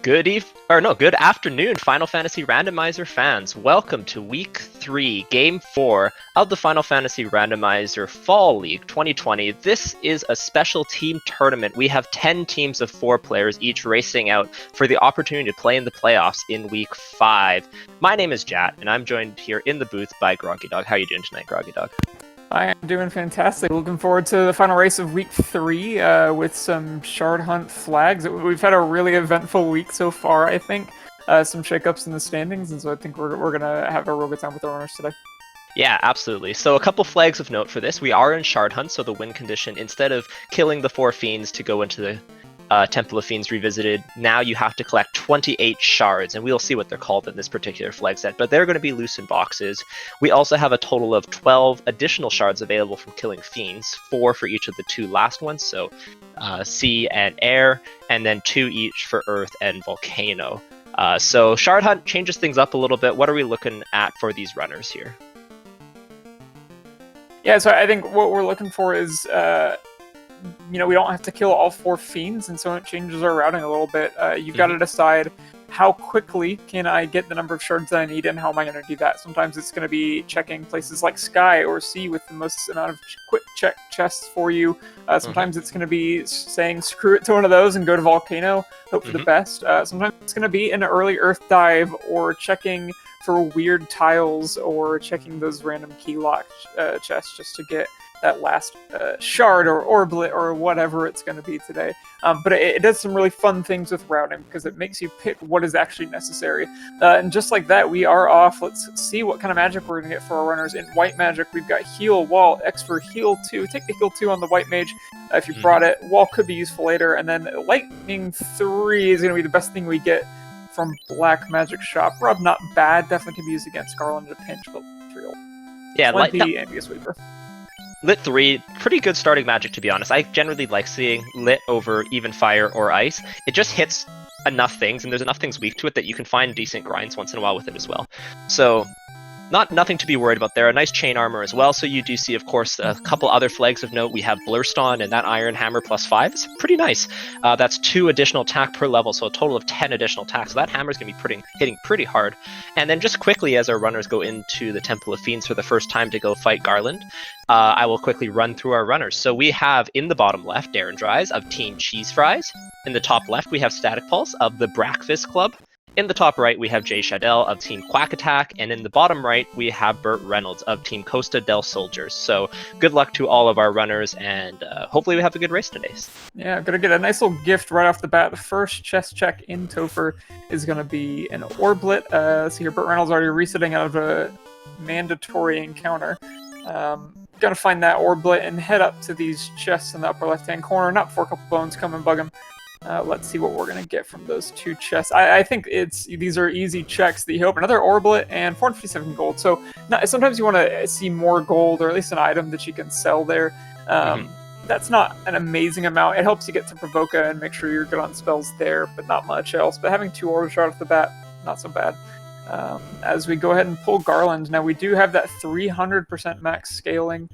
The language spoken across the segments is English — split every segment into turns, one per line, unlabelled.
Good afternoon, Final Fantasy Randomizer fans. Welcome to Week 3, Game 4 of the Final Fantasy Randomizer Fall League 2020. This is a special team tournament. We have 10 teams of 4 players, each racing out for the opportunity to play in the playoffs in Week 5. My name is Jat, and I'm joined here in the booth by Groggy Dog. How are you doing tonight, Groggy Dog?
I am doing fantastic. Looking forward to the final race of Week 3 with some Shard Hunt flags. We've had a really eventful week so far, I think. Some shakeups in the standings, and so I think we're going to have a real good time with the runners today.
Yeah, absolutely. So a couple flags of note for this. We are in Shard Hunt, so the win condition, instead of killing the 4 fiends to go into the Temple of Fiends Revisited, now you have to collect 28 shards, and we'll see what they're called in this particular flag set, but they're going to be loose in boxes. We also have a total of 12 additional shards available from killing fiends, 4 for each of the 2 last ones, so sea and air, and then 2 each for earth and volcano. So Shard Hunt changes things up a little bit. What are we looking at for these runners here?
Yeah, so I think what we're looking for is we don't have to kill all 4 fiends, and so it changes our routing a little bit. You've got to decide how quickly can I get the number of shards that I need, and how am I going to do that. Sometimes it's going to be checking places like Sky or Sea with the most amount of quick check chests for you. Sometimes it's going to be saying screw it to one of those and go to Volcano, hope for the best. Sometimes it's going to be an early Earth dive, or checking for weird tiles, or checking those random key lock chests just to get that last shard or orblet or whatever it's going to be today. But it does some really fun things with routing, because it makes you pick what is actually necessary. And just like that, we are off. Let's see what kind of magic we're going to get for our runners. In White Magic, we've got Heal, Wall, X for Heal 2. Take the Heal 2 on the White Mage if you brought it. Wall could be useful later. And then Lightning 3 is going to be the best thing we get from Black Magic Shop. Rub, not bad. Definitely can be used against Garland at a pinch, but real.
Yeah,
Ambient Sweeper.
Lit 3, pretty good starting magic, to be honest. I generally like seeing Lit over even Fire or Ice. It just hits enough things, and there's enough things weak to it that you can find decent grinds once in a while with it as well. So, nothing to be worried about there. A nice chain armor as well, so you do see, of course, a couple other flags of note. We have Blurstone, and that Iron Hammer +5 is pretty nice. That's 2 additional attack per level, so a total of 10 additional attacks. So that hammer's going to be hitting pretty hard. And then just quickly, as our runners go into the Temple of Fiends for the first time to go fight Garland, I will quickly run through our runners. So we have, in the bottom left, Darren Dries of Team Cheese Fries. In the top left, we have Static Pulse of the Breakfast Club. In the top right, we have Jay Shadell of Team Quack Attack, and in the bottom right, we have Burt Reynolds of Team Costa del Soldiers. So good luck to all of our runners, and hopefully we have a good race today.
Yeah, gonna get a nice little gift right off the bat. The first chest check in Topher is gonna be an Orblet. Let's see here, Burt Reynolds already resetting out of a mandatory encounter. Gonna find that Orblet and head up to these chests in the upper left-hand corner, not before a couple bones come and bug him. Let's see what we're going to get from those 2 chests. I think these are easy checks that you hope. Another Orblet and 457 gold. So sometimes you want to see more gold, or at least an item that you can sell there. That's not an amazing amount. It helps you get to Provoca and make sure you're good on spells there, but not much else. But having 2 orbs right off the bat, not so bad. As we go ahead and pull Garland, now we do have that 300% max scaling,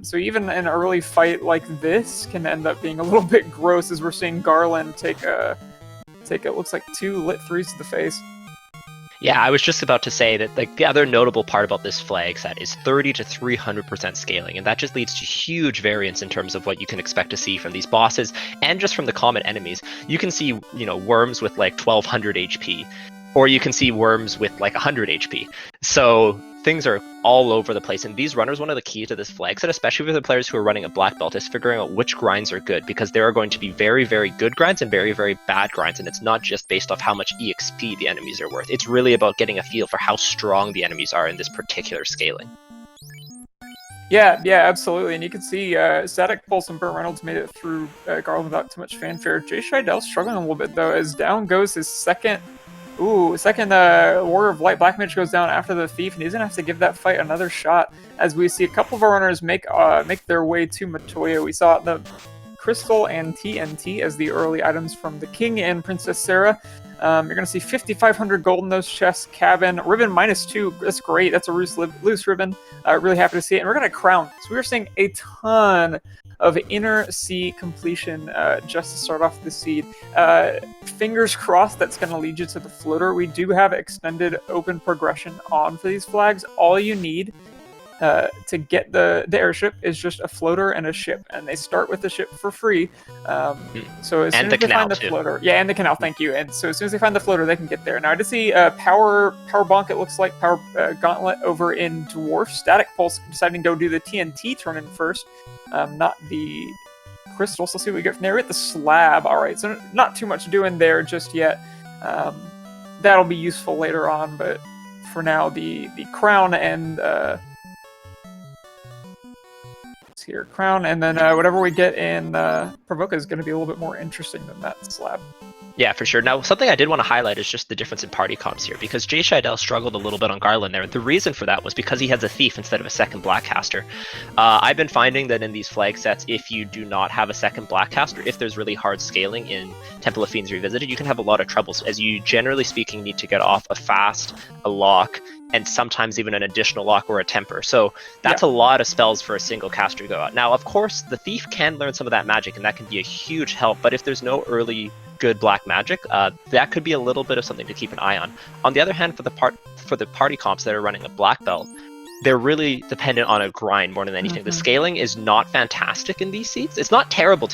so even an early fight like this can end up being a little bit gross, as we're seeing Garland take it looks like 2 Lit 3s to the face.
Yeah, I was just about to say that the other notable part about this flag set is 30 to 300% scaling, and that just leads to huge variance in terms of what you can expect to see from these bosses, and just from the common enemies. You can see, worms with like 1200 HP. Or you can see worms with like 100 HP. So things are all over the place. And these runners, one of the keys to this flag set, especially for the players who are running a black belt, is figuring out which grinds are good. Because there are going to be very, very good grinds and very, very bad grinds. And it's not just based off how much EXP the enemies are worth. It's really about getting a feel for how strong the enemies are in this particular scaling.
Yeah, absolutely. And you can see Static Pulse and Burt Reynolds made it through Garland without too much fanfare. Jay Shidell struggling a little bit, though, as down goes his second Warrior of Light. Black Mage goes down after the Thief, and he's going to have to give that fight another shot, as we see a couple of our runners make their way to Matoya. We saw the Crystal and TNT as the early items from the King and Princess Sarah. You're going to see 5,500 gold in those chests. Cabin. Ribbon -2. That's great. That's a loose ribbon. Really happy to see it. And we're going to crown. So we're seeing a ton of inner sea completion just to start off the seed. Fingers crossed that's going to lead you to the floater. We do have extended open progression on for these flags. All you need to get the airship is just a floater and a ship, and they start with the ship for free. So as soon as they find the floater, and the canal, thank you. And so as soon as they find the floater, they can get there. Now I did see power bonk. It looks like power gauntlet over in dwarf. Static pulse deciding to go do the TNT turn in first, not the crystals. Let's see what we get from there. We get the slab. All right, so not too much doing there just yet. That'll be useful later on, but for now, the crown and here, crown, and then whatever we get in Provoca is going to be a little bit more interesting than that slab.
Yeah, for sure. Now, something I did want to highlight is just the difference in party comps here, because Jay Scheidel struggled a little bit on Garland there. The reason for that was because he has a Thief instead of a second Blackcaster. I've been finding that in these flag sets, if you do not have a second Blackcaster, if there's really hard scaling in Temple of Fiends Revisited, you can have a lot of troubles, as you, generally speaking, need to get off a fast, a lock, and sometimes even an additional lock or a temper. So that's a lot of spells for a single caster to go out. Now, of course, the Thief can learn some of that magic, and that can be a huge help, but if there's no early good black magic, that could be a little bit of something to keep an eye on. On the other hand, for the party comps that are running a black belt, they're really dependent on a grind more than anything. The scaling is not fantastic in these seeds. It's not terrible,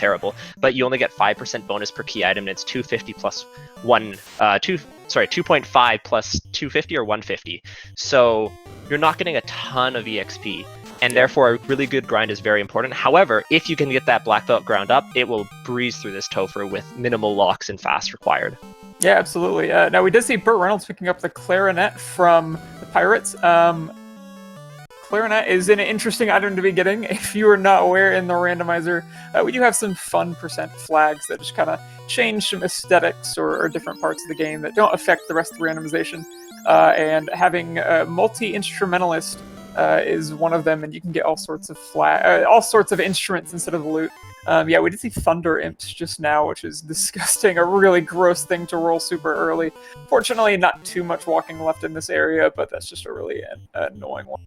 but you only get 5% bonus per key item, and it's 250 plus 2.5 plus 250 or 150. So you're not getting a ton of EXP, and therefore a really good grind is very important. However, if you can get that black belt ground up, it will breeze through this Topher with minimal locks and fast required.
Yeah, absolutely. Now we did see Burt Reynolds picking up the clarinet from the Pirates. Clarinet is an interesting item to be getting. If you are not aware, in the randomizer, we do have some fun percent flags that just kind of change some aesthetics or different parts of the game that don't affect the rest of the randomization. And having a multi-instrumentalist is one of them, and you can get all sorts of instruments instead of the loot. Yeah, we did see Thunder Imps just now, which is disgusting. A really gross thing to roll super early. Fortunately, not too much walking left in this area, but that's just a really annoying one.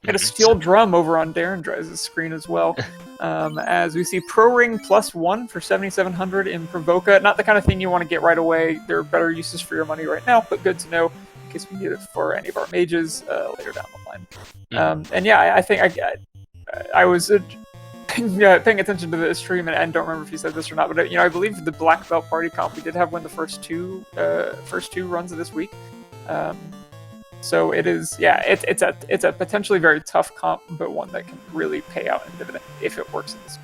Got a steel drum over on Darren Dries' screen as well. As we see Pro Ring +1 for 7,700 in Provoca. Not the kind of thing you want to get right away. There are better uses for your money right now, but good to know in case we need it for any of our mages later down the line. And yeah, I think I was paying attention to the stream, and don't remember if you said this or not, but I believe the Black Belt Party comp we did have win the first two runs of this week. So it is, it's a potentially very tough comp, but one that can really pay out in dividend if it works in this.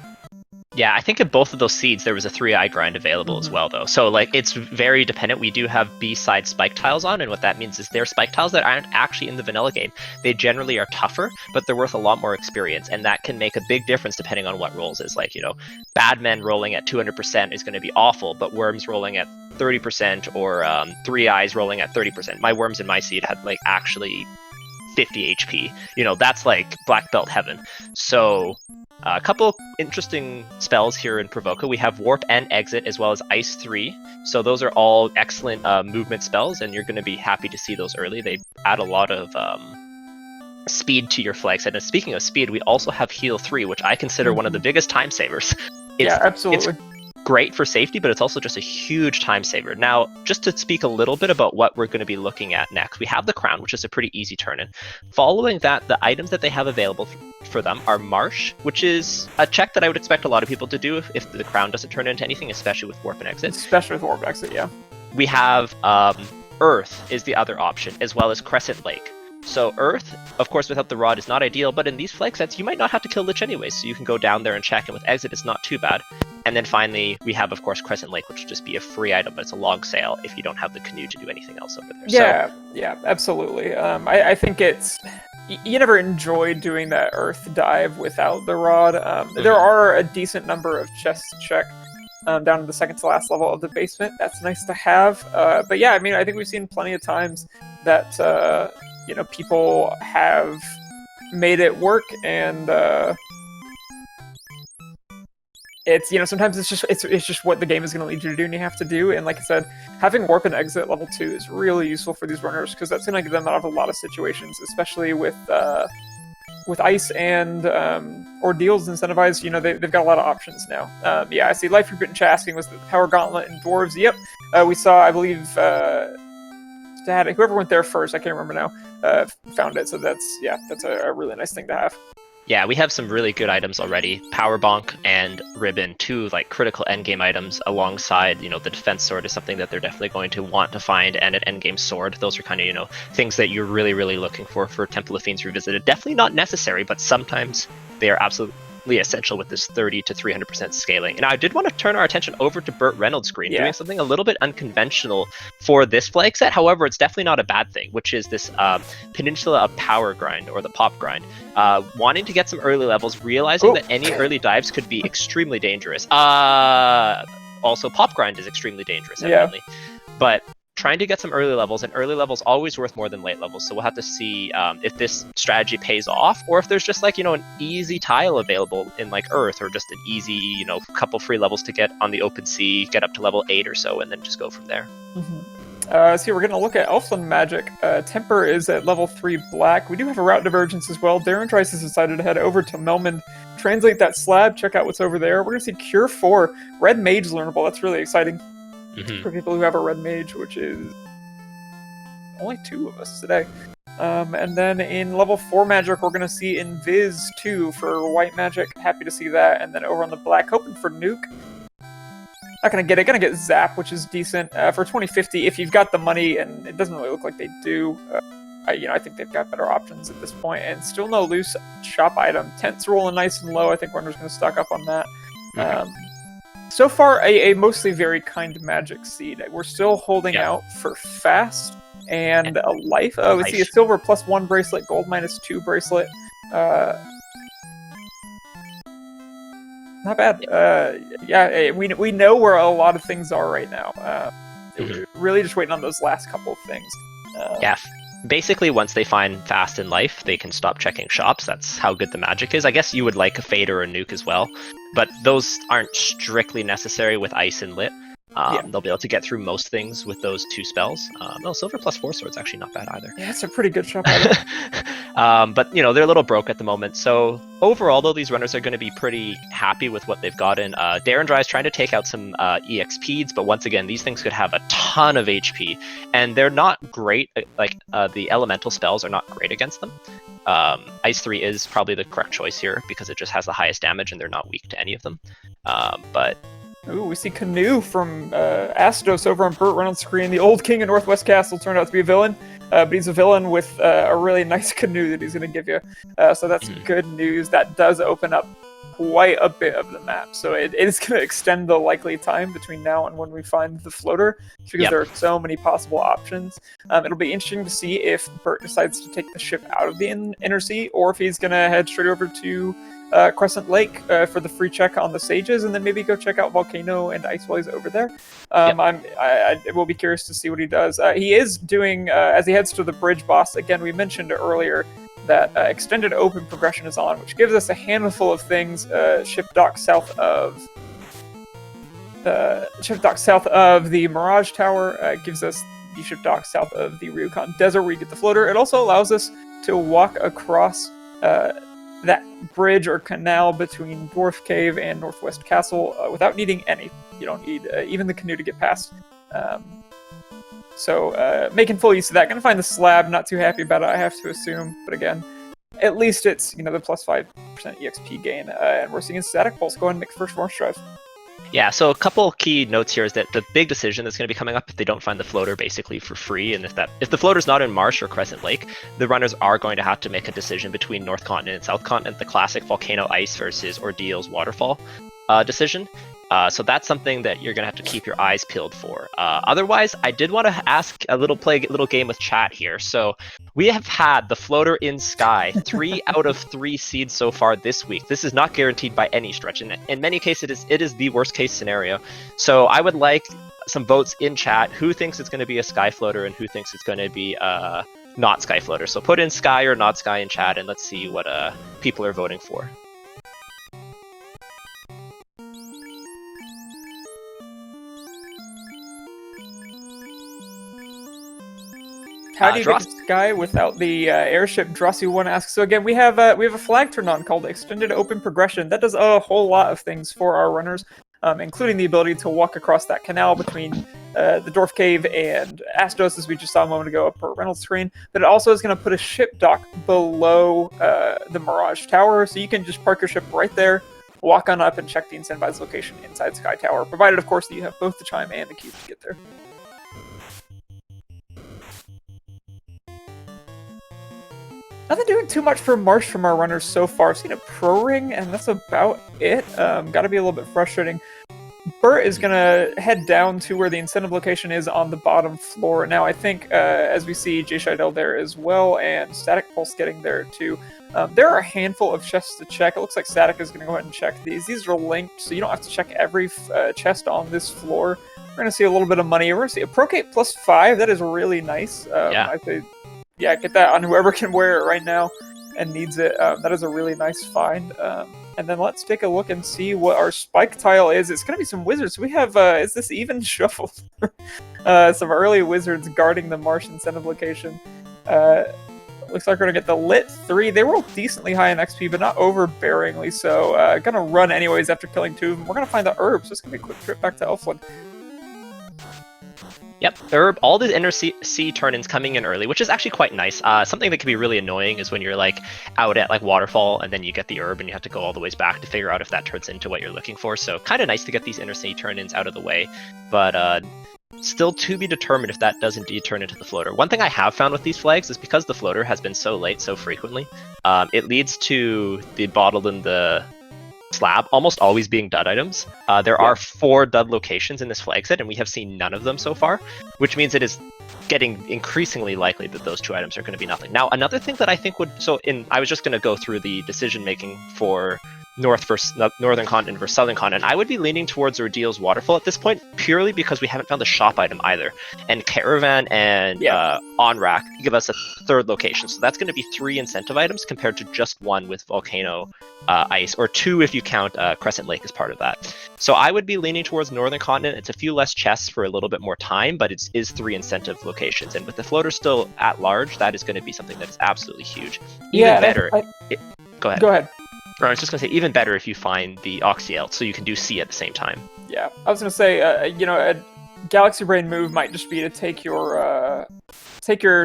Yeah, I think in both of those seeds there was a 3-eye grind available as well, though. So it's very dependent. We do have B-side spike tiles on, and what that means is they're spike tiles that aren't actually in the vanilla game. They generally are tougher, but they're worth a lot more experience, and that can make a big difference depending on what rolls is. Bad Men rolling at 200% is going to be awful, but Worms rolling at 30% or 3 Eyes rolling at 30%. My Worms in my seed had actually 50 HP. That's black belt heaven. So a couple interesting spells here in Provoca. We have Warp and Exit, as well as Ice 3. So those are all excellent movement spells, and you're going to be happy to see those early. They add a lot of speed to your flag set. And speaking of speed, we also have Heal 3, which I consider one of the biggest time savers.
Yeah, absolutely.
It's great for safety, but it's also just a huge time saver. Now, just to speak a little bit about what we're going to be looking at next, we have the Crown, which is a pretty easy turn-in. Following that, the items that they have available for them are Marsh, which is a check that I would expect a lot of people to do if the Crown doesn't turn into anything, especially with Warp and Exit.
Especially with Warp and Exit, yeah.
We have Earth is the other option, as well as Crescent Lake. So Earth, of course, without the rod is not ideal, but in these flag sets, you might not have to kill Lich anyways, so you can go down there and check, and with Exit, it's not too bad. And then finally, we have, of course, Crescent Lake, which will just be a free item, but it's a log sale if you don't have the canoe to do anything else over there.
Yeah, absolutely. I think it's... You never enjoyed doing that Earth dive without the rod. There are a decent number of chests to check down to the second to last level of the basement. That's nice to have. But yeah, I think we've seen plenty of times that... people have made it work, and it's sometimes it's just what the game is going to lead you to do, and you have to do. And like I said, having Warp and Exit level 2 is really useful for these runners, because that's going to get them out of a lot of situations, especially with with ice and ordeals incentivized, they've got a lot of options now. Yeah, I see Life Repeat in chat asking, was the Power Gauntlet in Dwarves? Yep. We saw, I believe, whoever went there first, I can't remember now, found it. So that's a really nice thing to have.
Yeah, we have some really good items already. Power Bonk and Ribbon, two like critical endgame items alongside, the defense sword is something that they're definitely going to want to find, and an endgame sword. Those are kind of, things that you're really, really looking for Temple of Fiends Revisited. Definitely not necessary, but sometimes they are absolutely essential with this 30 to 300% scaling. And I did want to turn our attention over to Burt Reynolds' screen, doing something a little bit unconventional for this flag set. However, it's definitely not a bad thing, which is this Peninsula of Power grind, or the pop grind. Wanting to get some early levels, realizing that any early dives could be extremely dangerous. Also, pop grind is extremely dangerous, evidently. But trying to get some early levels, and early levels always worth more than late levels, so we'll have to see if this strategy pays off, or if there's just like an easy tile available in like Earth, or just an easy couple free levels to get on the open sea, get up to level 8 or so, and then just go from there.
So we're going to look at Elfland Magic. Temper is at level 3 black. We do have a route divergence as well. Darren Trice has decided to head over to Melmond, translate that slab, check out what's over there. We're going to see Cure 4, Red Mage learnable. That's really exciting for people who have a Red Mage, which is only 2 of us today. And then in level 4 Magic, we're going to see Invis 2 for White Magic. Happy to see that. And then over on the black, hoping for Nuke. Not gonna get it. Gonna get Zap, which is decent for 2050 if you've got the money, and it doesn't really look like they do. I think they've got better options at this point, and still no loose shop item. Tent's rolling nice and low. I think Runner's gonna stock up on that. So far, a mostly very kind Magic seed. We're still holding out for Fast and a Life. Oh, we see a Silver +1 bracelet, Gold -2 bracelet. Not bad. We know where a lot of things are right now. Really just waiting on those last couple of things.
Basically, once they find Fast in Life, they can stop checking shops. That's how good the magic is. I guess you would like a Fade or a Nuke as well, but those aren't strictly necessary with Ice and Lit. They'll be able to get through most things with those 2 spells. Silver +4 sword's actually not bad either.
Yeah, it's a pretty good shop item.
But they're a little broke at the moment. So overall, though, these runners are going to be pretty happy with what they've gotten. Darren Dry is trying to take out some EXPs, but once again, these things could have a ton of HP, and they're not great. The elemental spells are not great against them. Ice 3 is probably the correct choice here because it just has the highest damage, and they're not weak to any of them. But
ooh, we see Canoe from Astos over on Burt Reynolds' screen. The old king of Northwest Castle turned out to be a villain, but he's a villain with a really nice canoe that he's going to give you. So that's good news. That does open up quite a bit of the map. So it is going to extend the likely time between now and when we find the floater, because there are so many possible options. It'll be interesting to see if Burt decides to take the ship out of the inner sea, or if he's going to head straight over to Crescent Lake for the free check on the Sages, and then maybe go check out Volcano and Ice while he's over there. I will be curious to see what he does. He is doing, as he heads to the bridge boss, again, we mentioned earlier that extended open progression is on, which gives us a handful of things. Ship dock south of the Mirage Tower, gives us the ship dock south of the Ryukon Desert where you get the floater. It also allows us to walk across that bridge or canal between Dwarf Cave and Northwest Castle without needing any. You don't need even the canoe to get past. So making full use of that. Gonna find the slab, not too happy about it, I have to assume. But again, at least it's the +5% EXP gain. And we're seeing Static Pulse go ahead and make the first Force Drive.
Yeah, so a couple key notes here is that the big decision that's going to be coming up if they don't find the floater basically for free, and if the floater's not in Marsh or Crescent Lake, the runners are going to have to make a decision between North Continent and South Continent, the classic Volcano Ice versus Ordeal's Waterfall decision. So that's something that you're going to have to keep your eyes peeled for. Otherwise, I did want to play a little game with chat here. So we have had the floater in Sky 3 out of 3 seeds so far this week. This is not guaranteed by any stretch, and in many cases it is the worst case scenario. So I would like some votes in chat. Who thinks it's going to be a Sky floater, and who thinks it's going to be not Sky floater? So put in Sky or not Sky in chat, and let's see what people are voting for.
How do you get to the sky without the airship? Drossy1 asks. So again, we have a flag turned on called Extended Open Progression. That does a whole lot of things for our runners, including the ability to walk across that canal between the Dwarf Cave and Astos, as we just saw a moment ago up our Reynolds screen. But it also is going to put a ship dock below the Mirage Tower, so you can just park your ship right there, walk on up, and check the incentivized location inside Sky Tower, provided, of course, that you have both the chime and the cube to get there. Nothing doing too much for Marsh from our runners so far. Seen a pro ring, and that's about it. Got to be a little bit frustrating. Bert is going to head down to where the incentive location is on the bottom floor. Now, I think, as we see Jay Scheidel there as well, and Static Pulse getting there too, there are a handful of chests to check. It looks like Static is going to go ahead and check these. These are linked, so you don't have to check every chest on this floor. We're going to see a little bit of money. We're going to see a Procate +5. That is really nice.
Yeah.
Yeah, get that on whoever can wear it right now and needs it. That is a really nice find. And then let's take a look and see what our spike tile is. It's going to be some wizards. We have, is this even shuffled? Some early wizards guarding the Marsh incentive location. Looks like we're going to get the Lit 3. They roll decently high in XP, but not overbearingly, so going to run anyways after killing 2 of them. We're going to find the herb, so it's going to be a quick trip back to Elfland.
Yep, herb, all the inner sea turn-ins coming in early, which is actually quite nice. Something that can be really annoying is when you're like out at like waterfall and then you get the herb and you have to go all the ways back to figure out if that turns into what you're looking for. So kind of nice to get these inner sea turn-ins out of the way, but still to be determined if that does indeed turn into the floater. One thing I have found with these flags is because the floater has been so late so frequently, it leads to the bottle in the slab almost always being dud items. There are 4 dud locations in this flag set, and we have seen none of them so far, which means it is getting increasingly likely that those 2 items are going to be nothing. Now, another thing that I think would... I was just going to go through the decision-making for Northern Continent versus Southern Continent. I would be leaning towards Ordeal's Waterfall at this point, purely because we haven't found the shop item either. And Caravan and Onrack give us a 3rd location, so that's going to be 3 incentive items compared to just 1 with Volcano Ice, or 2 if you count Crescent Lake as part of that. So I would be leaning towards Northern Continent. It's a few less chests for a little bit more time, but it is 3 incentive locations. And with the floater still at large, that is going to be something that is absolutely huge. Even better. Go ahead.
Go ahead.
I was just going to say, even better if you find the Oxyelt, so you can do C at the same time.
Yeah, I was going to say, a Galaxy Brain move might just be to take your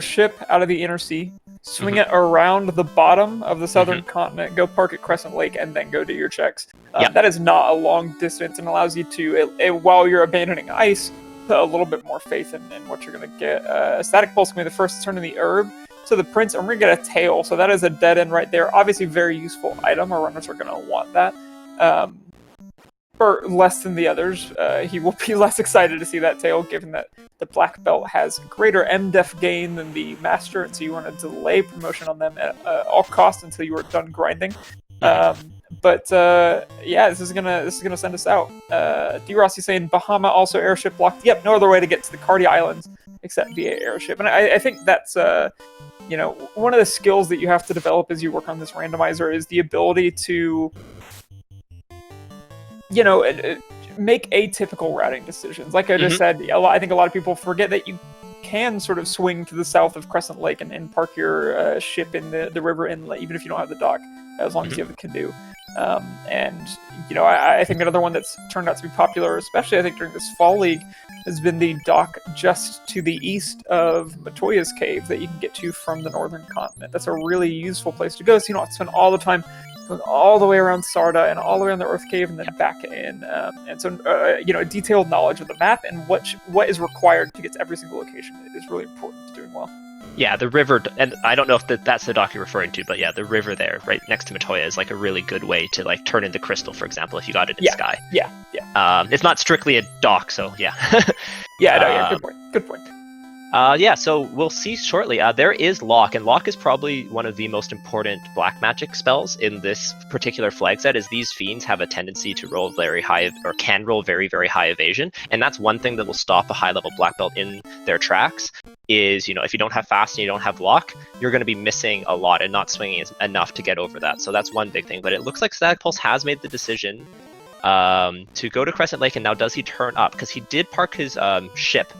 ship out of the inner sea, swing it around the bottom of the southern continent, go park at Crescent Lake, and then go do your checks. That is not a long distance and allows you to, while you're abandoning ice, put a little bit more faith in what you're going to get. Static Pulse can be the first to turn in the herb to the Prince, and we're going to get a tail, so that is a dead end right there. Obviously, very useful item. Our runners are going to want that. For less than the others, he will be less excited to see that tail, given that the Black Belt has greater MDef gain than the Master, and so you want to delay promotion on them at all costs until you are done grinding. But this is gonna send us out. D. Rossi saying Bahama also airship blocked. Yep, no other way to get to the Cardi Islands except via airship, and I think that's one of the skills that you have to develop as you work on this randomizer is the ability to make atypical routing decisions. Like I just said, I think a lot of people forget that you can sort of swing to the south of Crescent Lake and park your ship in the river inlet, even if you don't have the dock, as long as you have the canoe. I think another one that's turned out to be popular, especially I think during this Fall League, has been the dock just to the east of Matoya's Cave that you can get to from the Northern Continent. That's a really useful place to go, so you don't have to spend all the time going all the way around Sarda and all the way around the Earth Cave and then back in. And so, a detailed knowledge of the map and what is required to get to every single location is really important to doing well.
Yeah, the river, and I don't know if that's the dock you're referring to, but yeah, the river there, right next to Matoya, is like a really good way to like turn into crystal, for example, if you got it in Sky.
Yeah.
It's not strictly a dock, so yeah. Good point. So we'll see shortly. There is Lock, and Lock is probably one of the most important black magic spells in this particular flag set, as these fiends have a tendency to roll very high, or can roll very, very high evasion, and that's one thing that will stop a high-level black belt in their tracks, is, if you don't have fast and you don't have Lock, you're going to be missing a lot and not swinging enough to get over that. So that's one big thing, but it looks like Static Pulse has made the decision to go to Crescent Lake, and now does he turn up? Because he did park his ship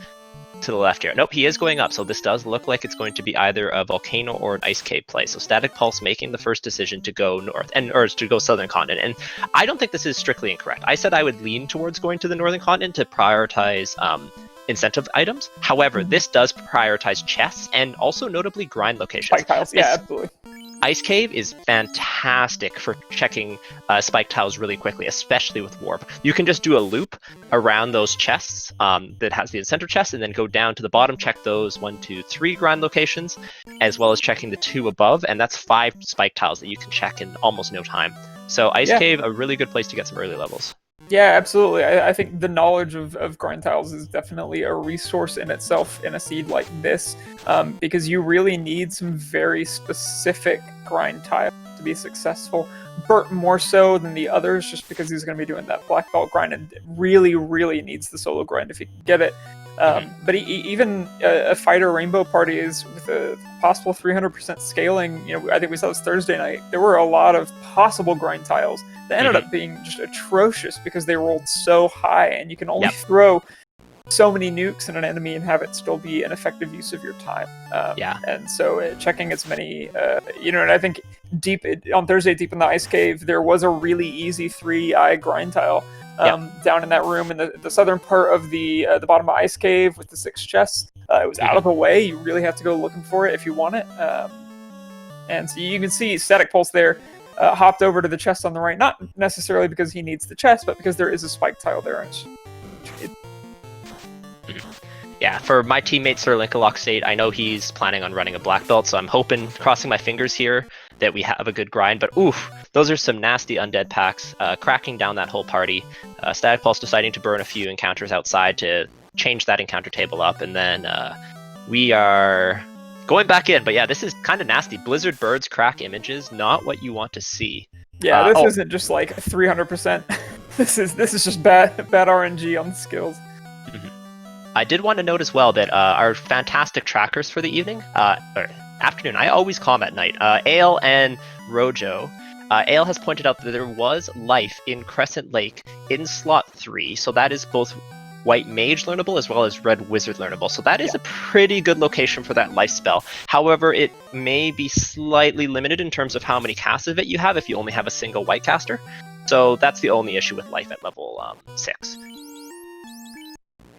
to the left here. Nope, he is going up, so this does look like it's going to be either a volcano or an ice cave play. So Static Pulse making the first decision to go north, or to go southern continent. And I don't think this is strictly incorrect. I said I would lean towards going to the northern continent to prioritize incentive items. However, this does prioritize chests and also notably grind locations.
Spike tiles, yeah, absolutely.
Ice Cave is fantastic for checking spike tiles really quickly, especially with Warp. You can just do a loop around those chests that has the incentive chest, and then go down to the bottom, check those 1, 2, 3 grind locations, as well as checking the 2 above, and that's 5 spike tiles that you can check in almost no time. So Ice Cave, a really good place to get some early levels.
Yeah, absolutely. I think the knowledge of grind tiles is definitely a resource in itself in a seed like this, because you really need some very specific grind tiles to be successful. Bert more so than the others, just because he's going to be doing that black belt grind and really, really needs the solo grind if he can get it. But even a fighter rainbow party is with a possible 300% scaling. I think we saw this Thursday night. There were a lot of possible grind tiles that ended up being just atrocious because they rolled so high, and you can only throw so many nukes at an enemy and have it still be an effective use of your time. And so checking as many, and I think on Thursday, deep in the ice cave, there was a really easy 3-eye grind tile down in that room in the southern part of the bottom of ice cave with the 6 chests. It was out of the way. You really have to go looking for it if you want it. And so you can see Static Pulse there hopped over to the chest on the right, not necessarily because he needs the chest, but because there is a spike tile there.
Yeah, for my teammate Sir Linkalok State, I know he's planning on running a black belt, so I'm hoping, crossing my fingers here, that we have a good grind. But oof, those are some nasty undead packs, cracking down that whole party. Static Pulse deciding to burn a few encounters outside to change that encounter table up, and then we are going back in. But yeah, this is kind of nasty. Blizzard Birds crack images, not what you want to see.
Yeah, this isn't just like 300%. This is just bad RNG on the skills.
I did want to note as well that our fantastic trackers for the evening, or afternoon, I always call them at night, Ale and Rojo. Ale has pointed out that there was life in Crescent Lake in slot 3, so that is both White Mage learnable as well as Red Wizard learnable. So that is a pretty good location for that life spell. However, it may be slightly limited in terms of how many casts of it you have if you only have a single white caster. So that's the only issue with life at level 6.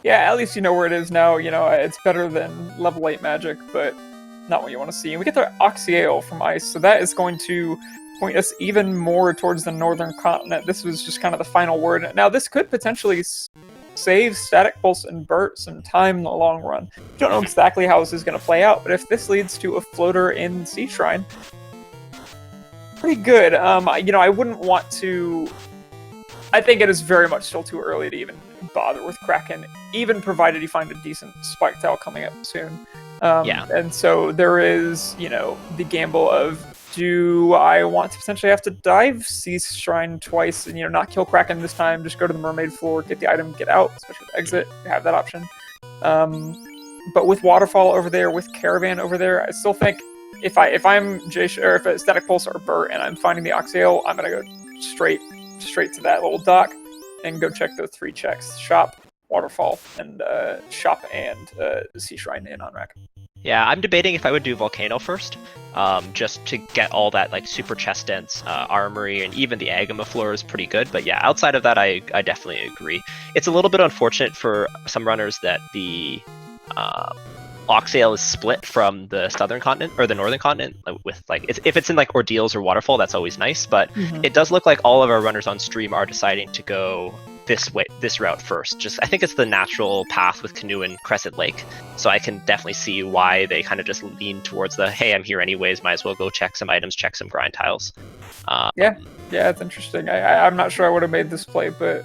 Yeah, at least you know where it is now. It's better than level 8 magic, but not what you want to see. And we get the Oxyale from Ice, so that is going to point us even more towards the northern continent. This was just kind of the final word. Now, this could potentially save Static Pulse and Bert some time in the long run. Don't know exactly how this is going to play out, but if this leads to a floater in Sea Shrine, pretty good. I wouldn't want to... I think it is very much still too early to even bother with Kraken, even provided you find a decent spike tile coming up soon. And so there is, the gamble of, do I want to potentially have to dive Sea Shrine twice and, not kill Kraken this time, just go to the mermaid floor, get the item, get out, especially with exit, you have that option. But with Waterfall over there, with Caravan over there, I still think if I'm or if it's Static Pulse or Burt and I'm finding the Oxyale, I'm going to go straight to that little dock and go check those 3 checks: shop, Waterfall, and shop and Sea Shrine in on rack.
Yeah, I'm debating if I would do Volcano first, just to get all that like super chest dense armory, and even the Agama floor is pretty good. But yeah, outside of that, I definitely agree. It's a little bit unfortunate for some runners that the Oxyale is split from the southern continent or the northern continent. With if it's in like Ordeals or Waterfall, that's always nice. But it does look like all of our runners on stream are deciding to go this route first. I think it's the natural path with Canoe and Crescent Lake, so I can definitely see why they kind of just lean towards the, hey, I'm here anyways, might as well go check some items, check some grind tiles.
Yeah, it's interesting. I'm not sure I would have made this play, but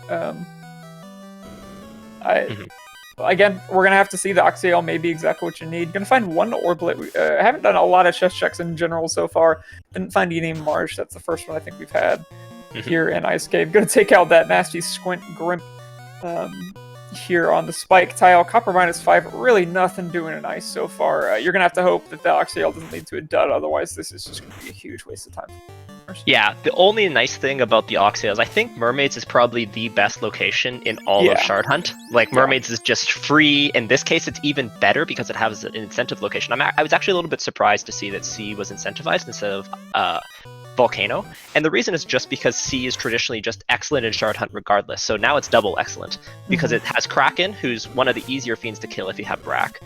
again, we're gonna have to see the Oxyale may be exactly what you need. You're gonna find one Orblet. I haven't done a lot of chest checks in general so far. Didn't find any Marsh. That's the first one I think we've had here in Ice Cave. Gonna take out that nasty Squint Grimp here on the spike tile. Copper -5, really nothing doing in Ice so far. You're gonna have to hope that the Oxyale doesn't lead to a dud, otherwise this is just gonna be a huge waste of time.
Yeah, the only nice thing about the Oxia is I think Mermaids is probably the best location in all of Shard Hunt. Like, Mermaids is just free. In this case, it's even better because it has an incentive location. I was actually a little bit surprised to see that C was incentivized instead of Volcano. And the reason is just because C is traditionally just excellent in Shard Hunt regardless. So now it's double excellent because it has Kraken, who's one of the easier fiends to kill if you have Brack.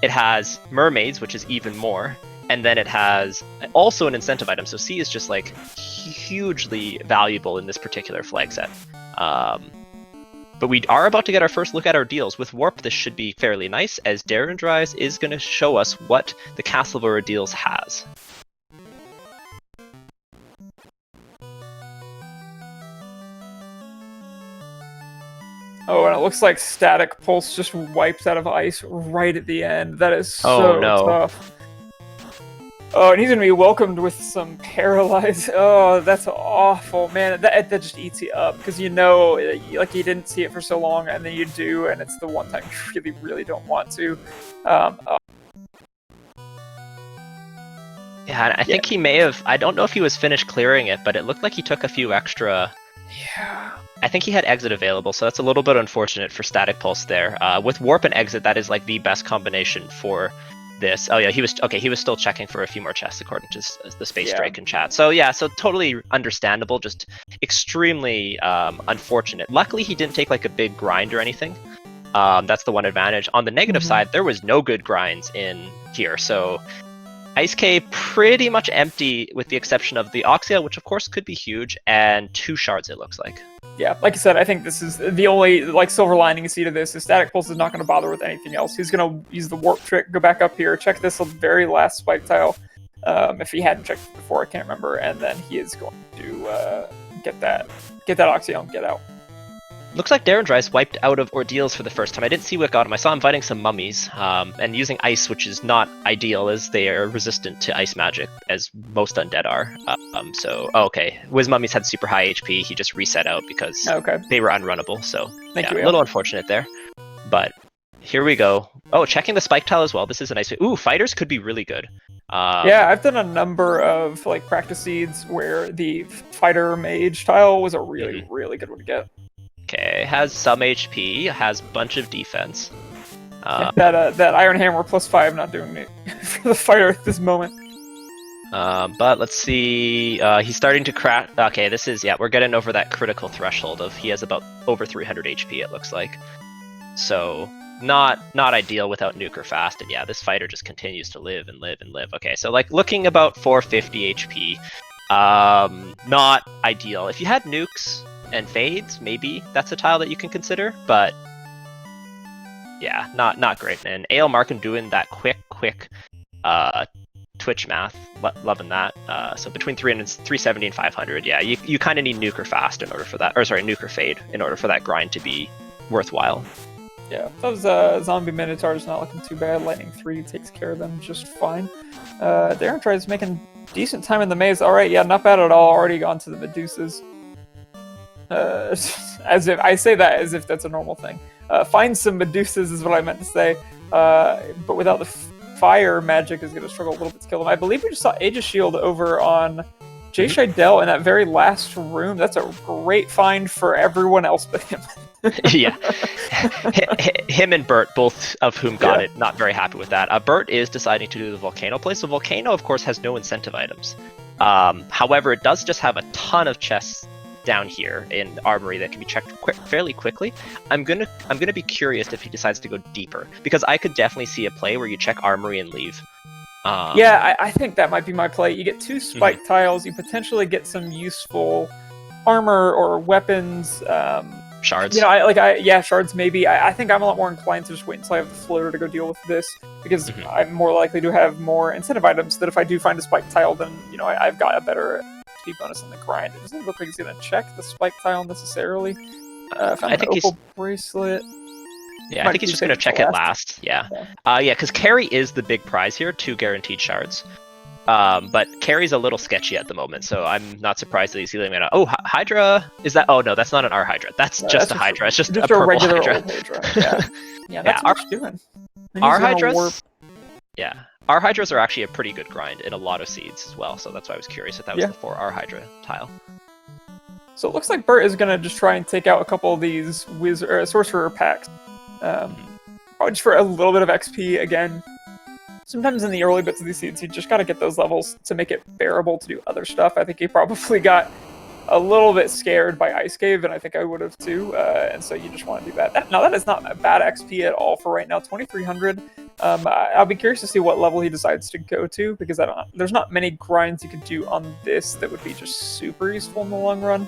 It has Mermaids, which is even more. And then it has also an incentive item, so C is just like hugely valuable in this particular flag set. But we are about to get our first look at our deals. With Warp, this should be fairly nice, as Darendrise is going to show us what the Castle of Aurora deals has.
Oh, and it looks like Static Pulse just wipes out of ice right at the end. That is so tough. Oh, and he's going to be welcomed with some Paralyze. Oh, that's awful, man. That just eats you up, because you know, like, you didn't see it for so long, and then you do, and it's the one time you really, really don't want to.
Yeah, I think he may have... I don't know if he was finished clearing it, but it looked like he took a few extra...
Yeah.
I think he had Exit available, so that's a little bit unfortunate for Static Pulse there. With Warp and Exit, that is like the best combination for this. Oh yeah, he was still checking for a few more chests according to the Space Drake in chat. So yeah, so totally understandable, just extremely unfortunate. Luckily he didn't take like a big grind or anything. That's the one advantage. On the negative side, there was no good grinds in here, so Ice K pretty much empty with the exception of the Oxia, which of course could be huge, and 2 shards it looks like.
Yeah, like I said, I think this is the only like silver lining you see to this is Static Pulse is not going to bother with anything else. He's going to use the Warp trick, go back up here, check this very last spike tile. If he hadn't checked it before, I can't remember, and then he is going to get that Oxia and get out.
Looks like Darendrise wiped out of Ordeals for the first time. I didn't see what got him. I saw him fighting some mummies, and using ice, which is not ideal as they are resistant to ice magic, as most undead are. Okay. Wiz mummies had super high HP. He just reset out because they were unrunnable. So
Thank you,
a little unfortunate there. But here we go. Oh, checking the spike tile as well. This is a nice... Ooh, fighters could be really good.
Yeah, I've done a number of like practice seeds where the fighter mage tile was a really, really good one to get.
Okay, has some HP, has a bunch of defense.
That Iron Hammer +5 not doing it for the fighter at this moment.
But let's see, he's starting to crack. Okay, this is, we're getting over that critical threshold of he has about over 300 HP it looks like. So, not ideal without nuke or fast, and yeah, this fighter just continues to live and live and live. Okay, so like looking about 450 HP, not ideal. If you had nukes and fades, maybe that's a tile that you can consider, but yeah, not great. And Ale Markham doing that quick Twitch math, loving that. So between 370 and 500, yeah, you kind of need nuke or fast in order for that, or sorry, nuke or fade in order for that grind to be worthwhile.
Yeah, those zombie minotaurs not looking too bad. Lightning 3 takes care of them just fine. Darendrise is making decent time in the maze. All right, yeah, not bad at all. Already gone to the Medusas. As if I say that as if that's a normal thing. Find some Medusas is what I meant to say. But without the fire, magic is going to struggle a little bit to kill them. I believe we just saw Aegis Shield over on Jay Shidell in that very last room. That's a great find for everyone else but him.
Yeah, him and Bert, both of whom got it, not very happy with that. Bert is deciding to do the Volcano play, so Volcano, of course, has no incentive items. However, it does just have a ton of chests down here in Armory that can be checked fairly quickly. I'm gonna be curious if he decides to go deeper, because I could definitely see a play where you check Armory and leave.
Yeah, I think that might be my play. You get 2 spike tiles, you potentially get some useful armor or weapons.
Shards.
You know, shards maybe. I think I'm a lot more inclined to just wait until I have the floater to go deal with this, because I'm more likely to have more incentive items that if I do find a spike tile, then, you know, I've got a better speed bonus on the grind. It doesn't look like he's going to check the spike tile necessarily.
I think he's...
bracelet.
Yeah, I think he's just going to check it last. Yeah. Because carry is the big prize here, 2 guaranteed shards. But carry's a little sketchy at the moment, so I'm not surprised that he's healing mana. Oh, Hydra? Is that? Oh no, that's not an R Hydra. That's just a Hydra. It's just a purple
regular
Hydra.
Old Hydra. Yeah, that's what he's doing.
R Hydras. Yeah, Our Hydras are actually a pretty good grind in a lot of seeds as well, so that's why I was curious if that was
Yeah.
the 4R Hydra tile.
So it looks like Bert is gonna just try and take out a couple of these sorcerer packs. Probably just for a little bit of XP again. Sometimes in the early bits of these seeds, you just gotta get those levels to make it bearable to do other stuff. I think he probably got a little bit scared by Ice Cave, and I think I would have too. And so you just want to do that. Now that is not a bad XP at all for right now. 2,300. I'll be curious to see what level he decides to go to, because there's not many grinds you could do on this that would be just super useful in the long run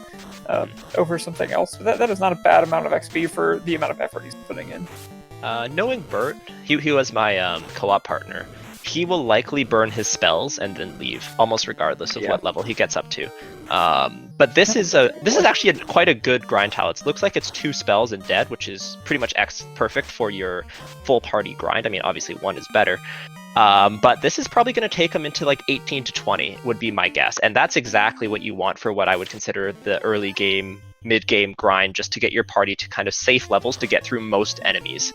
over something else. But that is not a bad amount of XP for the amount of effort he's putting in.
Knowing Bert, he was my co-op partner. He will likely burn his spells and then leave, almost regardless of what level he gets up to. But this is actually quite a good grind tile. It looks like it's 2 spells and dead, which is pretty much perfect for your full party grind. I mean, obviously 1 is better. But this is probably going to take him into like 18 to 20, would be my guess. And that's exactly what you want for what I would consider the early game, mid-game grind, just to get your party to kind of safe levels to get through most enemies.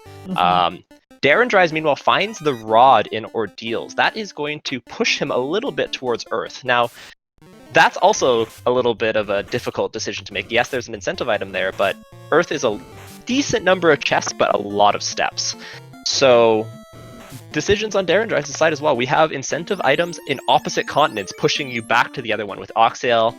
Darren Dries, meanwhile, finds the Rod in Ordeals. That is going to push him a little bit towards Earth. Now, that's also a little bit of a difficult decision to make. Yes, there's an incentive item there, but Earth is a decent number of chests, but a lot of steps. So, decisions on Darren Dries' side as well. We have incentive items in opposite continents pushing you back to the other one, with Oxale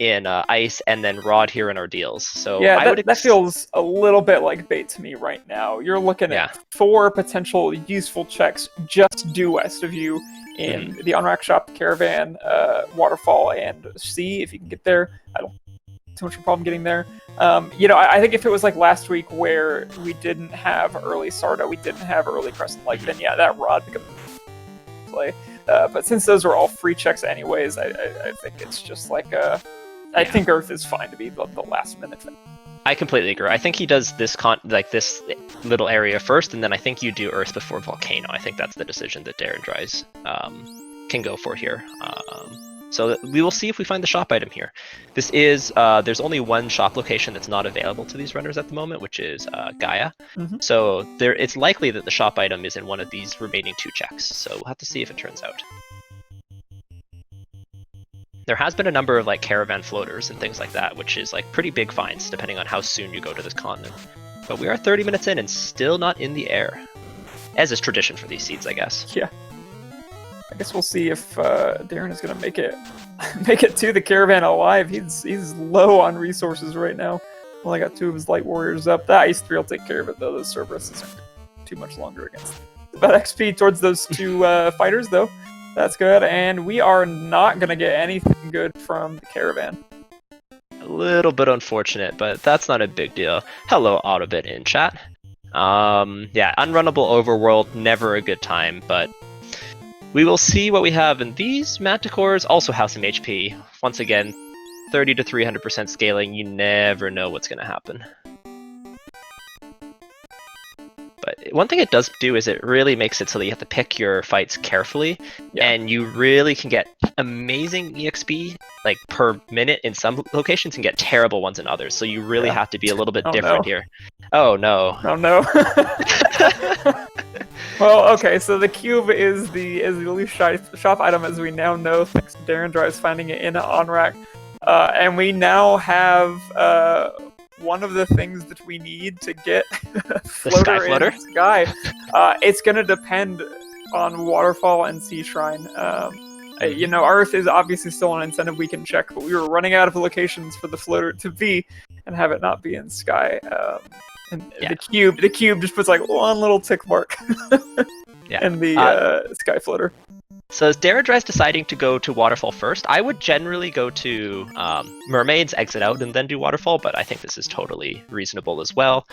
in Ice and then Rod here in Ordeals. So
yeah, that feels a little bit like bait to me right now. You're looking at 4 potential useful checks just due west of you in the Unrack Shop, Caravan, Waterfall, and Sea, if you can get there. I don't too much of a problem getting there. I think if it was like last week where we didn't have early Sarda, we didn't have early Crescent Lake, then yeah, that Rod becomes play. But since those are all free checks anyways, I think it's just like I think Earth is fine to be the last minute thing.
I completely agree. I think he does this this little area first, and then I think you do Earth before Volcano. I think that's the decision that Darren Dries can go for here. So we will see if we find the shop item here. This is there's only one shop location that's not available to these runners at the moment, which is Gaia. So it's likely that the shop item is in one of these remaining 2 checks. So we'll have to see if it turns out. There has been a number of like caravan floaters and things like that, which is like pretty big finds depending on how soon you go to this continent. But we are 30 minutes in and still not in the air, as is tradition for these seeds, I guess.
Yeah. I guess we'll see if Darren is gonna make it to the caravan alive. He's low on resources right now. Only got 2 of his light warriors up. The Ice 3 will take care of it though. Those Cerberus isn't too much longer against. About XP towards those 2 fighters though. That's good, and we are not going to get anything good from the caravan.
A little bit unfortunate, but that's not a big deal. Hello, Autobit in chat. Yeah, unrunnable overworld, never a good time, but we will see what we have. And these Manticores also have some HP. Once again, 30 to 300% scaling, you never know what's going to happen. But one thing it does do is it really makes it so that you have to pick your fights carefully, and you really can get amazing EXP like per minute in some locations and get terrible ones in others. So you really have to be a little bit different here. Oh no.
Oh no. Well, okay, so the cube is the loose shop item, as we now know, thanks to Darren Dries finding it in Onrak. And we now have one of the things that we need to get floater in the sky. It's going to depend on Waterfall and Sea Shrine. Earth is obviously still an incentive we can check, but we were running out of locations for the floater to be and have it not be in sky. The cube just puts like one little tick mark in the sky floater.
So is Darren Dries deciding to go to Waterfall first? I would generally go to Mermaids, exit out, and then do Waterfall, but I think this is totally reasonable as well.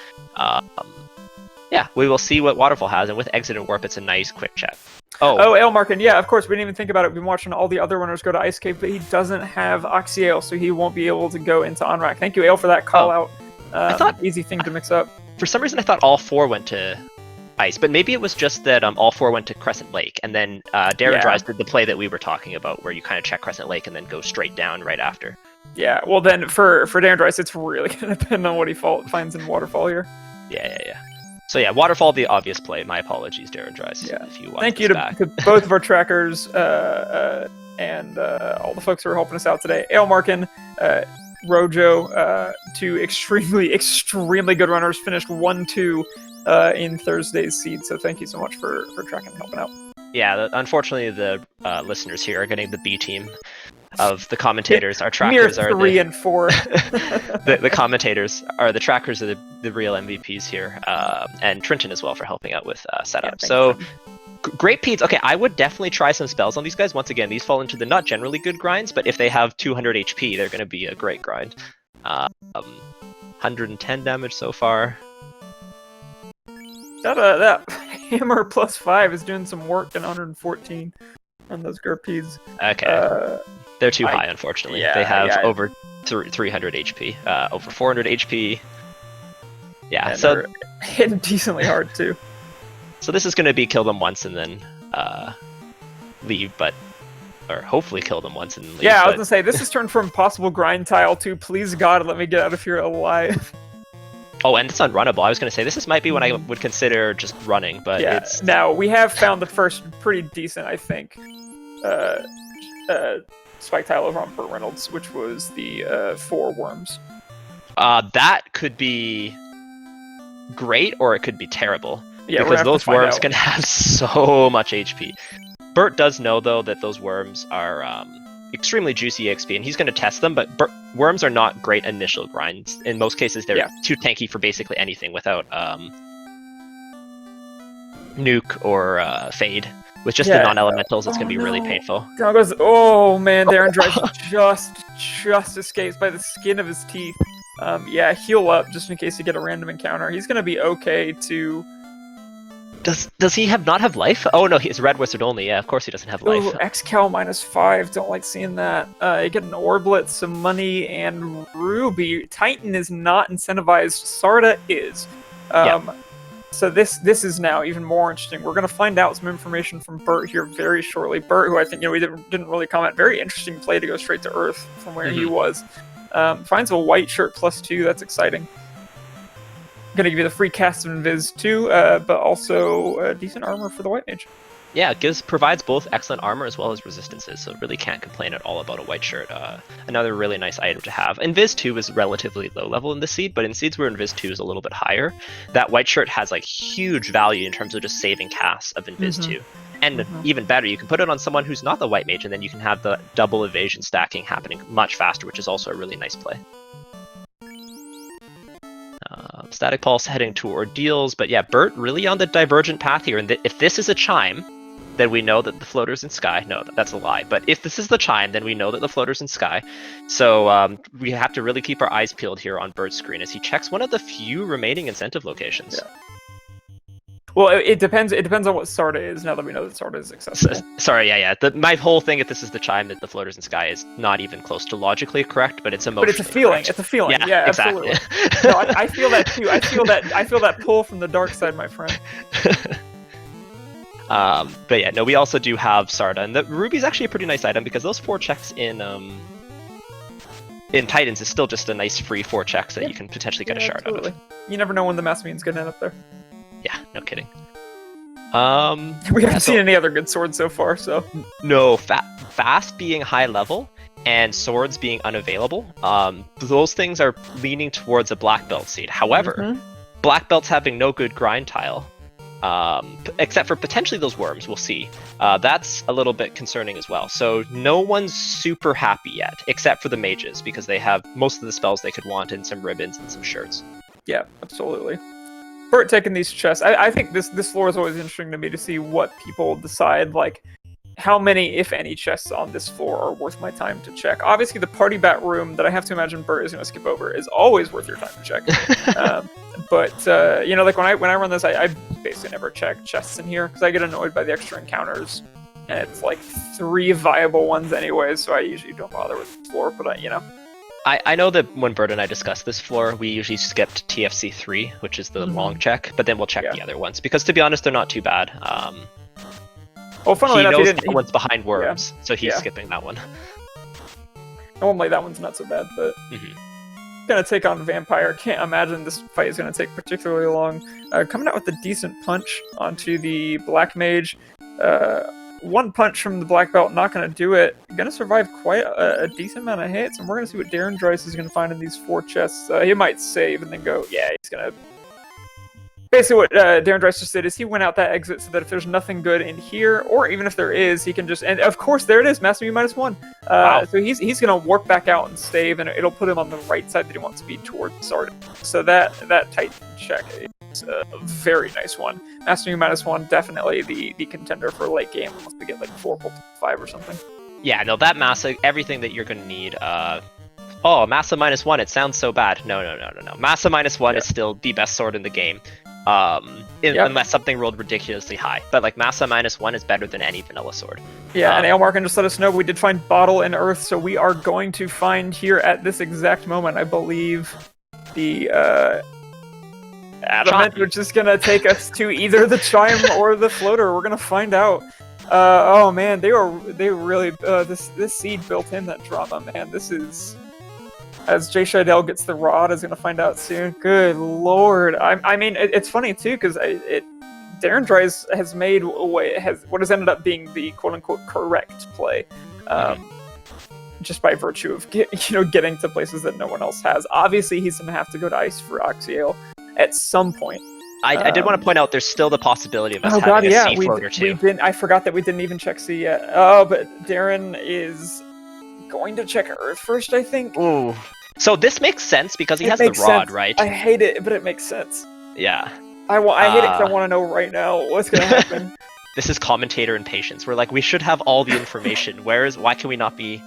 Yeah, we will see what Waterfall has, and with exit and warp, it's a nice quick check. Oh,
Aelmarkin, yeah, of course, we didn't even think about it. We've been watching all the other runners go to Ice Cave, but he doesn't have Oxyale, so he won't be able to go into Onrak. Thank you, Ael, for that call-out.
I thought
easy thing to mix up.
For some reason, I thought all 4 went to Ice, but maybe it was just that all 4 went to Crescent Lake, and then Darren Dries did the play that we were talking about, where you kind of check Crescent Lake and then go straight down right after.
Yeah, well then, for Darren Dries, it's really going to depend on what he finds in Waterfall here.
Yeah. So yeah, Waterfall, the obvious play. My apologies, Darren Dries.
Yeah.
If you want
Thank you to both of our trackers and all the folks who are helping us out today. Ailmarkin, Rojo, two extremely good runners, finished 1-2 in Thursday's seed. So thank you so much for tracking and helping out.
Yeah, unfortunately, the listeners here are getting the B team of the commentators. Our
Mere
trackers are
3 and 4.
the commentators are the trackers are the real MVPs here, and Trenton as well for helping out with setup.
Yeah,
so great peds. Okay, I would definitely try some spells on these guys. Once again, these fall into the not generally good grinds, but if they have 200 HP, they're going to be a great grind. 110 damage so far.
That hammer +5 is doing some work in 114 on those Gurpees.
Okay. They're too high, unfortunately.
Yeah,
they have over 300 HP, over 400 HP. Yeah,
and
so
they're hitting decently hard too.
So this is going to be kill them once and then leave, or hopefully kill them once and then leave.
Yeah, I was gonna say this has turned from possible grind tile to please God let me get out of here alive.
Oh, and it's unrunnable. I was going to say this might be when I would consider just running, but
yeah.
it's...
Now we have found the first pretty decent, I think, spike tile over on Burt Reynolds, which was the 4 worms.
That could be great, or it could be terrible.
Yeah,
because those worms can have so much HP. Burt does know, though, that those worms are extremely juicy XP, and he's going to test them, but worms are not great initial grinds. In most cases, they're too tanky for basically anything without nuke or fade. With just the non-elementals, it's going to be really painful.
Oh man, Darren Dries just escapes by the skin of his teeth. Yeah, heal up just in case you get a random encounter. He's going to be okay to...
Does he not have life? Oh no, he's Red Wizard only. Yeah, of course he doesn't have life.
X-Cal -5. Don't like seeing that. You get an Orblet, some money, and Ruby. Titan is not incentivized. Sarda is. So this is now even more interesting. We're going to find out some information from Burt here very shortly. Burt, who I think we didn't really comment. Very interesting play to go straight to Earth from where he was. Finds a white shirt +2. That's exciting. Gonna give you the free cast of Invis too, but also decent armor for the White Mage.
Yeah, it provides both excellent armor as well as resistances, so really can't complain at all about a white shirt. Another really nice item to have. Invis 2 is relatively low level in this seed, but in seeds where Invis 2 is a little bit higher, that white shirt has like huge value in terms of just saving casts of Invis 2. And even better, you can put it on someone who's not the White Mage, and then you can have the double evasion stacking happening much faster, which is also a really nice play. Static Pulse heading to Ordeals, but yeah, Burt really on the divergent path here, and if this is a chime, then we know that the floater's in Sky. No, that's a lie, but if this is the chime, then we know that the floater's in Sky. So we have to really keep our eyes peeled here on Burt's screen as he checks one of the few remaining incentive locations.
Yeah. Well, it depends on what Sarda is, now that we know that Sarda is accessible.
Sorry, yeah. My whole thing, if this is the chime, that the floater's in Sky is not even close to logically correct, but it's emotionally
But it's a feeling.
correct.
It's a feeling.
Yeah,
absolutely.
Exactly.
No, I feel that too. I feel that pull from the dark side, my friend.
But yeah, no, we also do have Sarda, and the Ruby's actually a pretty nice item because those 4 checks in Titans is still just a nice free 4 checks that you can potentially get a shard out of.
You never know when the Massimine's gonna end up there.
Yeah, no kidding.
We haven't seen any other good swords so far, so...
No, fast being high level and swords being unavailable, those things are leaning towards a black belt seed. However, black belts having no good grind tile, except for potentially those worms, we'll see. That's a little bit concerning as well. So no one's super happy yet, except for the mages, because they have most of the spells they could want and some ribbons and some shirts.
Yeah, absolutely. Burt taking these chests, I think this floor is always interesting to me to see what people decide, like, how many, if any, chests on this floor are worth my time to check. Obviously, the party bat room that I have to imagine Burt is going to skip over is always worth your time to check. But you know, like when I run this, I basically never check chests in here because I get annoyed by the extra encounters, and it's like 3 viable ones anyway, so I usually don't bother with the floor. But you know.
I know that when Bert and I discussed this floor, we usually skipped TFC 3, which is the long check, but then we'll check the other ones, because to be honest, they're not too bad.
Well, funnily
he
enough,
knows that one's behind worms, so he's
Yeah.
skipping that one.
Normally that one's not so bad, but... gonna take on Vampire. Can't imagine this fight is gonna take particularly long. Coming out with a decent punch onto the Black Mage. One punch from the Black Belt, not gonna do it. Gonna survive quite a decent amount of hits, and we're gonna see what Darren Dryce is gonna find in these 4 chests. He might save and then go, yeah, he's gonna... Basically what Darren Dryce just did is he went out that exit so that if there's nothing good in here, or even if there is, he can just... And of course, there it is, Master -1.
Wow.
So he's gonna warp back out and stave, and it'll put him on the right side that he wants to be towards Sard. So that Titan check is a very nice one. Master -1, definitely the contender for late game, unless we get like 4 pull 5 or something.
Yeah, no, that Massa, everything that you're going to need. Oh, Massa -1, it sounds so bad. No. Massa -1 is still the best sword in the game. Unless something rolled ridiculously high. But like Massa -1 is better than any vanilla sword.
Yeah, and Aelmark can just let us know we did find Bottle in Earth, so we are going to find here at this exact moment, I believe, the Adamant, which is gonna take us to either the Chime or the Floater. We're gonna find out. Oh man, they really this seed built in that drama, man. This is, as Jay Scheidel gets the rod, is gonna find out soon. Good lord, I mean it's funny too because Darren Dryce has made what has ended up being the quote unquote correct play, just by virtue of getting to places that no one else has. Obviously, he's gonna have to go to Ice for Oxyale at some point.
I did want to point out there's still the possibility of us having a sea floater too.
I forgot that we didn't even check sea yet. Oh, but Darren is going to check Earth first, I think.
Ooh. So this makes sense because he has the rod, right?
I hate it, but it makes sense.
Yeah.
I hate it because I want to know right now what's going to happen.
This is commentator impatience. We're like, we should have all the information. Why can we not be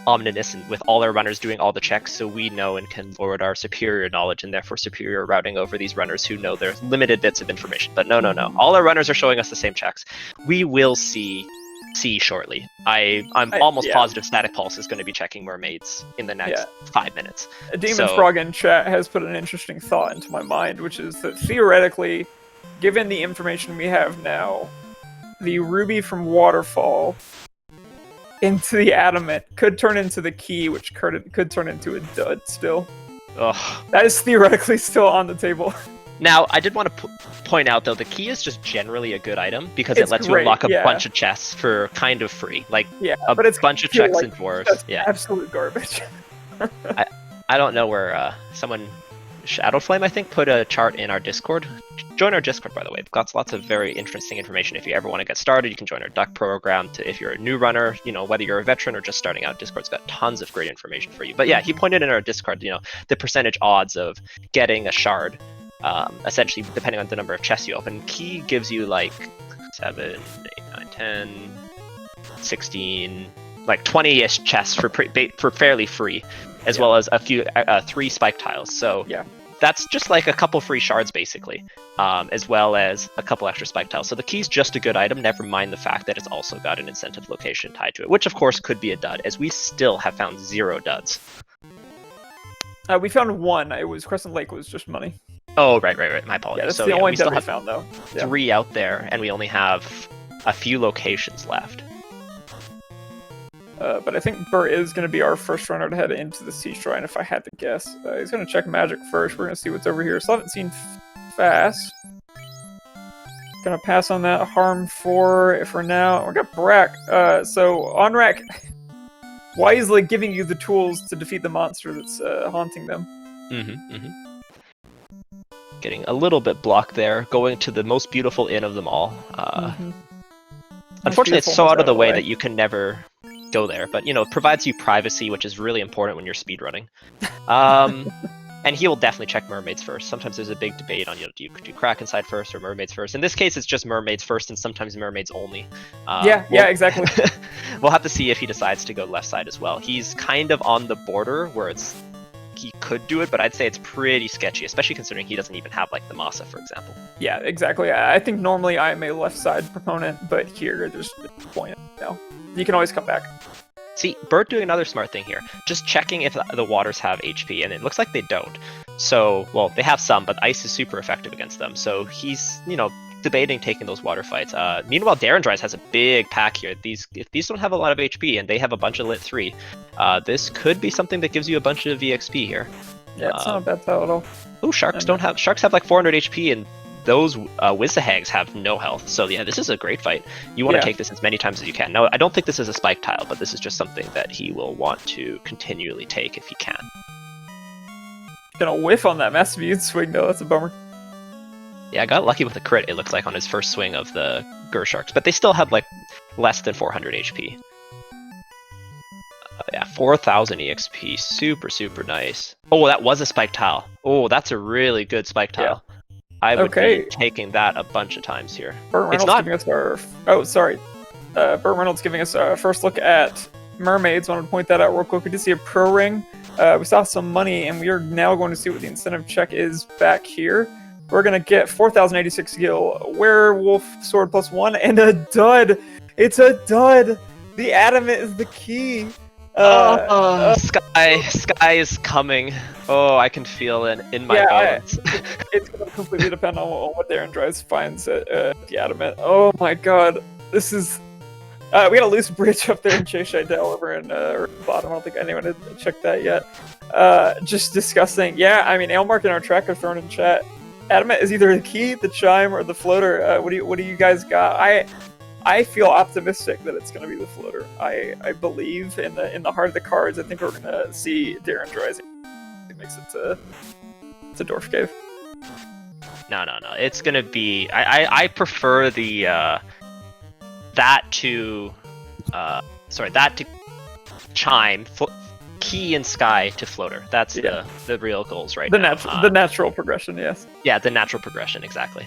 omniscient with all our runners doing all the checks so we know and can lord our superior knowledge and therefore superior routing over these runners who know there's limited bits of information. But no. All our runners are showing us the same checks. We will see shortly. I'm almost positive Static Pulse is going to be checking mermaids in the next 5 minutes.
Demon Frog in chat has put an interesting thought into my mind, which is that theoretically, given the information we have now, the ruby from Waterfall into the Adamant could turn into the key, which could turn into a dud still.
Ugh.
That is theoretically still on the table.
Now, I did want to point out, though, the key is just generally a good item because it lets you unlock a bunch of chests for kind of free. Like,
but it's
bunch of checks in Dwarves.
That's absolute garbage.
I don't know where someone, Shadowflame, I think, put a chart in our Discord. Join our Discord, by the way. We've got lots of very interesting information. If you ever want to get started, you can join our Duck program. If you're a new runner, whether you're a veteran or just starting out, Discord's got tons of great information for you. But yeah, he pointed in our Discord, the percentage odds of getting a shard. Essentially, depending on the number of chests you open. Key gives you like 7, 8, 9, 10, 16, like 20-ish chests for fairly free, as well as a few 3 spike tiles. So that's just like a couple free shards basically, as well as a couple extra spike tiles. So the key's just a good item, never mind the fact that it's also got an incentive location tied to it, which of course could be a dud, as we still have found 0 duds.
We found 1. It was Crescent Lake was just money.
Oh, right. My apologies.
Yeah, that's
so,
the only
we still
we
have
found, though.
3 out there, and we only have a few locations left.
But I think Burr is going to be our first runner to head into the Sea Shrine, if I had to guess. He's going to check Magic first. We're going to see what's over here. Still haven't seen Fast. Going to pass on that. Harm 4 for now. We got Brack. So, Onrak wisely giving you the tools to defeat the monster that's haunting them.
Getting a little bit blocked there, going to the most beautiful inn of them all. Unfortunately, it's so out of the way that you can never go there, but it provides you privacy, which is really important when you're speedrunning. And he will definitely check mermaids first. Sometimes there's a big debate on, do you do Kraken side first or mermaids first? In this case, it's just mermaids first and sometimes mermaids only.
Exactly.
We'll have to see if he decides to go left side as well. He's kind of on the border where he could do it, but I'd say it's pretty sketchy, especially considering he doesn't even have like the Masa, for example.
Yeah, exactly. I think normally I'm a left side proponent, but here there's a point. You can always come back.
See, Bert doing another smart thing here, just checking if the waters have HP, and it looks like they don't. So, well, they have some, but ice is super effective against them. So he's, debating taking those water fights. Meanwhile, Darren Dryce has a big pack here. If these don't have a lot of HP and they have a bunch of Lit 3, this could be something that gives you a bunch of EXP here.
Yeah, it's not a bad tile at all.
Oh, sharks have like 400 HP, and those Wizahags have no health. So yeah, this is a great fight. You want to take this as many times as you can. No, I don't think this is a spike tile, but this is just something that he will want to continually take if he can.
Gonna whiff on that massive immune swing though, that's a bummer.
Yeah, I got lucky with a crit, it looks like, on his first swing of the Sharks, but they still have like less than 400 HP. Yeah, 4,000 EXP, super nice. Oh, that was a spike tile. Oh, that's a really good spike tile. Yeah. I would be taking that a bunch of times here.
Burt Reynolds giving us our... Oh, sorry. Burt Reynolds giving us our first look at mermaids. Wanted to point that out real quick. We did see a pro ring. We saw some money, and we are now going to see what the incentive check is back here. We're going to get 4,086 gil, werewolf sword +1, and a dud. It's a dud. The adamant is the key.
Sky is coming. Oh, I can feel it in my bones.
It's going to completely depend on what Darren Drives finds at the adamant. Oh my god. This is... we got a loose bridge up there in Chase Shidell over in bottom. I don't think anyone had checked that yet. Just discussing. Yeah, I mean, Ailmark and our tracker thrown in chat. Adamant is either the key, the chime, or the floater. What do you guys got? I feel optimistic that it's going to be the floater. I believe in the heart of the cards. I think we're going to see Darren Dries. It makes it to Dwarf Cave.
No. It's going to be... I prefer the... that to chime, key and sky to floater. That's the real goals right now.
The natural progression, yes.
Yeah, the natural progression, exactly.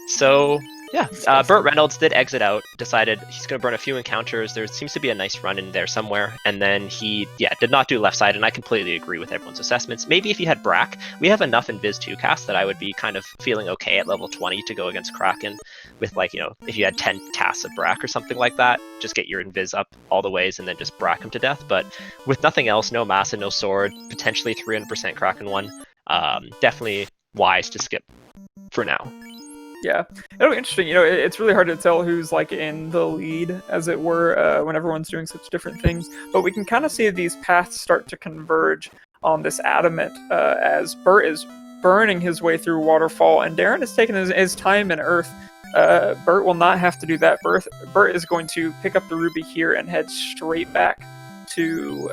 So... yeah, Burt Reynolds did exit out, decided he's going to burn a few encounters. There seems to be a nice run in there somewhere. And then he, did not do left side, and I completely agree with everyone's assessments. Maybe if he had Brack, we have enough Invis 2 cast that I would be kind of feeling okay at level 20 to go against Kraken with, like, if you had 10 casts of Brack or something like that, just get your Invis up all the ways and then just Brack him to death. But with nothing else, no Massa, no Sword, potentially 300% Kraken one, definitely wise to skip for now.
Yeah, it'll be interesting. It's really hard to tell who's like in the lead, as it were, when everyone's doing such different things. But we can kind of see these paths start to converge on this adamant as Burt is burning his way through Waterfall, and Darren is taking his time in Earth. Burt will not have to do that. Burt is going to pick up the ruby here and head straight back to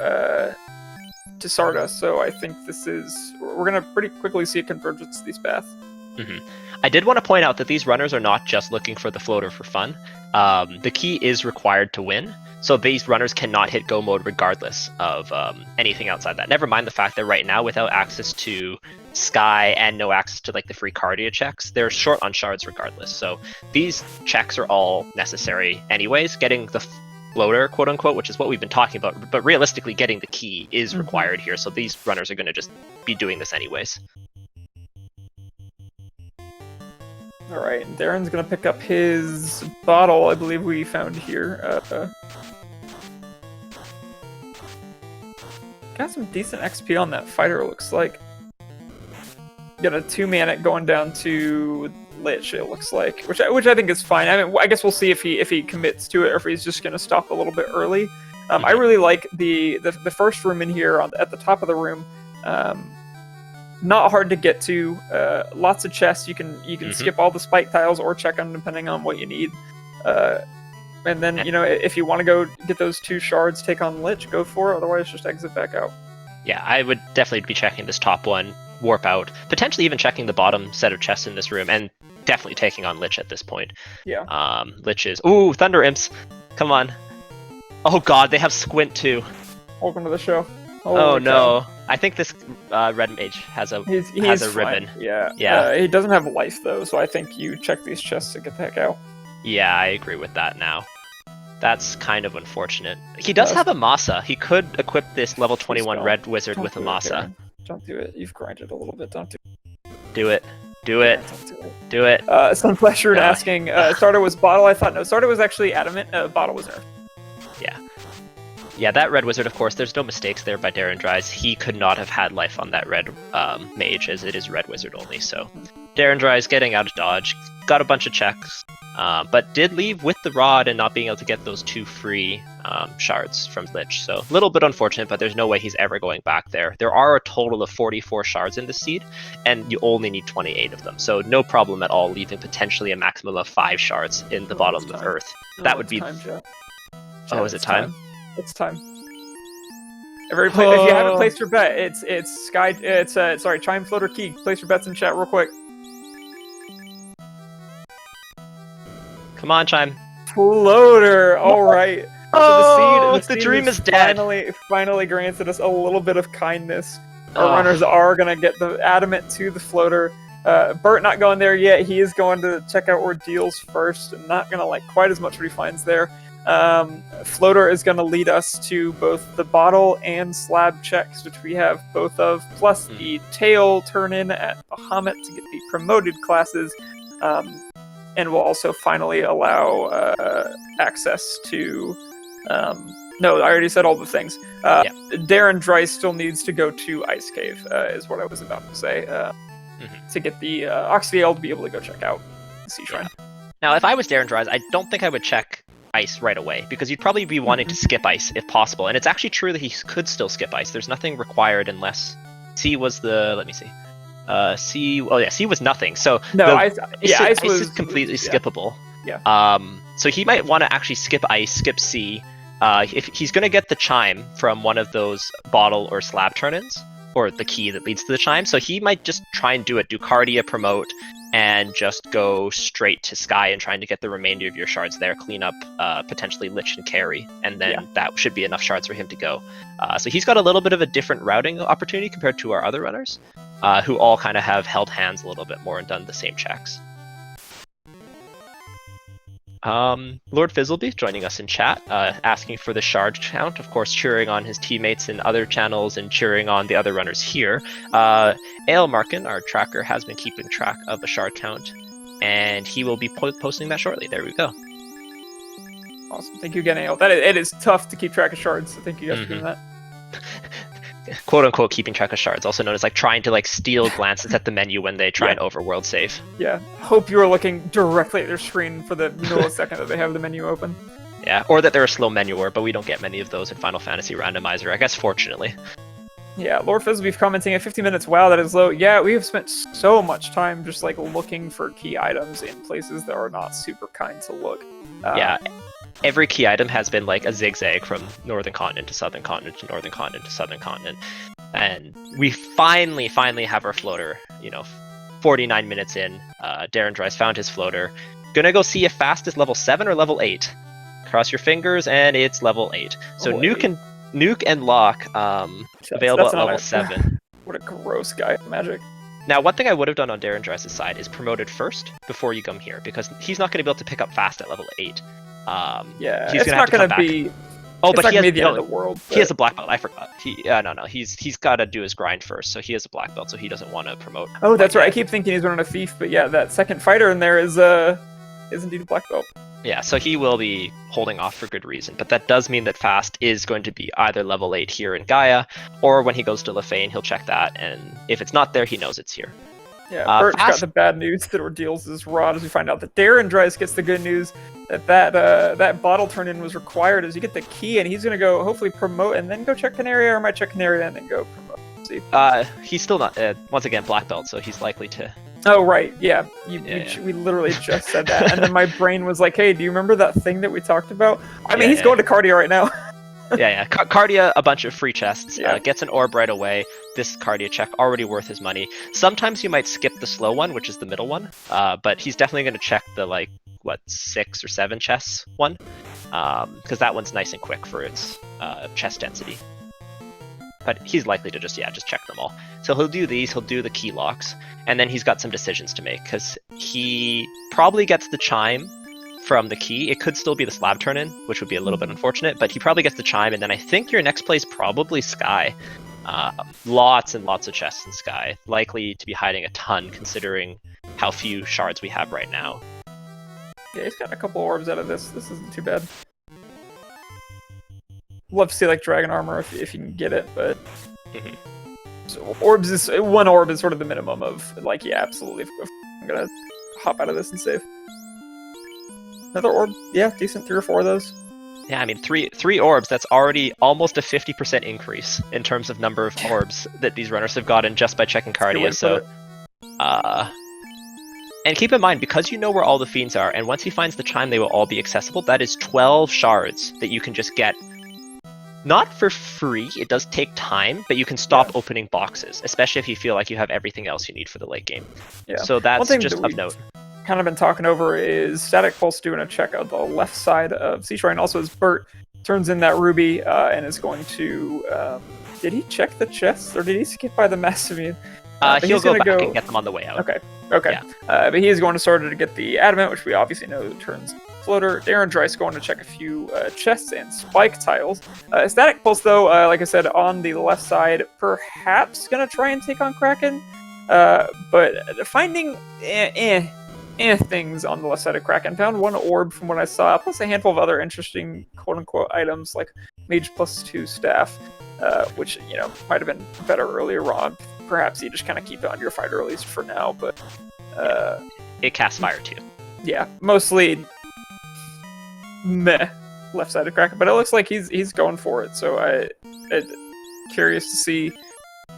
Sarda. So I think we're going to pretty quickly see a convergence of these paths.
Mm-hmm. I did want to point out that these runners are not just looking for the floater for fun. The key is required to win, so these runners cannot hit go mode regardless of anything outside that. Never mind the fact that right now, without access to Sky and no access to like the free cardia checks, they're short on shards regardless. So these checks are all necessary anyways. Getting the floater, quote unquote, which is what we've been talking about, but realistically getting the key is required here, so these runners are going to just be doing this anyways.
Alright, Darren's gonna pick up his bottle, I believe we found here. Got some decent XP on that fighter, looks like. Got a 2-mana going down to Lich, it looks like, which I think is fine. I mean, I guess we'll see if he commits to it or if he's just gonna stop a little bit early. I really like the first room in here at the top of the room. Not hard to get to. Lots of chests. You can skip all the spike tiles or check them depending on what you need. And then if you want to go get those 2 shards, take on Lich, go for it. Otherwise, just exit back out.
Yeah, I would definitely be checking this top one, warp out, potentially even checking the bottom set of chests in this room, and definitely taking on Lich at this point.
Yeah.
Lich is... Ooh, Thunder Imps! Come on. Oh god, they have Squint too.
Welcome to the show.
Oh no. I think this red mage has a ribbon.
Yeah. He doesn't have life though, so I think you check these chests to get the heck out.
Yeah, I agree with that now. That's kind of unfortunate. He does have a Masa. He could equip this level 21 red wizard with a Masa.
Don't do it. You've grinded a little bit. Don't do it.
Do it. Do it. Do it.
Sunflasher asking, Sarda was bottle? I thought no. Sarda was actually adamant. Bottle was earth.
Yeah. Yeah, that red wizard, of course, there's no mistakes there by Darren Dries. He could not have had life on that red mage, as it is red wizard only, so Darren Dry's getting out of dodge, got a bunch of checks, but did leave with the rod and not being able to get those 2 free shards from Lich. So a little bit unfortunate, but there's no way he's ever going back there. There are a total of 44 shards in the seed, and you only need 28 of them. So no problem at all leaving potentially a maximum of 5 shards in the bottom of Earth. That would be...
Time, Jeff.
Oh, is it time?
It's time. If you haven't placed your bet, it's Chime Floater Key. Place your bets in chat real quick.
Come on, Chime.
Floater. All right.
Oh,
so
the dream is dead.
Finally granted us a little bit of kindness. Our runners are gonna get the adamant to the floater. Bert not going there yet. He is going to check out Ordeals first, and not gonna like quite as much what he finds there. Floater is going to lead us to both the bottle and slab checks, which we have both of, plus the tail turn-in at Bahamut to get the promoted classes, and will also finally allow access to... no, I already said all the things. Darren Dry still needs to go to Ice Cave, is what I was about to say, to get the Oxyale to be able to go check out the Sea Shrine.
Now, if I was Darren Dry, I don't think I would check Ice right away, because you'd probably be wanting to skip Ice if possible. And it's actually true that he could still skip Ice. There's nothing required unless C was the... Let me see. C was nothing. So
no,
Ice
was,
is completely skippable.
Yeah.
So he might want to actually skip Ice, skip C. If he's going to get the chime from one of those bottle or slab turn-ins, or the key that leads to the chime, so he might just try and do Cardia, promote, and just go straight to Sky and trying to get the remainder of your shards there, clean up potentially Lich and Carry, and then that should be enough shards for him to go. So he's got a little bit of a different routing opportunity compared to our other runners, who all kind of have held hands a little bit more and done the same checks. Lord Fizzleby joining us in chat, asking for the shard count, of course cheering on his teammates in other channels and cheering on the other runners here. Ale Markin, our tracker, has been keeping track of the shard count, and he will be posting that shortly. There we go.
Awesome. Thank you again, Ale. It is tough to keep track of shards, so thank you guys for doing that.
Quote unquote keeping track of shards, also known as like trying to like steal glances at the menu when they try and overworld save.
Yeah, hope you are looking directly at their screen for the millisecond that they have the menu open.
Yeah, or that they're a slow menuer, but we don't get many of those in Final Fantasy Randomizer, I guess, fortunately.
Yeah, Lord Fizzlebeef commenting at 50 minutes, wow, that is low. Yeah, we have spent so much time just like looking for key items in places that are not super kind to look.
Yeah. Every key item has been like a zigzag from northern continent to southern continent to northern continent to southern continent. And we finally have our floater, 49 minutes in. Darren Dry's found his floater. Gonna go see if Fast is level 7 or level 8. Cross your fingers, and it's level 8. So Nuke and Lock available at level 7.
What a gross guy, Magic.
Now, one thing I would have done on Darren Dry's side is promoted first before you come here, because he's not going to be able to pick up Fast at level 8. He's
not going to be.
Oh, but he has
the end of the world.
He has a black belt. I forgot. He's got to do his grind first, so he has a black belt, so he doesn't want to promote.
Oh, that's right. I keep thinking he's running a thief, but yeah, that second fighter in there is indeed a black belt.
Yeah, so he will be holding off for good reason, but that does mean that Fast is going to be either level 8 here in Gaia, or when he goes to Lefane, he'll check that, and if it's not there, he knows it's here.
Yeah, Bert's got the bad news that Ordeals is rod, as we find out that Darren Dryce gets the good news that bottle turn-in was required as you get the key, and he's going to go hopefully promote and then go check Canaria, or might check Canaria and then go promote. See.
He's still not, once again, black belt, so he's likely to...
Oh, right, yeah. We literally just said that, and then my brain was like, hey, do you remember that thing that we talked about? I mean, he's going to Cardia right now. Cardia, a bunch of free chests, gets an orb right away. This Cardia check already worth his money. Sometimes you might skip the slow one, which is the middle one, but he's definitely going to check the 6 or 7 chests one, because that one's nice and quick for its chest density. But he's likely to just check them all. So he'll do these, he'll do the key locks, and then he's got some decisions to make, because he probably gets the chime from the key. It could still be the slab turn-in, which would be a little bit unfortunate, but he probably gets the chime, and then I think your next play is probably Sky. Lots and lots of chests in Sky, likely to be hiding a ton considering how few shards we have right now. Yeah, he's got a couple orbs out of this. This isn't too bad. Love to see dragon armor if you can get it, but so one orb is sort of the minimum of absolutely. I'm gonna hop out of this and save. Another orb? Yeah, decent. 3 or 4 of those.
Yeah, I mean, three orbs, that's already almost a 50% increase in terms of number of orbs that these runners have gotten just by checking Cardia, so... And keep in mind, because you know where all the fiends are, and once he finds the chime, they will all be accessible, that is 12 shards that you can just get. Not for free, it does take time, but you can stop opening boxes, especially if you feel like you have everything else you need for the late game.
Yeah.
So that's just of note.
Kind of been talking over is Static Pulse doing a check out the left side of Sea Shrine. Also, as Bert turns in that ruby and is going to... did he check the chests, or did he skip by the Massimian?
He'll go back and get them on the way out.
Okay. Yeah. But he is going to start to get the Adamant, which we obviously know turns Floater. Darren Dryce going to check a few chests and spike tiles. Static Pulse, though, like I said, on the left side, perhaps going to try and take on Kraken. But finding things on the left side of Kraken. Found 1 orb from what I saw, plus a handful of other interesting quote-unquote items like Mage +2 staff, which, you know, might have been better earlier on. Perhaps you just kind of keep it on your fighter at least for now, but...
it casts fire too.
Yeah, mostly... meh, left side of Kraken, but it looks like he's going for it, so I'm curious to see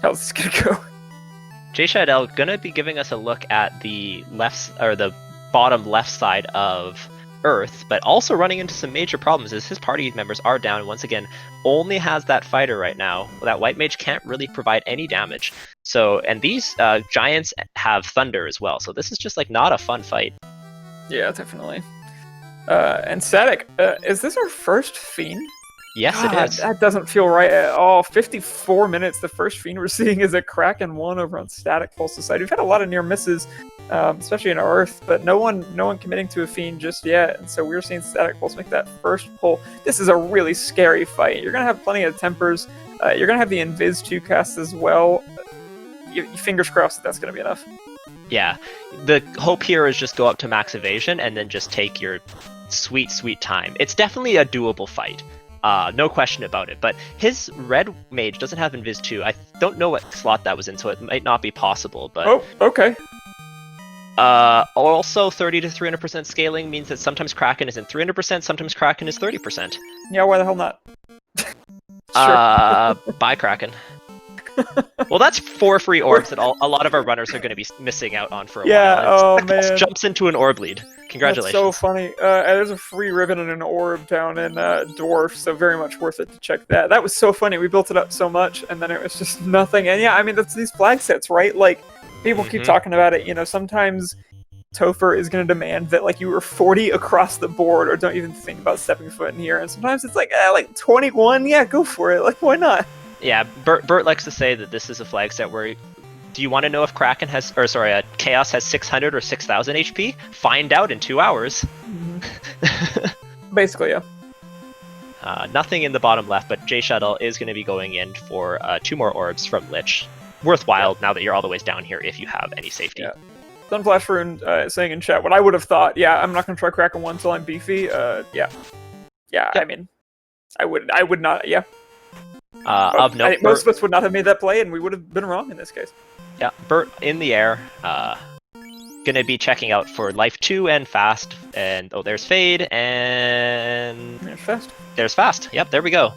how this is gonna go.
J-Shadel gonna be giving us a look at the the bottom left side of Earth, but also running into some major problems as his party members are down, and once again, only has that fighter right now. That white mage can't really provide any damage. So, and these giants have thunder as well, so this is just like not a fun fight.
Yeah, definitely. And Static, is this our first Fiend?
Yes,
God,
it is.
That doesn't feel right at all. 54 minutes, the first Fiend we're seeing is a Kraken 1 over on Static Pulse's side. We've had a lot of near misses, especially in Earth, but no one committing to a Fiend just yet, and so we're seeing Static Pulse make that first pull. This is a really scary fight. You're going to have plenty of tempers. You're going to have the Invis 2 cast as well. Fingers crossed that that's going to be enough.
Yeah, the hope here is just go up to max evasion and then just take your sweet, sweet time. It's definitely a doable fight. No question about it, but his red mage doesn't have Invis 2. I don't know what slot that was in, so it might not be possible, but...
Oh, okay.
Also, 30 to 300% scaling means that sometimes Kraken isn't 300%, sometimes Kraken is 30%.
Yeah, why the hell not?
Bye, Kraken. Well, that's 4 free orbs that a lot of our runners are going to be missing out on for a while.
Yeah, man.
Jumps into an orb lead. Congratulations.
That's so funny. There's a free ribbon and an orb down in Dwarf, so very much worth it to check that. That was so funny. We built it up so much, and then it was just nothing. And yeah, I mean, that's these flag sets, right? Like, people keep talking about it. You know, sometimes Topher is going to demand that, like, you were 40 across the board, or don't even think about stepping foot in here. And sometimes it's like 21. Yeah, go for it. Like, why not?
Yeah, Bert likes to say that this is a flag set where, do you want to know if Kraken has, Chaos has 600 or 6,000 HP? Find out in 2 hours.
Basically, yeah.
Nothing in the bottom left, but J-Shuttle is going to be going in for 2 more orbs from Lich. Worthwhile now that you're all the ways down here if you have any safety.
Yeah. Sunflash Rune saying in chat, what I would have thought, yeah, I'm not going to try Kraken 1 until I'm beefy. Yeah, I mean, I would not, yeah.
Of note,
most of us would not have made that play, and we would have been wrong in this case.
Yeah, Bert in the air, gonna be checking out for Life 2 and Fast, and there's Fade, and there's Fast. Yep, there we go.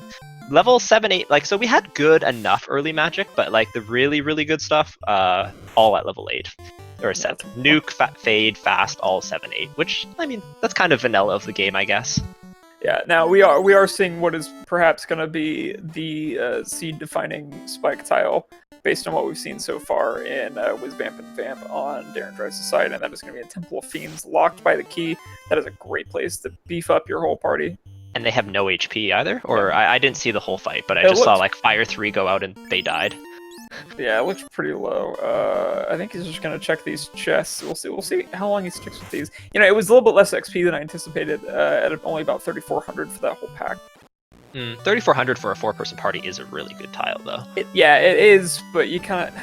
Level 7, 8, like, so we had good enough early magic, but like the really, really good stuff, all at level 8. Or 7. Nuke, Fade, Fast, all 7, 8, which, I mean, that's kind of vanilla of the game, I guess.
Yeah, now we are seeing what is perhaps going to be the seed-defining spike tile, based on what we've seen so far in Whizbamp and Vamp on Darren Drive's side, and that is going to be a Temple of Fiends locked by the key. That is a great place to beef up your whole party.
And they have no HP either? Or I didn't see the whole fight, but I just saw like Fire 3 go out and they died.
Yeah, it looks pretty low. I think he's just gonna check these chests. We'll see how long he sticks with these. You know, it was a little bit less XP than I anticipated, at only about 3,400 for that whole pack.
3,400 for a 4-person party is a really good tile, though.
It is, but you kind of...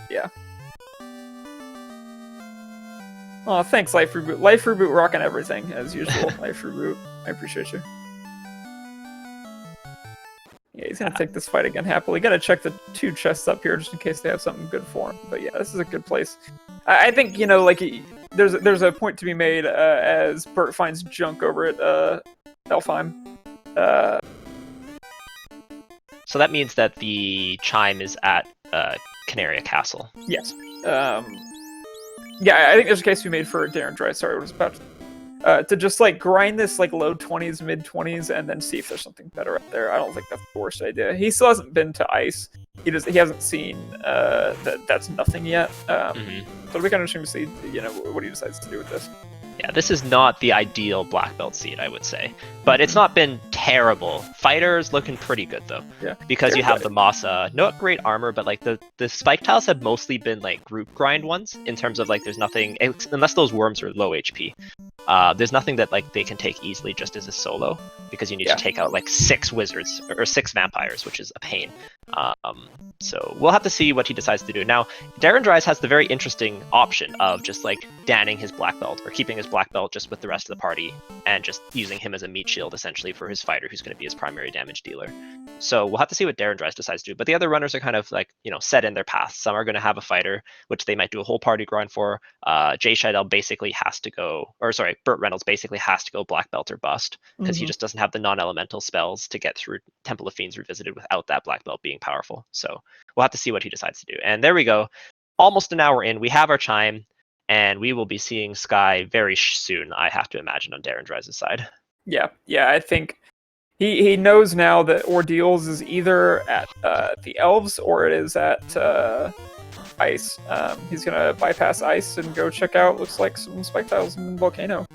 Yeah. Oh, thanks, Life Reboot. Life Reboot rocking everything, as usual. Life Reboot, I appreciate you. Yeah, he's gonna take this fight again happily. Gotta check the 2 chests up here just in case they have something good for him. But yeah, this is a good place. I think, you know, like there's a point to be made as Bert finds junk over at Elfheim.
So that means that the chime is at Canaria Castle.
Yes. Yeah, I think there's a case to be made for Darren Dry. Sorry, I was about to just like grind this like low 20s, mid 20s, and then see if there's something better up there. I don't think that's the worst idea. He still hasn't been to ice. He hasn't seen that's nothing yet. So it'll be kind of interesting to see, you know, what he decides to do with this.
Yeah, this is not the ideal black belt seed, I would say, but it's not been terrible. Fighter's looking pretty good though, because you have the Masa, not great armor, but like the spike tiles have mostly been like group grind ones in terms of like there's nothing unless those worms are low HP. There's nothing that like they can take easily just as a solo because you need to take out like 6 wizards or 6 vampires, which is a pain. So we'll have to see what he decides to do. Now, Darren Dries has the very interesting option of just like danning his black belt or keeping his black belt just with the rest of the party and just using him as a meat shield essentially for his fighter who's going to be his primary damage dealer. So we'll have to see what Darren Dries decides to do. But the other runners are kind of like, you know, set in their path. Some are going to have a fighter, which they might do a whole party grind for. Jay Scheidel basically has to go, or sorry, Burt Reynolds basically has to go black belt or bust because he just doesn't have the non-elemental spells to get through Temple of Fiends Revisited without that black belt being powerful. So we'll have to see what he decides to do. And there we go. Almost an hour in, we have our chime, and we will be seeing Sky very soon, I have to imagine, on Darren Dries' side.
Yeah, I think he knows now that Ordeals is either at the Elves or it is at Ice. He's going to bypass Ice and go check out, looks like, some spike tiles in Volcano.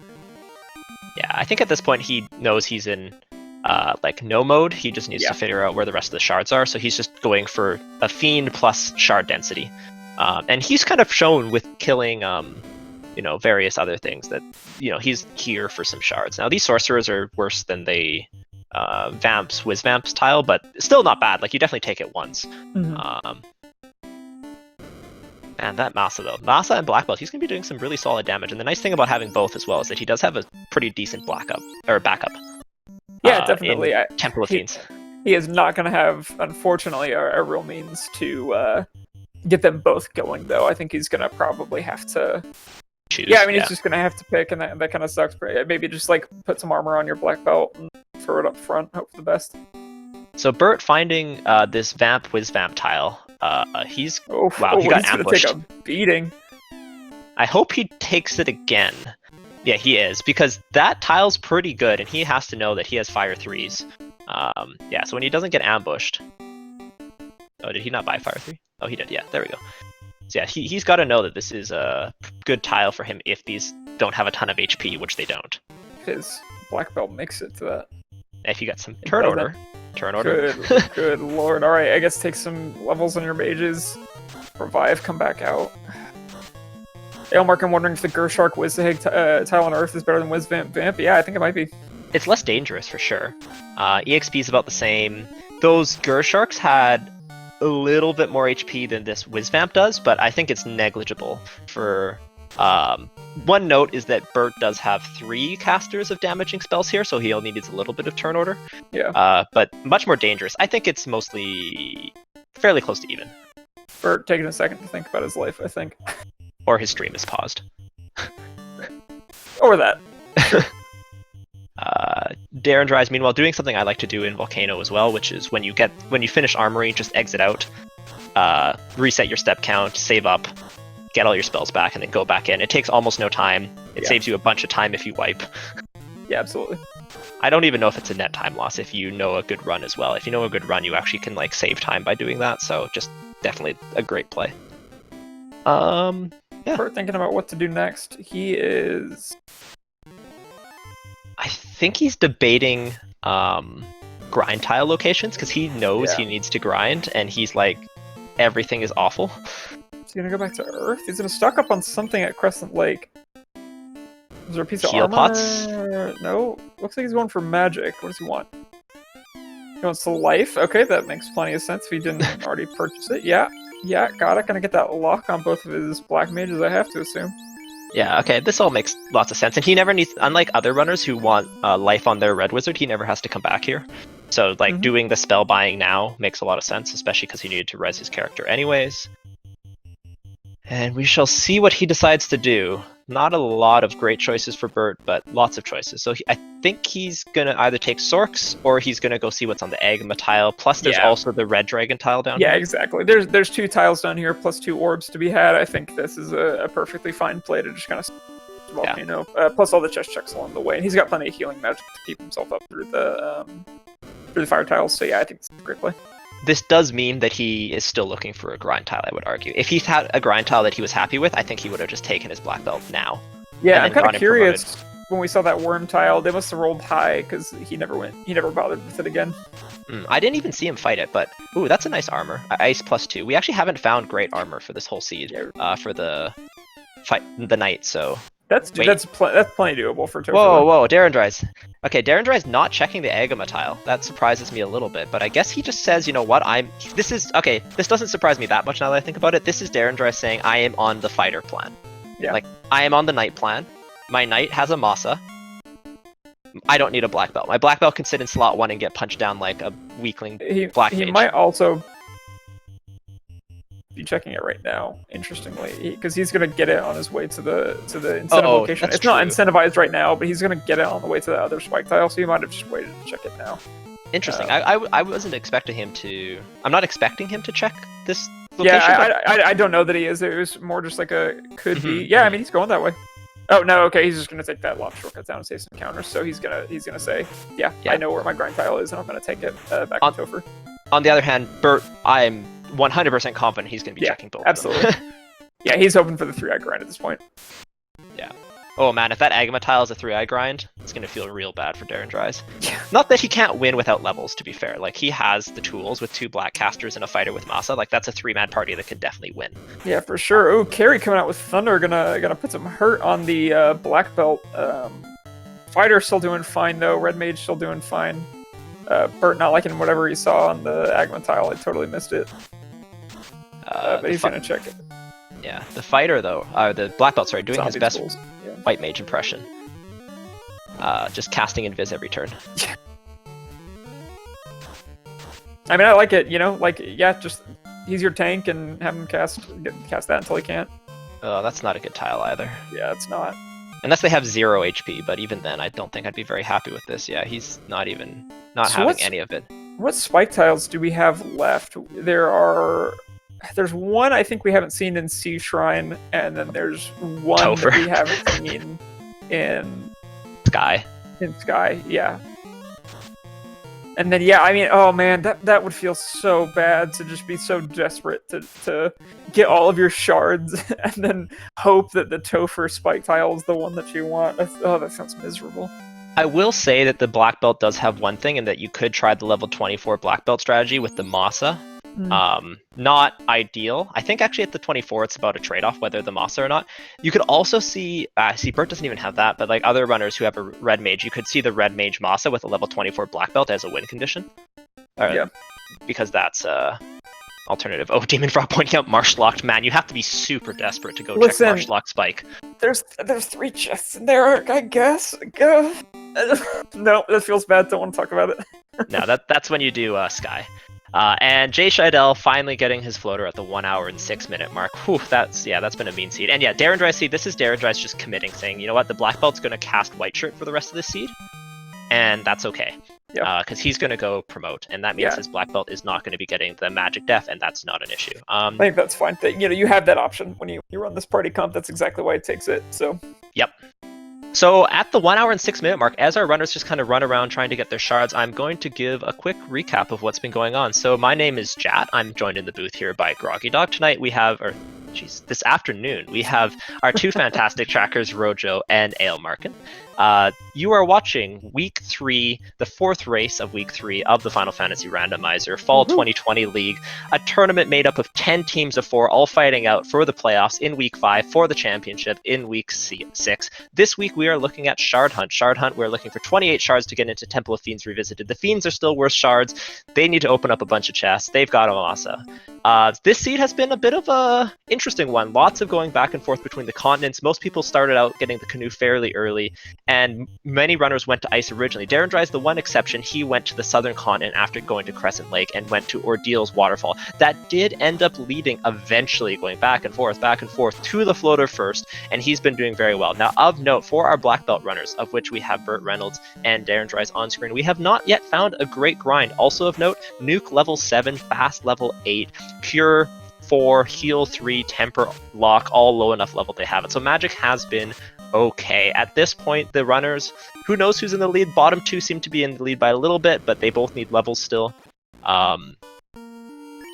Yeah, I think at this point he knows he's in like no mode. He just needs to figure out where the rest of the shards are, so he's just going for a Fiend plus shard density. And he's kind of shown with killing you know, various other things that, you know, he's here for some shards. Now these sorcerers are worse than the Wiz Vamps tile, but still not bad. Like, you definitely take it once. And that Masa though, Masa and Black Belt, he's gonna be doing some really solid damage. And the nice thing about having both as well is that he does have a pretty decent backup.
Yeah, definitely.
Temple of Fiends.
He is not gonna have, unfortunately, a real means to get them both going though. I think he's gonna probably have to choose. Yeah, I mean, he's just gonna have to pick, and that kind of sucks. But maybe just like put some armor on your black belt and throw it up front. Hope for the best.
So Burt finding this Wiz Vamp tile. He got ambushed.
Take a beating.
I hope he takes it again. Yeah, he is, because that tile's pretty good, and he has to know that he has Fire 3s. Yeah, so when he doesn't get ambushed. Oh, did he not buy Fire 3? Oh, he did. Yeah, there we go. So yeah, he's got to know that this is a good tile for him if these don't have a ton of HP, which they don't.
His black belt makes it to that.
If you got some turn order.
Good lord. Alright, I guess take some levels on your mages. Revive, come back out. Ailmark, I'm wondering if the Gershark Wizzahig tile on Earth is better than Wiz Vamp. Yeah, I think it might be.
It's less dangerous for sure. EXP is about the same. Those Gersharks had a little bit more HP than this Wiz Vamp does, but I think it's negligible. For one note is that Burt does have 3 casters of damaging spells here, so he only needs a little bit of turn order.
Yeah.
But much more dangerous. I think it's mostly fairly close to even.
Burt taking a second to think about his life, I think.
Or his stream is paused.
Or that.
Darren Dries, meanwhile, doing something I like to do in Volcano as well, which is when you finish Armory, just exit out, reset your step count, save up, get all your spells back, and then go back in. It takes almost no time. It saves you a bunch of time if you wipe.
Yeah, absolutely.
I don't even know if it's a net time loss if you know a good run as well. If you know a good run, you actually can like save time by doing that, so just definitely a great play. Yeah.
Burt thinking about what to do next. He is...
I think he's debating grind tile locations because he knows he needs to grind, and he's like, everything is awful.
Is he gonna go back to Earth? He's gonna stock up on something at Crescent Lake. Is there a piece of
Heal
armor?
pots?
No. Looks like he's going for magic. What does he want? He wants the life. Okay, that makes plenty of sense if he didn't already purchase it. Yeah, got it. Gonna get that lock on both of his black mages, I have to assume.
Yeah, okay, this all makes lots of sense. And he never needs, unlike other runners who want life on their red wizard, he never has to come back here. So like doing the spell buying now makes a lot of sense, especially because he needed to res his character anyways. And we shall see what he decides to do. Not a lot of great choices for Bert, but lots of choices. So I think he's gonna either take Sorks or he's gonna go see what's on the Agama tile. Plus, there's also the Red Dragon tile down here.
Yeah, exactly. There's 2 tiles down here plus 2 orbs to be had. I think this is a perfectly fine play to just kind of volcano. Plus all the chest checks along the way, and he's got plenty of healing magic to keep himself up through the fire tiles. So yeah, I think it's a great play.
This does mean that he is still looking for a grind tile, I would argue. If he had a grind tile that he was happy with, I think he would have just taken his black belt now.
Yeah, I'm kind of curious. When we saw that worm tile, they must have rolled high because he never bothered with it again.
I didn't even see him fight it, but ooh, that's a nice armor. Ice +2. We actually haven't found great armor for this whole seed for the knight, so
that's plenty doable for Topher.
Whoa, Darendry's. Okay, Darendry's not checking the Agama tile. That surprises me a little bit, but I guess he just says, you know what, this doesn't surprise me that much now that I think about it. This is Darendry saying, I am on the fighter plan.
Yeah.
Like, I am on the knight plan. My knight has a Masa. I don't need a black belt. My black belt can sit in slot 1 and get punched down like a weakling black mage.
He might also be checking it right now, interestingly, because he's going to get it on his way to the incentive location. It's not incentivized right now, but he's going to get it on the way to the other spike tile, so he might have just waited to check it now.
Interesting. I wasn't expecting him to... I'm not expecting him to check this location.
Yeah, I don't know that he is. It was more just like a could be. Yeah, I mean, he's going that way. Oh, no, okay, he's just going to take that loft shortcut down and save some counters, so he's gonna say, yeah, I know where my grind tile is, and I'm going to take it back to Topher.
On the other hand, Bert, I'm 100% confident he's going to be checking both
absolutely.
of them.
Yeah, he's hoping for the 3-eye grind at this point.
Yeah. Oh man, if that Agama tile is a 3-eye grind, it's going to feel real bad for Darendry's. Yeah. Not that he can't win without levels, to be fair. Like, he has the tools with 2 black casters and a fighter with Masa. Like, that's a 3-man party that could definitely win.
Yeah, for sure. Oh, Carry coming out with Thunder, gonna put some hurt on the black belt. Fighter still doing fine, though. Red Mage still doing fine. Bert not liking whatever he saw on the Agama tile. I totally missed it. But he's gonna check it.
Yeah, the fighter though, the black belt, sorry, doing his best white mage impression. Just casting invis every turn.
Yeah. I mean, I like it, you know, like, yeah, just he's your tank and have him cast that until he can't.
Oh, that's not a good tile either.
Yeah, it's not.
Unless they have 0 HP, but even then, I don't think I'd be very happy with this. Yeah, he's not having any of it.
What spike tiles do we have left? There's one I think we haven't seen in Sea Shrine, and then there's one
Topher.
that we haven't seen in
Sky.
In Sky, yeah. And then I mean, oh man, that would feel so bad to just be so desperate to get all of your shards and then hope that the Topher spike tile is the one that you want. That sounds miserable.
I will say that the black belt does have one thing, and that you could try the level 24 black belt strategy with the Masa. Not ideal. I think actually at the 24 it's about a trade-off whether the Masa or not. You could also see Bert doesn't even have that, but like other runners who have a red mage, you could see the red mage Masa with a level 24 black belt as a win condition. Because that's alternative. Oh, Demon Frog pointing out Marsh Locked. Man, you have to be super desperate to go check Marsh Locked Spike.
There's 3 chests in there, I guess. No, that feels bad. Don't want to talk about it.
No, that's when you do Sky. And Jay Scheidel finally getting his floater at the 1 hour and 6 minute mark. Whew, that's been a mean seed. And yeah, Darendry, see, this is Darendry's just committing, saying, you know what, the black belt's going to cast white shirt for the rest of this seed, and that's okay. Yeah. Because he's going to go promote, and that means his black belt is not going to be getting the magic death, and that's not an issue.
I think that's fine. You have that option when you run this party comp. That's exactly why it takes it. So.
Yep. So at the 1 hour and 6 minute mark, as our runners just kind of run around trying to get their shards, I'm going to give a quick recap of what's been going on. So my name is Jat. I'm joined in the booth here by Groggy Dog. Tonight we have, this afternoon, we have our 2 fantastic trackers, Rojo and Aelmarkin. You are watching Week 3, the 4th race of Week 3 of the Final Fantasy Randomizer Fall 2020 League, a tournament made up of 10 teams of 4, all fighting out for the playoffs in Week 5 for the championship in Week 6. This week we are looking at Shard Hunt. Shard Hunt, we're looking for 28 shards to get into Temple of Fiends Revisited. The Fiends are still worth shards. They need to open up a bunch of chests. They've got Amasa. This seed has been a bit of a interesting one. Lots of going back and forth between the continents. Most people started out getting the canoe fairly early, and many runners went to ice originally. Darren Dry's the one exception. He went to the southern continent after going to Crescent Lake and went to Ordeal's waterfall. That did end up leading, eventually going back and forth to the floater first, and he's been doing very well. Now, of note, for our black belt runners, of which we have Burt Reynolds and Darren Dry's on screen, we have not yet found a great grind. Also of note, Nuke level 7, Fast level 8, Pure 4, Heal 3, Temper Lock, all low enough level they have it. So Magic has been okay. At this point, the runners, who knows who's in the lead? Bottom 2 seem to be in the lead by a little bit, but they both need levels still. And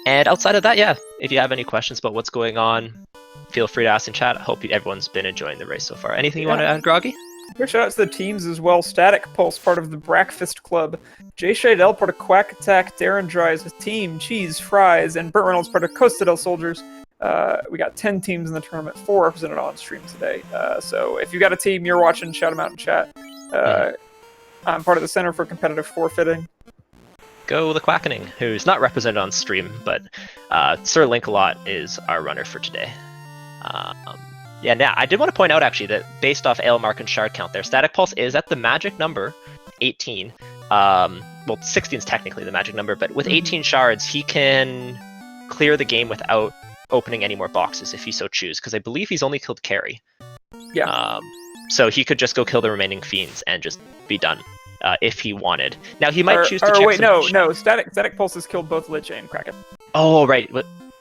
outside of that, yeah, if you have any questions about what's going on, feel free to ask in chat. I hope everyone's been enjoying the race so far. Anything you want to add, Groggy?
Quick shout out to the teams as well. Static Pulse, part of the Breakfast Club. Jay Shadell, part of Quack Attack. Darren Dries with Team Cheese Fries. And Burt Reynolds, part of Costadel Soldiers. We got 10 teams in the tournament, 4 represented on stream today. So if you got a team you're watching, shout them out in chat. I'm part of the Center for Competitive Forfeiting.
Go the Quackening, who's not represented on stream, but Sir Link-A-Lot is our runner for today. Yeah, now I did want to point out actually that based off Ale Mark and shard count there, Static Pulse is at the magic number 18. Well, 16 is technically the magic number, but with 18 shards, he can clear the game without opening any more boxes if he so choose, because I believe he's only killed Carry.
Yeah.
So he could just go kill the remaining fiends and just be done if he wanted. Now he might choose to check.
Wait, no. Static Pulse has killed both Lich and Kraken.
Oh, right.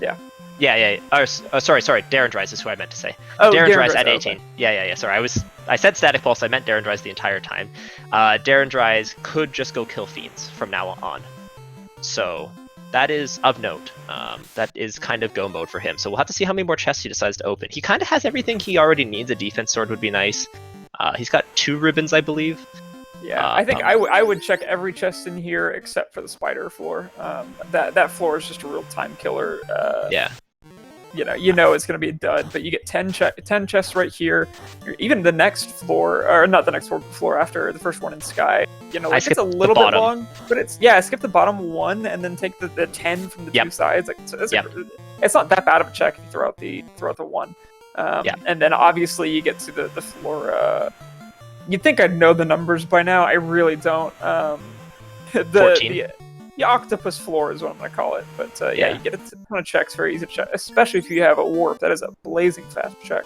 Yeah.
Yeah. Sorry. Darren Dries is who I meant to say.
Oh,
Darren Dries at 18.
Okay.
Yeah. Sorry, I said Static Pulse. I meant Darren Dries the entire time. Darren Dries could just go kill fiends from now on. So that is of note. That is kind of go mode for him. So we'll have to see how many more chests he decides to open. He kind of has everything he already needs. A defense sword would be nice. He's got 2 ribbons, I believe.
Yeah, I think I would check every chest in here except for the spider floor. That floor is just a real time killer.
Yeah.
You know it's going to be a dud, but you get 10 chests right here. Even the next floor, or not the next floor, but the floor after the first one in Sky. Like it's a little bit long, but skip the bottom 1 and then take the 10 from the 2 sides. Like it's not that bad of a check if you throw out the 1. And then obviously you get to the floor. You'd think I'd know the numbers by now. I really don't.
14.
The octopus floor is what I'm going to call it. But you get a ton of checks, very easy to check, especially if you have a warp. That is a blazing fast check.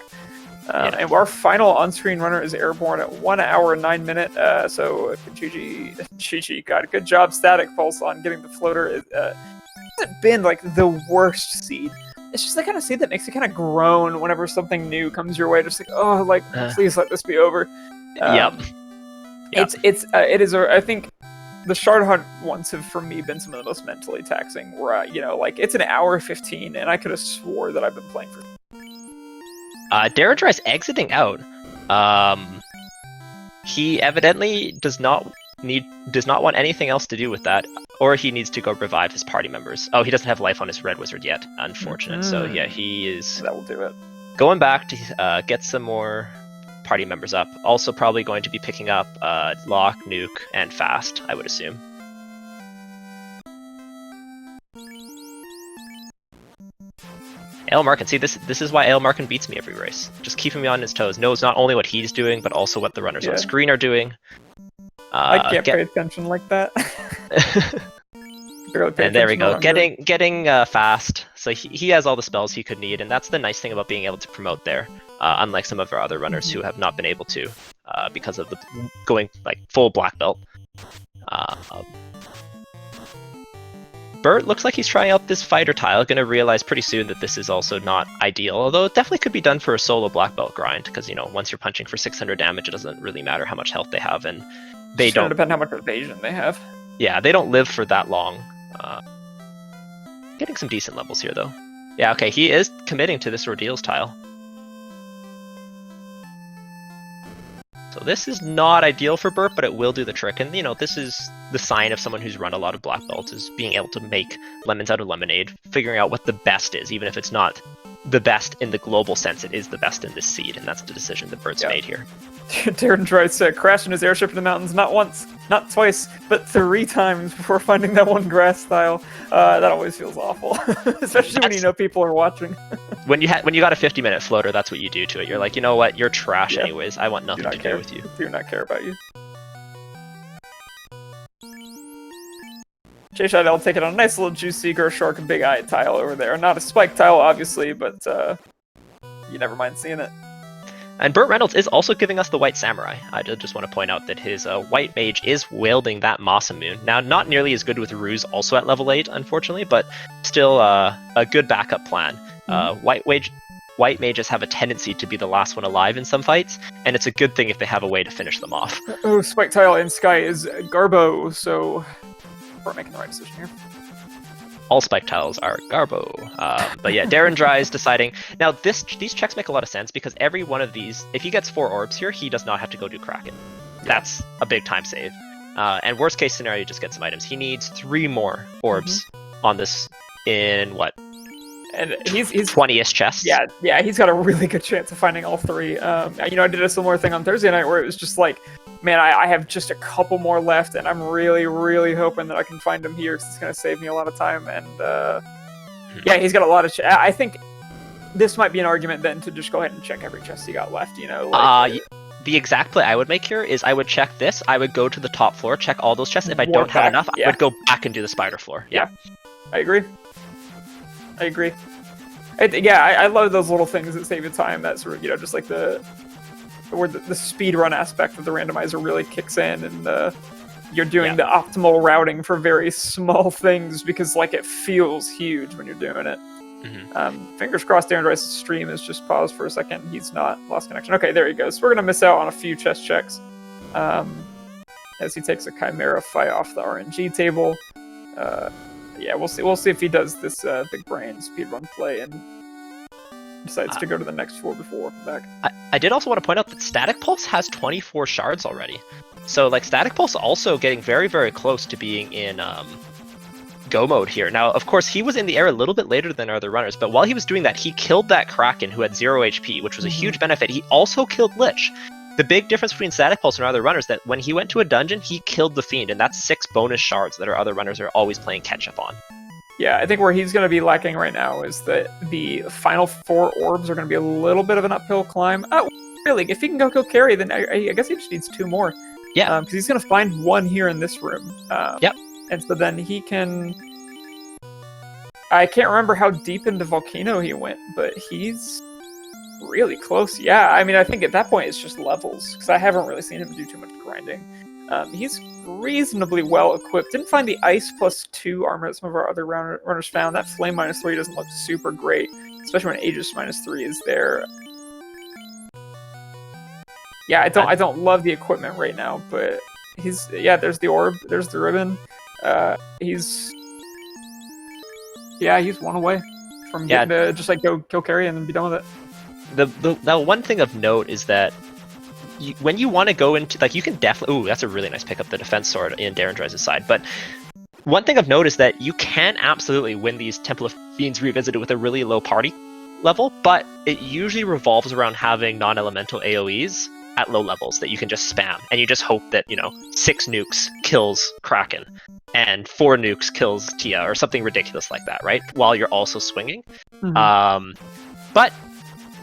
And our final on-screen runner is airborne at 1 hour and 9 minutes. So GG, God, good job, Static Pulse, on getting the floater. It hasn't been like the worst seed. It's just the kind of seed that makes you kind of groan whenever something new comes your way. Just like, please let this be over. It is. I think the shard hunt ones have, for me, been some of the most mentally taxing. Where it's an hour 15, and I could have swore that I've been playing for.
Darren Dry's exiting out. He evidently does not want anything else to do with that, or he needs to go revive his party members. Oh, he doesn't have life on his Red Wizard yet, unfortunate. So yeah, he is.
That will do it.
Going back to get some more party members up. Also probably going to be picking up Lock, Nuke, and Fast, I would assume. Ale Markin, see, this is why Ale Markin beats me every race. Just keeping me on his toes. Knows not only what he's doing, but also what the runners on screen are doing.
I can't pay attention like that.
And there we go, getting Fast. So he has all the spells he could need, and that's the nice thing about being able to promote there. Unlike some of our other runners who have not been able to, because of the going like full black belt. Burt looks like he's trying out this fighter tile. Gonna realize pretty soon that this is also not ideal, although it definitely could be done for a solo black belt grind, because once you're punching for 600 damage, it doesn't really matter how much health they have, and they don't
depend how much evasion they have.
Yeah, they don't live for that long. Getting some decent levels here though. Yeah, okay, he is committing to this Ordeals tile. So this is not ideal for Burt, but it will do the trick. And this is the sign of someone who's run a lot of black belts, is being able to make lemons out of lemonade, figuring out what the best is, even if it's not the best in the global sense. It is the best in this seed, and that's the decision that Bird's made here.
Darren tries to crash in his airship in the mountains not once, not twice, but 3 times before finding that one grass style. That always feels awful, especially when you know people are watching.
when you got a 50-minute floater, that's what you do to it. You're like, you know what? You're trash anyways. I want nothing to do with you.
Do not care about you. J-Shot L taking on a nice little Juice Seeker, Shark, and Big Eye tile over there. Not a spike tile, obviously, but you never mind seeing it.
And Burt Reynolds is also giving us the White Samurai. I just want to point out that his White Mage is wielding that Masamune. Now, not nearly as good with Ruse, also at level 8, unfortunately, but still a good backup plan. White Mages have a tendency to be the last one alive in some fights, and it's a good thing if they have a way to finish them off.
Oh, spike tile in Sky is Garbo, so we're making the right decision here.
All spike tiles are Garbo. But yeah, Darren Dry is deciding. Now, these checks make a lot of sense because every one of these, if he gets 4 orbs here, he does not have to go do Kraken. That's a big time save. And worst case scenario, just get some items. He needs 3 more orbs on this in what?
And he's
20-ish chests.
Yeah, he's got a really good chance of finding all 3. You know, I did a similar thing on Thursday night where it was just like, man, I have just a couple more left, and I'm really, really hoping that I can find him here because it's going to save me a lot of time. And yeah, he's got a lot of. I think this might be an argument then to just go ahead and check every chest he got left. You know, like,
the exact play I would make here is I would check this. I would go to the top floor, check all those chests. If I don't have enough, I would go back and do the spider floor. Yeah,
I agree. I love those little things that save you time. That sort of, you know, just like where the speed run aspect of the randomizer really kicks in, and you're doing the optimal routing for very small things because like it feels huge when you're doing it. Fingers crossed Darren Rice's stream is just paused for a second. He's not lost connection. Okay, there he goes. We're gonna miss out on a few chest checks as he takes a Chimera fight off the RNG table. Yeah, we'll see if he does this big brain speedrun play and decides to go to the next floor before walking back.
I did also want to point out that Static Pulse has 24 shards already. So like Static Pulse also getting very, very close to being in go mode here. Now, of course, he was in the air a little bit later than other runners, but while he was doing that, he killed that Kraken who had 0 HP, which was a huge benefit. He also killed Lich. The big difference between Static Pulse and other runners that when he went to a dungeon, he killed the Fiend, and that's 6 bonus shards that our other runners are always playing catch-up on.
Yeah, I think where he's going to be lacking right now is that the final 4 orbs are going to be a little bit of an uphill climb. Oh, really? If he can go kill Carrie, then I guess he just needs 2 more.
Yeah.
Because he's going to find 1 here in this room.
Yep.
And so then he can... I can't remember how deep into Volcano he went, but he's really close. Yeah, I mean, I think at that point it's just levels, because I haven't really seen him do too much grinding. He's reasonably well equipped. Didn't find the Ice +2 armor that some of our other runners found. That Flame -3 doesn't look super great, especially when Aegis -3 is there. Yeah, I don't love the equipment right now, but there's the orb, there's the ribbon. He's 1 away from getting to just like go kill Carrie and then be done with it.
The one thing of note is that when you want to go into, like, you can definitely... Ooh, that's a really nice pick up, the defense sword in Darren Dry's side. But one thing of note is that you can absolutely win these Temple of Fiends Revisited with a really low party level, but it usually revolves around having non-elemental AoEs at low levels that you can just spam, and you just hope that, 6 nukes kills Kraken, and 4 nukes kills Tia, or something ridiculous like that, right? While you're also swinging. But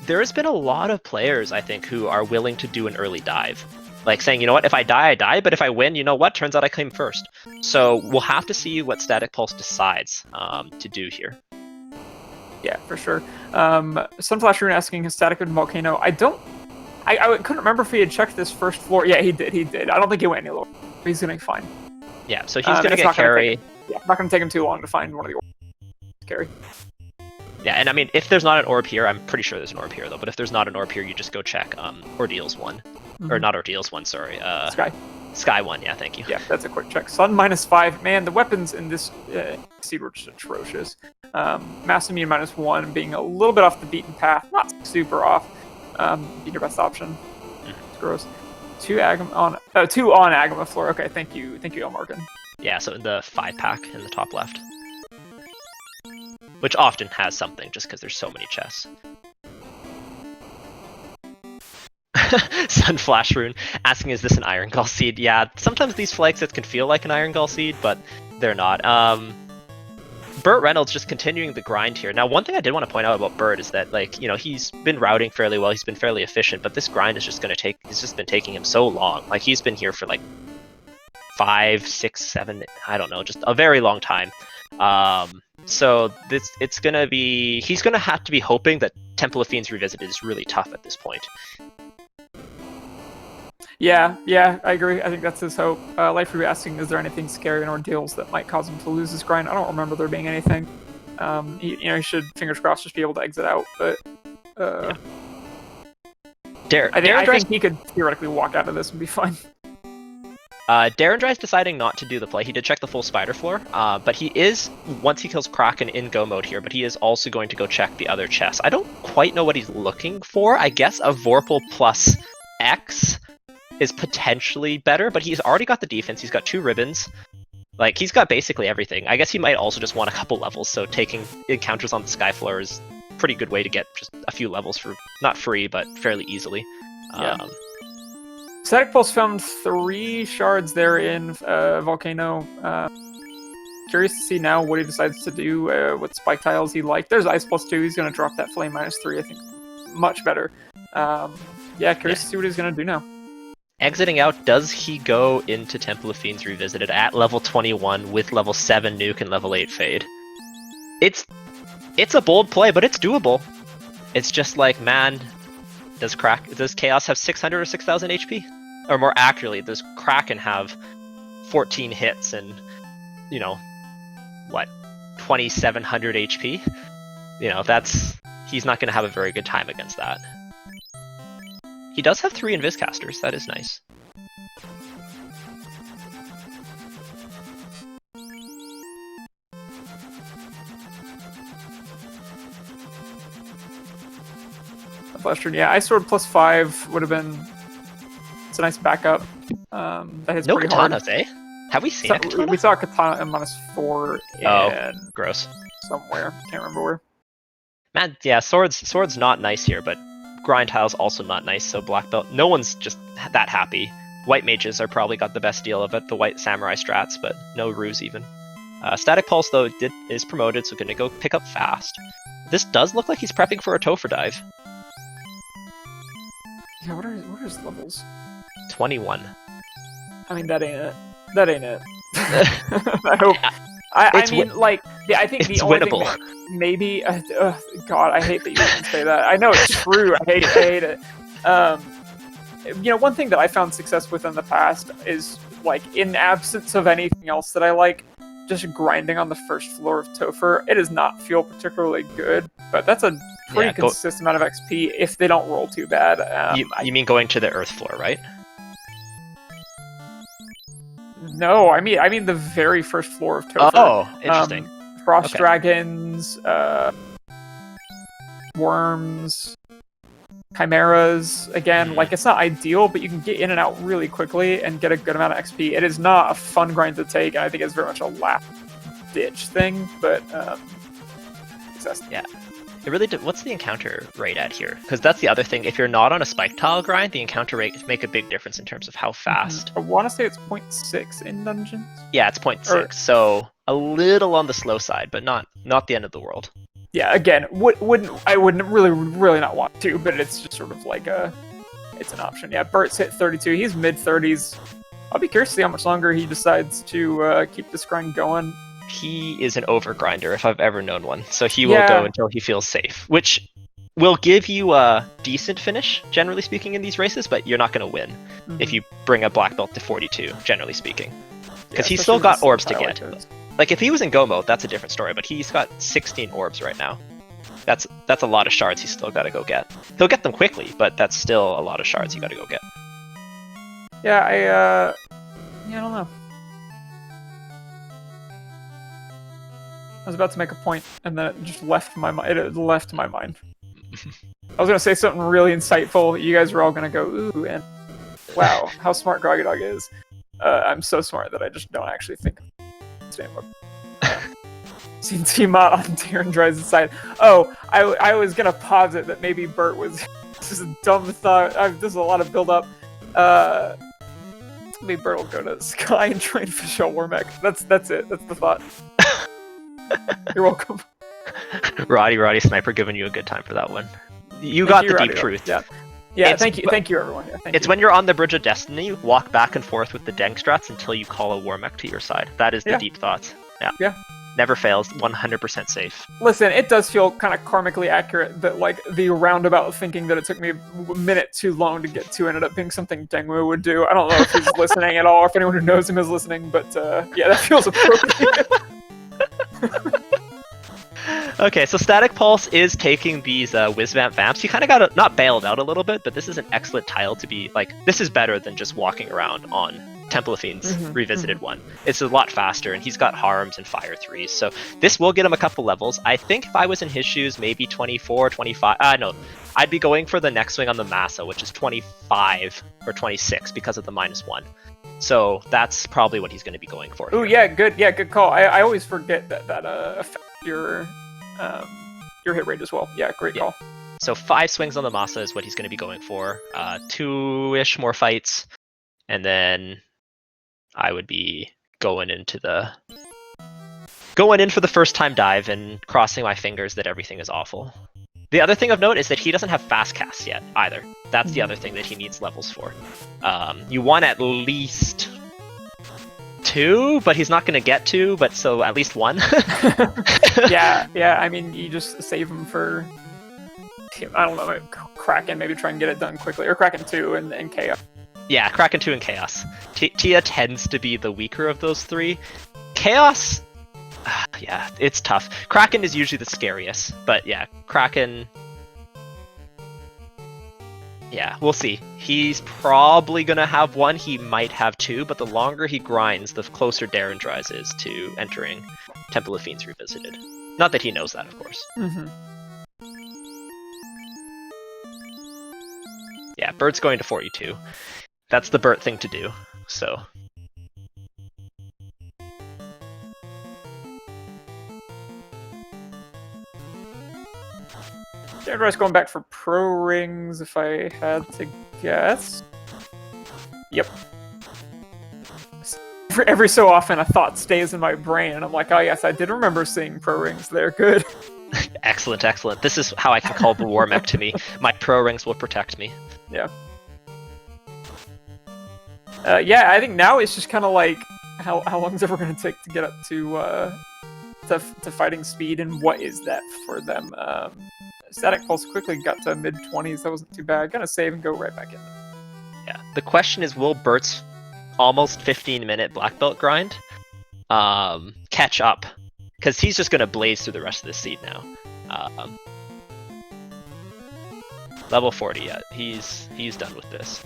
there has been a lot of players, I think, who are willing to do an early dive. Like saying, you know what, if I die, I die, but if I win, you know what, turns out I claim first. So we'll have to see what Static Pulse decides to do here.
Yeah, for sure. Sunflash Rune asking, is Static and Volcano? I couldn't remember if he had checked this first floor. Yeah, he did. I don't think he went any lower. He's going to be fine.
Yeah, so he's going to get Carrie.
Not going to take him too long to find one of the Carrie.
Yeah, and I mean, if there's not an orb here, I'm pretty sure there's an orb here, though, but if there's not an orb here, you just go check Ordeals 1. Or not Ordeals 1, sorry. Sky 1, yeah, thank you.
Yeah, that's a quick check. Sun -5. Man, the weapons in this seed were just atrocious. Masamune -1 being a little bit off the beaten path. Not super off. Be your best option. It's gross. 2 on Agama floor. Okay, thank you, Elmarkin.
Yeah, so the 5-pack in the top left. which often has something just because there's so many chests. Sunflash Rune asking, is this an Iron Gall seed? Yeah, sometimes these flag sets can feel like an Iron Gall seed, but they're not. Burt Reynolds just continuing the grind here. Now, one thing I did want to point out about Burt is that, like, you know, he's been routing fairly well, he's been fairly efficient, but this grind is just going to take, it's just been taking him so long. Like, he's been here for like 5, 6, 7, I don't know, just a very long time. So it's going to be, he's going to have to be hoping that Temple of Fiends Revisited is really tough at this point.
Yeah, I agree. I think that's his hope. Life Review asking, is there anything scary in ordeals that might cause him to lose his grind? I don't remember there being anything. He should, fingers crossed, just be able to exit out, but...
Yeah.
I think he could theoretically walk out of this and be fine.
Darendry's deciding not to do the play. He did check the full spider floor, but he is, once he kills Kraken, in go mode here, but he is also going to go check the other chests. I don't quite know what he's looking for. I guess a Vorpal plus X is potentially better, but he's already got the defense, he's got 2 ribbons, like, he's got basically everything. I guess he might also just want a couple levels, so taking encounters on the sky floor is a pretty good way to get just a few levels for, not free, but fairly easily.
Yeah. Static Pulse found 3 shards there in Volcano. Curious to see now what he decides to do, what spike tiles he liked. There's Ice plus 2, he's going to drop that Flame -3, I think. Much better. Curious to see what he's going to do now.
Exiting out, does he go into Temple of Fiends Revisited at level 21 with level 7 Nuke and level 8 Fade? It's a bold play, but it's doable. It's just like, man, does Chaos have 600 or 6,000 HP? Or more accurately, does Kraken have 14 hits and, you know, what, 2,700 HP? You know, he's not going to have a very good time against that. He does have 3 Invis casters, that is nice.
Flash Rune, yeah, Ice Sword plus 5 would have been... It's a nice backup. That hits
no
pretty
katanas,
hard.
eh? Have we seen a katana?
We saw a katana at -4 in
gross.
somewhere. Can't remember where.
Man, yeah, sword's not nice here, but grind tile's also not nice, so black belt, no one's just that happy. White mages are probably got the best deal of it, the white samurai strats, but no ruse even. Static Pulse, though, is promoted, so gonna go pick up fast. This does look like he's prepping for a Topher dive.
Yeah, what are his levels?
21.
I mean, that ain't it. That ain't it. I hope. I mean, like, yeah, I think the only
winnable.
Thing maybe. God, I hate that you even say that. I know it's true. I hate it. One thing that I found success with in the past is, like, in absence of anything else that I like, just grinding on the first floor of Topher. It does not feel particularly good, but that's a pretty consistent amount of XP if they don't roll too bad.
You mean going to the earth floor, right?
No, I mean the very first floor of Topher.
Oh, interesting.
Frost dragons, worms, chimeras. Again, like, it's not ideal, but you can get in and out really quickly and get a good amount of XP. It is not a fun grind to take, and I think it's very much a last-ditch thing, but
yeah. It really what's the encounter rate at here? Because that's the other thing. If you're not on a spike tile grind, the encounter rate make a big difference in terms of how fast.
I want to say it's 0.6 in dungeons.
Yeah, it's 0.6, so a little on the slow side, but not the end of the world.
Yeah, again, I wouldn't really not want to, but it's just sort of like it's an option. Yeah, Burt's hit 32. He's mid-30s. I'll be curious to see how much longer he decides to keep this grind going.
He is an overgrinder if I've ever known one, so he will go until he feels safe, which will give you a decent finish, generally speaking, in these races, but you're not going to win if you bring a black belt to 42, generally speaking. Because he's still got orbs to get. Like, if he was in go mode, that's a different story, but he's got 16 orbs right now. That's a lot of shards he's still got to go get. He'll get them quickly, but that's still a lot of shards you got to go get.
Yeah, I don't know. I was about to make a point, and then it just left my mind. It left my mind. I was gonna say something really insightful. You guys were all gonna go, ooh, and wow, how smart Groggy Dog is. I'm so smart that I just don't actually think. seen T-Mod on Darren Dry's side. Oh, I was gonna posit that maybe Bert was just a dumb thought. There's a lot of build-up. Maybe Bert will go to Sky and train Fischl Wormek. That's it. That's the thought. You're welcome.
Roddy Sniper giving you a good time for that one. You got the deep truth.
Yeah. Yeah, thank you everyone. Yeah,
it's when you're on the Bridge of Destiny, you walk back and forth with the Dank strats until you call a Wormek to your side. That is the deep thoughts. Yeah. Never fails, 100% safe.
Listen, it does feel kind of karmically accurate that, like, the roundabout thinking that it took me a minute too long to get to ended up being something Dengwu would do. I don't know if he's listening at all, or if anyone who knows him is listening, but yeah, that feels appropriate.
Okay, so Static Pulse is taking these Whizvamp Vamps. He kind of got not bailed out a little bit, but this is an excellent tile to be, like, this is better than just walking around on Temple of Fiends Revisited 1. It's a lot faster, and he's got Harms and Fire 3s, so this will get him a couple levels. I think if I was in his shoes, maybe 24, 25, no, I'd be going for the next swing on the Massa, which is 25 or 26 because of the -1. So that's probably what he's going to be going for.
Oh yeah, good call. I always forget that affects your hit rate as well. Yeah, great call.
So 5 swings on the Massa is what he's going to be going for. 2-ish more fights, and then I would be going in for the first time dive and crossing my fingers that everything is awful. The other thing of note is that he doesn't have fast casts yet either. That's the other thing that he needs levels for. You want at least 2, but he's not going to get 2, but so at least 1.
yeah, I mean, you just save him for, I don't know, Kraken, maybe try and get it done quickly, or Kraken 2 and Chaos.
Yeah, Kraken 2 and Chaos. Tia tends to be the weaker of those 3. Chaos, yeah, it's tough. Kraken is usually the scariest, but yeah, Kraken, yeah, we'll see. He's probably going to have 1, he might have 2, but the longer he grinds, the closer Darren Dries is to entering Temple of Fiends Revisited. Not that he knows that, of course. Yeah, Bert's going to 42. That's the Bert thing to do, so.
Darren Dries going back for pro rings, if I had to guess. Yep. Every so often, a thought stays in my brain, and I'm like, oh yes, I did remember seeing pro rings. They're good.
Excellent. This is how I can call the Wormek to me. My pro rings will protect me.
Yeah. Yeah, I think now it's just kind of like, how long is it going to take to get up to fighting speed, and what is that for them? Static Pulse quickly got to mid-20s. That wasn't too bad. Gonna save and go right back in.
Yeah. The question is, will Bert's almost 15-minute black belt grind catch up? Because he's just gonna blaze through the rest of the seed now. Level 40. Yeah, he's done with this.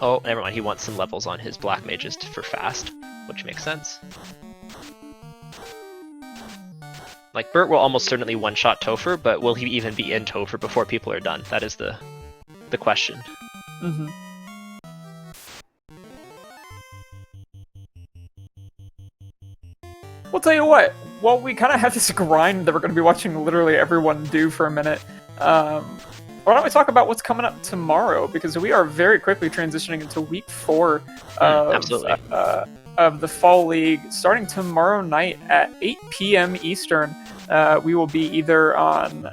Oh, never mind. He wants some levels on his black mages for fast, which makes sense. Like, Bert will almost certainly one-shot Topher, but will he even be in Topher before people are done? That is the question.
We'll tell you what. Well, we kind of have this grind that we're going to be watching literally everyone do for a minute. Why don't we talk about what's coming up tomorrow? Because we are very quickly transitioning into week 4 of the Fall League, starting tomorrow night at 8 p.m. Eastern. We will be either on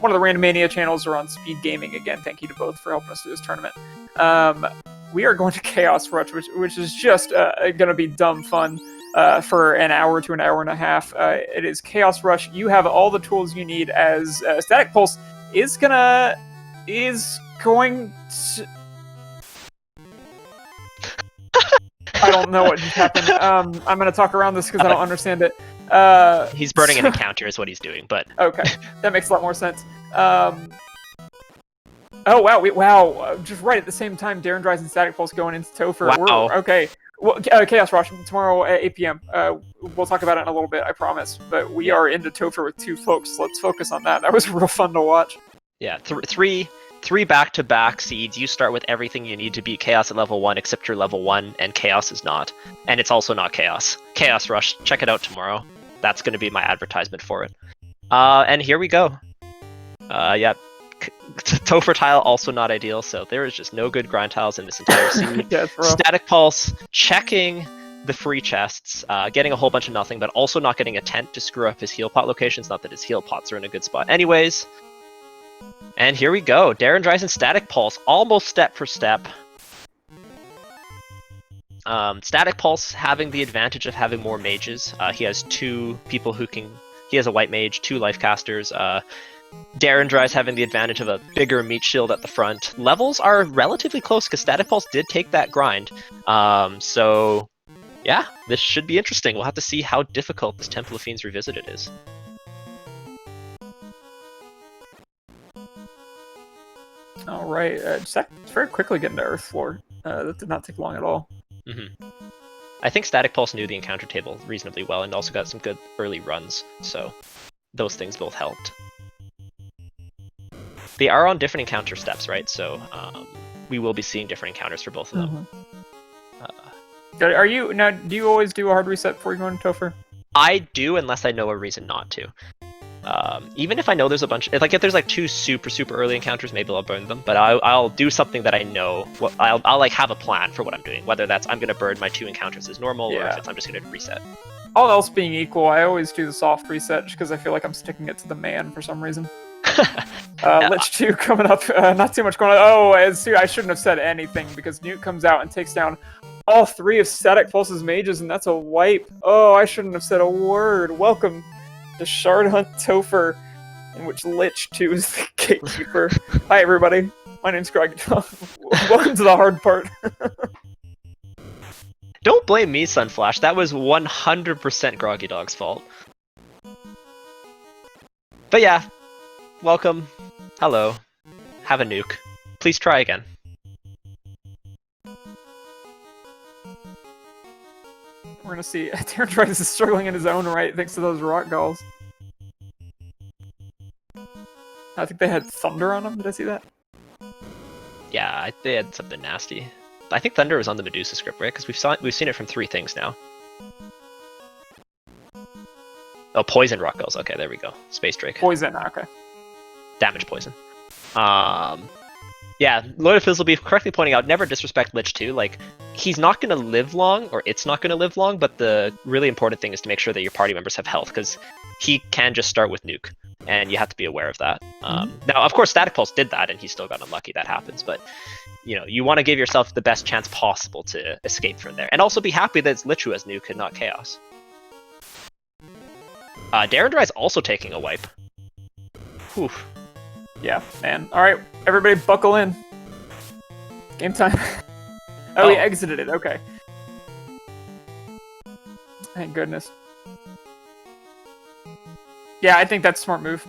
one of the Randomania channels or on SpeedGaming. Again, thank you to both for helping us through this tournament. We are going to Chaos Rush, which is just going to be dumb fun for an hour to an hour and a half. It is Chaos Rush. You have all the tools you need, as Static Pulse is going to... I don't know what just happened. I'm going to talk around this because I don't understand it.
He's burning an encounter is what he's doing, but...
Okay, that makes a lot more sense. Oh, wow, wow. Just right at the same time, Darren Dries and Static Pulse going into Topher.
Wow.
Okay. Well, Chaos Rush, tomorrow at 8 p.m. We'll talk about it in a little bit, I promise. But we are into Topher with 2 folks. Let's focus on that. That was real fun to watch.
Yeah, 3 3 back-to-back seeds. You start with everything you need to beat Chaos at level 1, except you're level 1, and Chaos is not. And it's also not Chaos. Chaos Rush, check it out tomorrow. That's going to be my advertisement for it. And here we go. Yeah. Topher tile also not ideal, so there is just no good grind tiles in this entire seed.
Yeah, it's rough.
Static Pulse, checking the free chests, getting a whole bunch of nothing, but also not getting a tent to screw up his heal pot locations. Not that his heal pots are in a good spot anyways. And here we go. Darren Dries and Static Pulse, almost step for step. Static Pulse having the advantage of having more mages. He has 2 people who can... He has a white mage, 2 life casters. Darren Dries having the advantage of a bigger meat shield at the front. Levels are relatively close because Static Pulse did take that grind. So, yeah, this should be interesting. We'll have to see how difficult this Temple of Fiends Revisited is.
All right, it's very quickly getting to Earth Floor. That did not take long at all.
I think Static Pulse knew the encounter table reasonably well and also got some good early runs, so those things both helped. They are on different encounter steps, right? So we will be seeing different encounters for both of them.
Are you now? Do you always do a hard reset before you go into Topher?
I do, unless I know a reason not to. Even if I know there's a bunch, like if there's like 2 super early encounters, maybe I'll burn them. But I'll do something that I know. I'll like have a plan for what I'm doing. Whether that's I'm gonna burn my 2 encounters as normal, or if it's I'm just gonna reset.
All else being equal, I always do the soft reset just because I feel like I'm sticking it to the man for some reason. Lich 2 coming up. Not too much going on. Oh, I shouldn't have said anything because Newt comes out and takes down all 3 of Static Pulse's mages, and that's a wipe. Oh, I shouldn't have said a word. Welcome to Shard Hunt Topher, in which Lich 2 is the gatekeeper. Hi, everybody. My name's Greg. Welcome to the hard part.
Don't blame me, Sunflash. That was 100% Groggy Dog's fault. But yeah, welcome. Hello. Have a nuke. Please try again.
We're gonna see Darren Dries is struggling in his own right thanks to those rock galls. I think they had thunder on them. Did I see that?
Yeah, they had something nasty. I think thunder was on the Medusa script, right? Because we've seen it from 3 things now. Oh, poison rock galls. Okay, there we go. Space Drake.
Poison. Okay.
Damage poison. Yeah, Lord of Fizzle Beef correctly pointing out, never disrespect Lich 2. Like, he's not going to live long, or it's not going to live long, but the really important thing is to make sure that your party members have health, because he can just start with nuke, and you have to be aware of that. Now, of course, Static Pulse did that, and he still got unlucky. That happens, but you know, you want to give yourself the best chance possible to escape from there, and also be happy that it's Lich who has nuke and not Chaos. Darren Dry is also taking a wipe. Whew.
Yeah, man. Alright, everybody buckle in. Game time. Oh, he exited it. Okay. Thank goodness. Yeah, I think that's a smart move.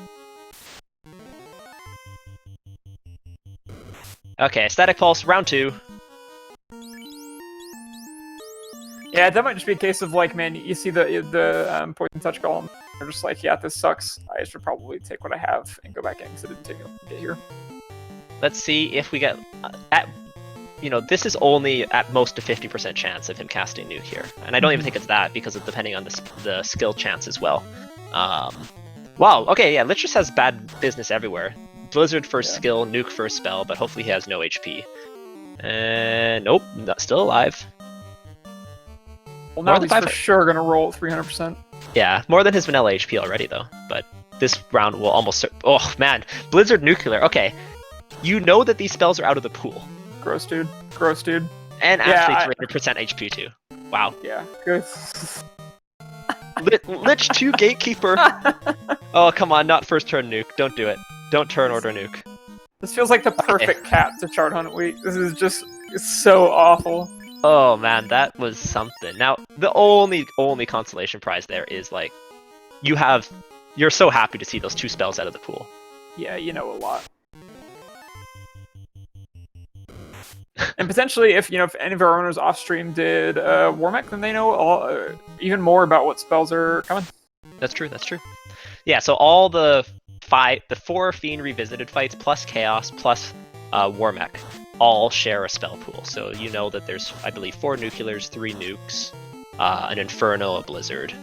Okay, Static Pulse, round 2.
Yeah, that might just be a case of like, man, you see the poison touch golem. They're just like, yeah, this sucks. I should probably take what I have and go back in because I didn't get here. Let's
see if we get you know, this is only at most a 50% chance of him casting nuke here, and I don't even think it's that because of depending on the skill chance as well. Wow. Okay, yeah, Lich just has bad business everywhere. Blizzard first skill, nuke first spell, but hopefully he has no HP. And nope, still alive.
Well, now he's for sure gonna roll at 300%.
Yeah, more than his vanilla HP already, though. But this round will almost... Oh, man. Blizzard Nuclear. Okay. You know that these spells are out of the pool.
Gross, dude. Gross, dude.
And actually 300% HP, too. Wow.
Yeah, good.
Lich 2 Gatekeeper. Oh, come on. Not first turn nuke. Don't do it. Don't turn order nuke.
This feels like the perfect cap to Shard Hunt week. This is just... It's so awful.
Oh man, that was something. Now, the only consolation prize there is like, you're so happy to see those 2 spells out of the pool.
Yeah, you know a lot. And potentially, if any of our owners off stream did Warmech, then they know even more about what spells are coming.
That's true. That's true. Yeah. So all the 4 Fiend Revisited fights plus Chaos plus Warmech all share a spell pool. So you know that there's, I believe, 4 nuclears, 3 nukes, an Inferno, a Blizzard,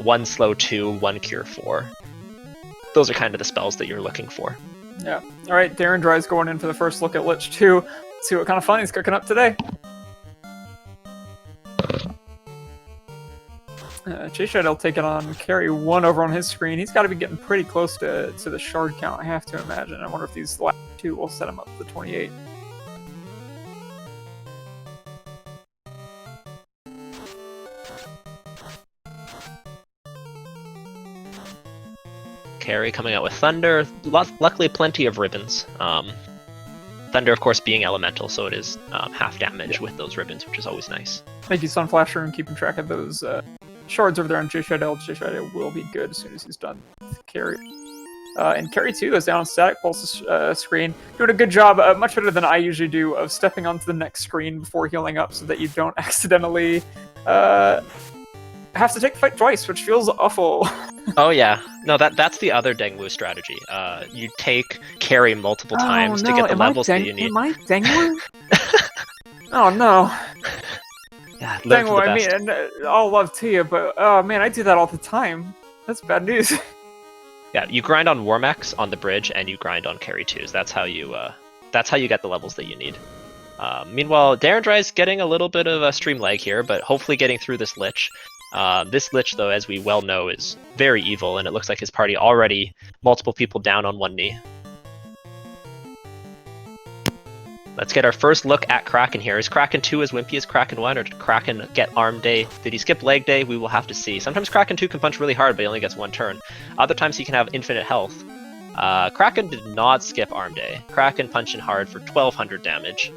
1 slow 2, 1 cure 4. Those are kind of the spells that you're looking for.
Yeah. All right, Darren Dry's going in for the first look at Lich 2. Let's see what kind of fun he's cooking up today. Chase Shadow taking on Carry 1 over on his screen. He's got to be getting pretty close to the shard count, I have to imagine. I wonder if these last 2 will set him up to 28.
Carry coming out with Thunder. Luckily, plenty of ribbons. Thunder, of course, being elemental, so it is half damage with those ribbons, which is always nice.
Thank you, Sunflasher, and keeping track of those shards over there on Chase Shadow. Chase Shadow will be good as soon as he's done with Carry. And Carry 2 goes down on Static Pulse's screen. Doing a good job, much better than I usually do, of stepping onto the next screen before healing up so that you don't accidentally have to take the fight twice, which feels awful.
Oh yeah, no, that's the other Dengwu strategy. You take Carry multiple times to get the levels that you need.
Am I Dengwu? Oh no.
Yeah,
Dengwu, I mean, and, all love to you, but oh man, I do that all the time. That's bad news.
Yeah, you grind on Warmechs on the bridge, and you grind on Carry 2s. That's how you get the levels that you need. Meanwhile, Darren Dry's getting a little bit of a stream lag here, but hopefully getting through this Lich. This Lich, though, as we well know, is very evil, and it looks like his party already multiple people down on one knee. Let's get our first look at Kraken here. Is Kraken 2 as wimpy as Kraken 1, or did Kraken get arm day? Did he skip leg day? We will have to see. Sometimes Kraken 2 can punch really hard, but he only gets 1 turn. Other times he can have infinite health. Kraken did not skip arm day. Kraken punching hard for 1200 damage.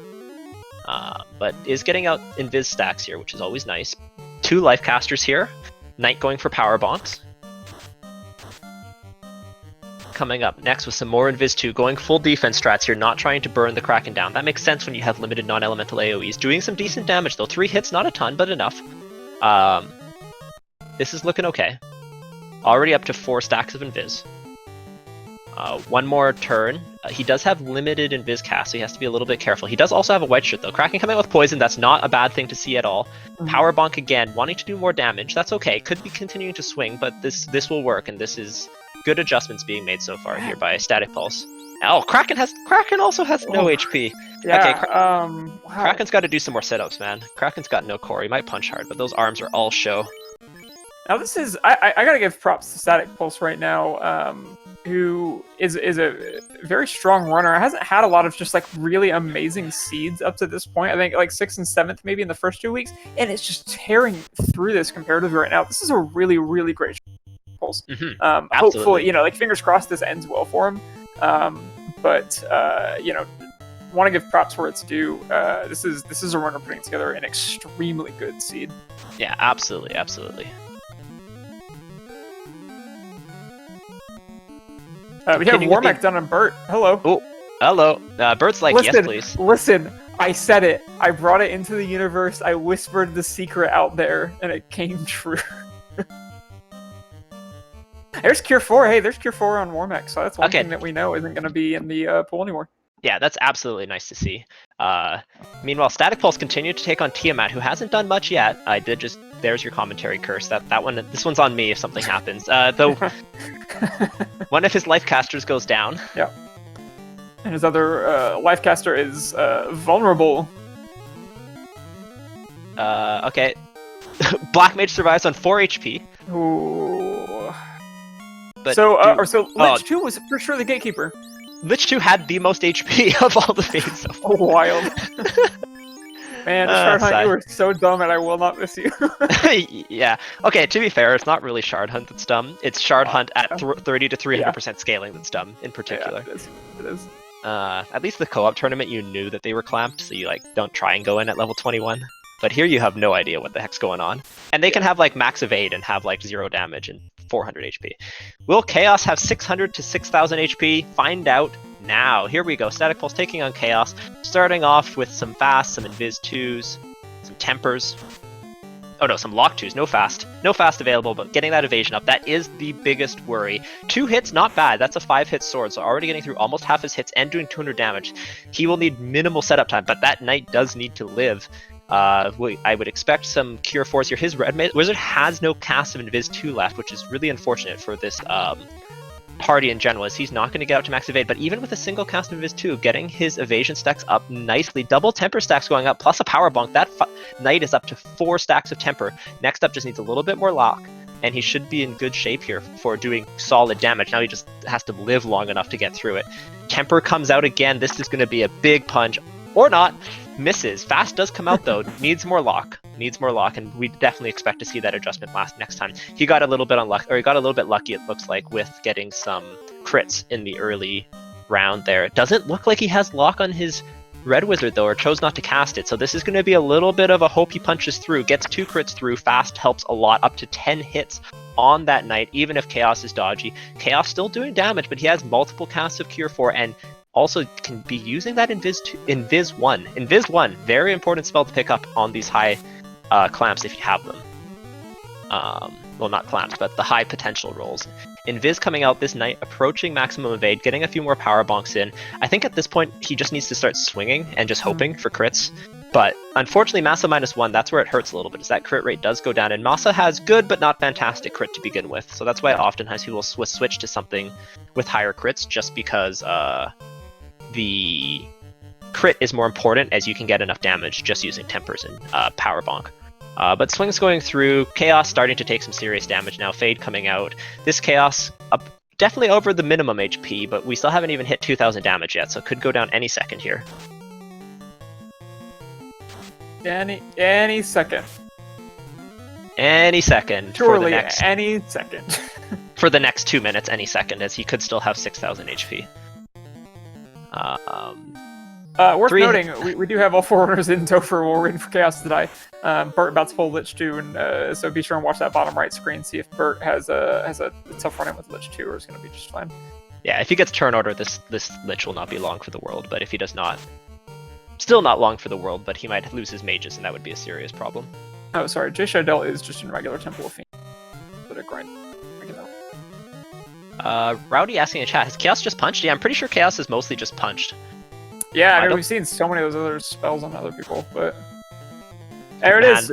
But is getting out invis stacks here, which is always nice. 2 life casters here. Knight going for power bonks. Coming up next with some more invis 2, going full defense strats here, not trying to burn the Kraken down. That makes sense when you have limited non-elemental AoEs. Doing some decent damage though. 3 hits, not a ton, but enough. This is looking okay. Already up to 4 stacks of invis. 1 more turn. He does have limited invis cast, so he has to be a little bit careful. He does also have a white shirt though. Kraken coming out with poison, that's not a bad thing to see at all. Power bonk again, wanting to do more damage. That's okay. Could be continuing to swing, but this will work, and this is good adjustments being made so far here by Static Pulse. Oh, Kraken also has no HP.
Yeah,
okay,
wow.
Kraken's got to do some more sit-ups, man. Kraken's got no core. He might punch hard, but those arms are all show.
Now this is I gotta give props to Static Pulse right now, who is a very strong runner. Hasn't had a lot of just like really amazing seeds up to this point. I think like 6th and 7th maybe in the first 2 weeks, and it's just tearing through this comparatively right now. This is a really, really great Pulse. Hopefully, you know, like fingers crossed this ends well for him. But you know, want to give props where it's due. This is a runner putting together an extremely good seed.
Yeah, absolutely, absolutely.
We have Warmech done on Bert. Hello.
Oh, hello. Bert's like,
listen,
yes, please.
Listen, I said it. I brought it into the universe. I whispered the secret out there, and it came true. There's Cure 4. Hey, there's Cure 4 on Warmech, so that's one thing that we know isn't going to be in the pool anymore.
Yeah, that's absolutely nice to see. Meanwhile, Static Pulse continued to take on Tiamat, who hasn't done much yet. I did just... There's your commentary curse. This one's on me if something happens. Though one of his life casters goes down.
Yeah. And his other life caster is vulnerable.
Okay. Black Mage survives on 4 HP.
Ooh.
But
so Lich 2 was for sure the gatekeeper.
Lich 2 had the most HP of all the fiends so far.
Wild. Man, Shard Hunt, you were so dumb, and I will not miss you.
Yeah. Okay, to be fair, it's not really Shard Hunt that's dumb. It's Shard Hunt at 30 to 300% scaling that's dumb, in particular.
Yeah, it is.
At least the co-op tournament, you knew that they were clamped, so you like don't try and go in at level 21. But here you have no idea what the heck's going on. And they can have like max evade and have like 0 damage and 400 HP. Will Chaos have 600 to 6,000 HP? Find out now. Here we go. Static Pulse taking on Chaos. Starting off with some fast, some invis 2s, some tempers. Oh no, some lock 2s, no fast available, but getting that evasion up, that is the biggest worry. 2 hits, not bad, that's a 5-hit sword, so already getting through almost half his hits and doing 200 damage. He will need minimal setup time, but that knight does need to live. I would expect some Cure 4s here. His Red Wizard has no cast of Invis 2 left, which is really unfortunate for this party in general, as he's not going to get up to max evade, but even with a single cast of his 2, getting his evasion stacks up nicely, double temper stacks going up, plus a power bonk, that knight is up to 4 stacks of temper. Next up just needs a little bit more lock, and he should be in good shape here for doing solid damage. Now he just has to live long enough to get through it. Temper comes out again, this is going to be a big punch, or not. Misses. Fast does come out though, needs more lock, and we definitely expect to see that adjustment next time. He got a little bit unlucky, or he got a little bit lucky, it looks like, with getting some crits in the early round there. It doesn't look like he has lock on his Red Wizard though, or chose not to cast it, so this is going to be a little bit of a hope he punches through, gets 2 crits through. Fast helps a lot, up to 10 hits on that knight, even if Chaos is dodgy. Chaos still doing damage, but he has multiple casts of Cure 4, and also can be using that Invis 1. Invis 1, very important spell to pick up on these high clamps if you have them. Well, not clamps, but the high potential rolls. Invis coming out, this knight approaching maximum evade, getting a few more power bonks in. I think at this point he just needs to start swinging and just hoping for crits. But unfortunately, Masa -1, that's where it hurts a little bit, as that crit rate does go down, and Masa has good but not fantastic crit to begin with. So that's why oftentimes he will switch to something with higher crits, just because the crit is more important, as you can get enough damage just using tempers and power bonk. But swings going through, Chaos starting to take some serious damage now, Fade coming out. This Chaos up definitely over the minimum HP, but we still haven't even hit 2,000 damage yet, so it could go down any second here.
Any second.
Any second.
Surely any second.
For the next 2 minutes, any second, as he could still have 6,000 HP.
Worth noting, we do have all 4 runners in tow for War waiting for Chaos to die. Bert about to pull Lich 2, and so be sure and watch that bottom right screen, see if Bert has a tough run-in with Lich 2, or is going to be just fine.
Yeah, if he gets turn order, this Lich will not be long for the world, but if he does not, still not long for the world, but he might lose his mages, and that would be a serious problem.
Oh, sorry, Jay Shadell is just in regular Temple of Fiend. But a grind.
Rowdy asking in chat, has Chaos just punched? Yeah, I'm pretty sure Chaos is mostly just punched.
Yeah, I mean, we've seen so many of those other spells on other people, but... There it is!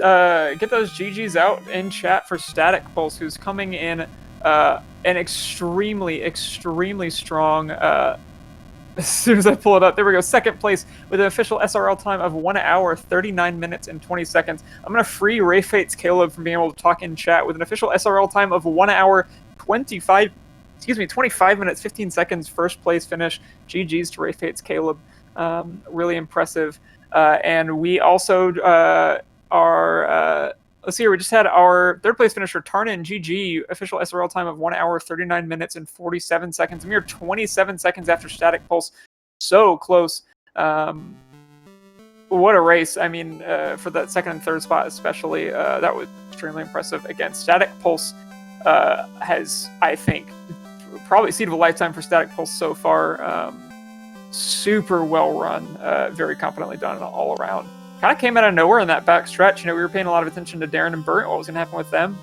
Get those GGs out in chat for Static Pulse, who's coming in an extremely, extremely strong... as soon as I pull it up, there we go, 2nd place with an official SRL time of 1 hour, 39 minutes, and 20 seconds. I'm going to free Ray Fates Caleb from being able to talk in chat with an official SRL time of 1 hour, 25 minutes, 15 seconds, 1st place finish. GG's to Ray Fates Caleb. Really impressive. And we also let's see here, we just had our 3rd place finisher, Tarnin GG, official SRL time of 1 hour, 39 minutes, and 47 seconds. A mere 27 seconds after Static Pulse. So close. What a race. I mean, for that 2nd and 3rd spot especially, that was extremely impressive. Again, Static Pulse has, I think, probably seed of a lifetime for Static Pulse so far. Super well run, very competently done all around. Kind of came out of nowhere in that back stretch. You know, we were paying a lot of attention to Darren and Burt, what was going to happen with them.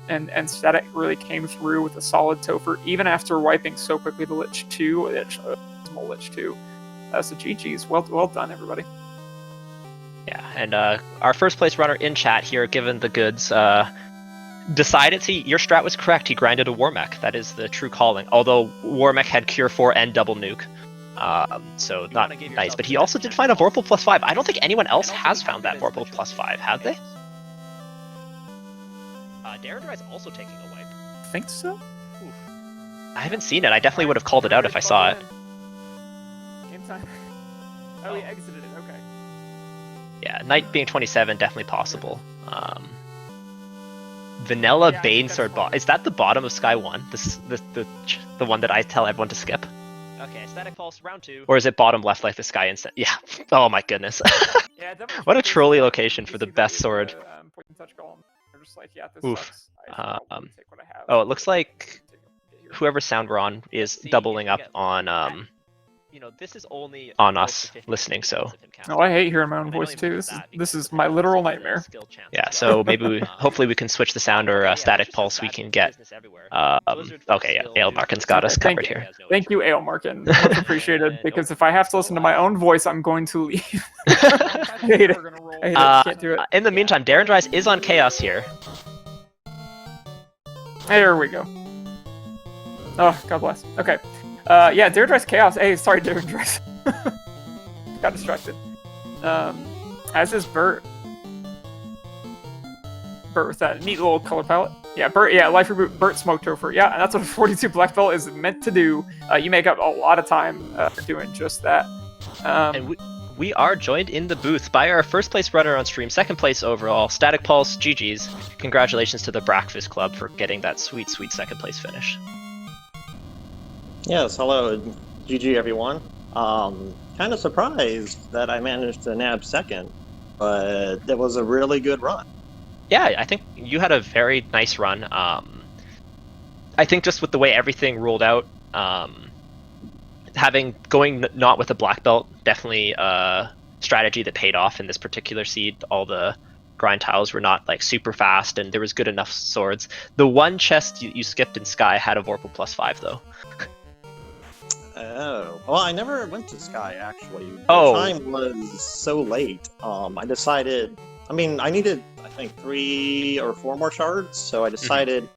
And Static really came through with a solid Topher, even after wiping so quickly the Lich 2. Lich 2. So GG's. Well done, everybody.
Yeah, and our 1st place runner in chat here, given the goods, decided, your strat was correct, he grinded a Warmech. That is the true calling. Although Warmech had Cure 4 and double nuke. So not nice, but he also did find a Vorpal +5. I don't think anyone else has found that Vorpal +5, have they? Darren is also taking a wipe.
I think so?
Oof. I haven't seen it, I definitely would have called it out if I saw it.
Game time. Oh, he exited it, okay.
Yeah, Knight being 27, definitely possible. Vanilla Banesword bot. Is that the bottom of Sky 1? The one that I tell everyone to skip? Okay, Static Pulse, round 2. Or is it bottom left like the Sky Instant? Yeah. Oh my goodness. What a trolly location for the best sword. Oof. Oh, it looks like whoever sound we're on is doubling up on you know, this is only on us listening, so.
Oh, I hate hearing my own voice too. This is my literal nightmare.
Yeah, so maybe hopefully we can switch the sound or static pulse we can get. Okay, yeah, Ailmarkin's got us covered here.
Thank you, Ailmarkin. Much appreciated, because if I have to listen to my own voice, I'm going to leave. I hate it. I hate it. Can't do it.
In the meantime, Darren Dries is on Chaos here.
There we go. Oh, God bless. Okay. Yeah, Darren Dries Chaos. Hey, sorry, Darren Dries. Got distracted. As is Bert. Bert with that neat little color palette. Yeah, Bert. Yeah, Life Reboot. Bert Smoke Topher. Yeah, and that's what a 42 black belt is meant to do. You make up a lot of time doing just that.
And we are joined in the booth by our first place runner on stream, second place overall, Static Pulse. GG's. Congratulations to the Breakfast Club for getting that sweet, sweet second place finish.
Yes, hello, GG everyone. Kind of surprised that I managed to nab second, but it was a really good run.
Yeah, I think you had a very nice run. I think just with the way everything rolled out, going not with a black belt, definitely a strategy that paid off in this particular seed. All the grind tiles were not like super fast, and there was good enough swords. The one chest you skipped in Sky had a Vorpal +5 though.
Oh, well, I never went to Sky, actually. The
Oh.
time was so late. I decided, I needed, I think, 3 or 4 more shards, so I decided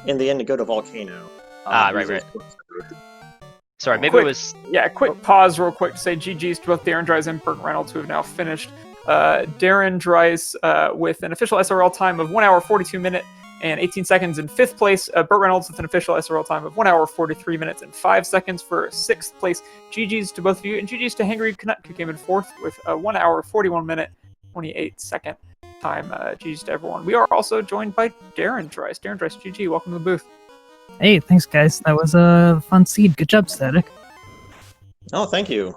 in the end to go to Volcano.
Right. Sorry, maybe
Quick.
it was...
Yeah, quick pause real quick to say GG's to both Darren Dries and Bert Reynolds, who have now finished. Darren Dries with an official SRL time of 1 hour, 42 minutes, and 18 seconds in 5th place. Bert Reynolds with an official SRL time of 1 hour, 43 minutes, and 5 seconds for 6th place. GG's to both of you, and GG's to Hangry Canuck, who came in 4th with a 1 hour, 41 minute, 28 second time. GG's to everyone. We are also joined by Darren Dries. Darren Dries, GG, welcome to the booth.
Hey, thanks guys. That was a fun seed. Good job, Static.
Oh, thank you.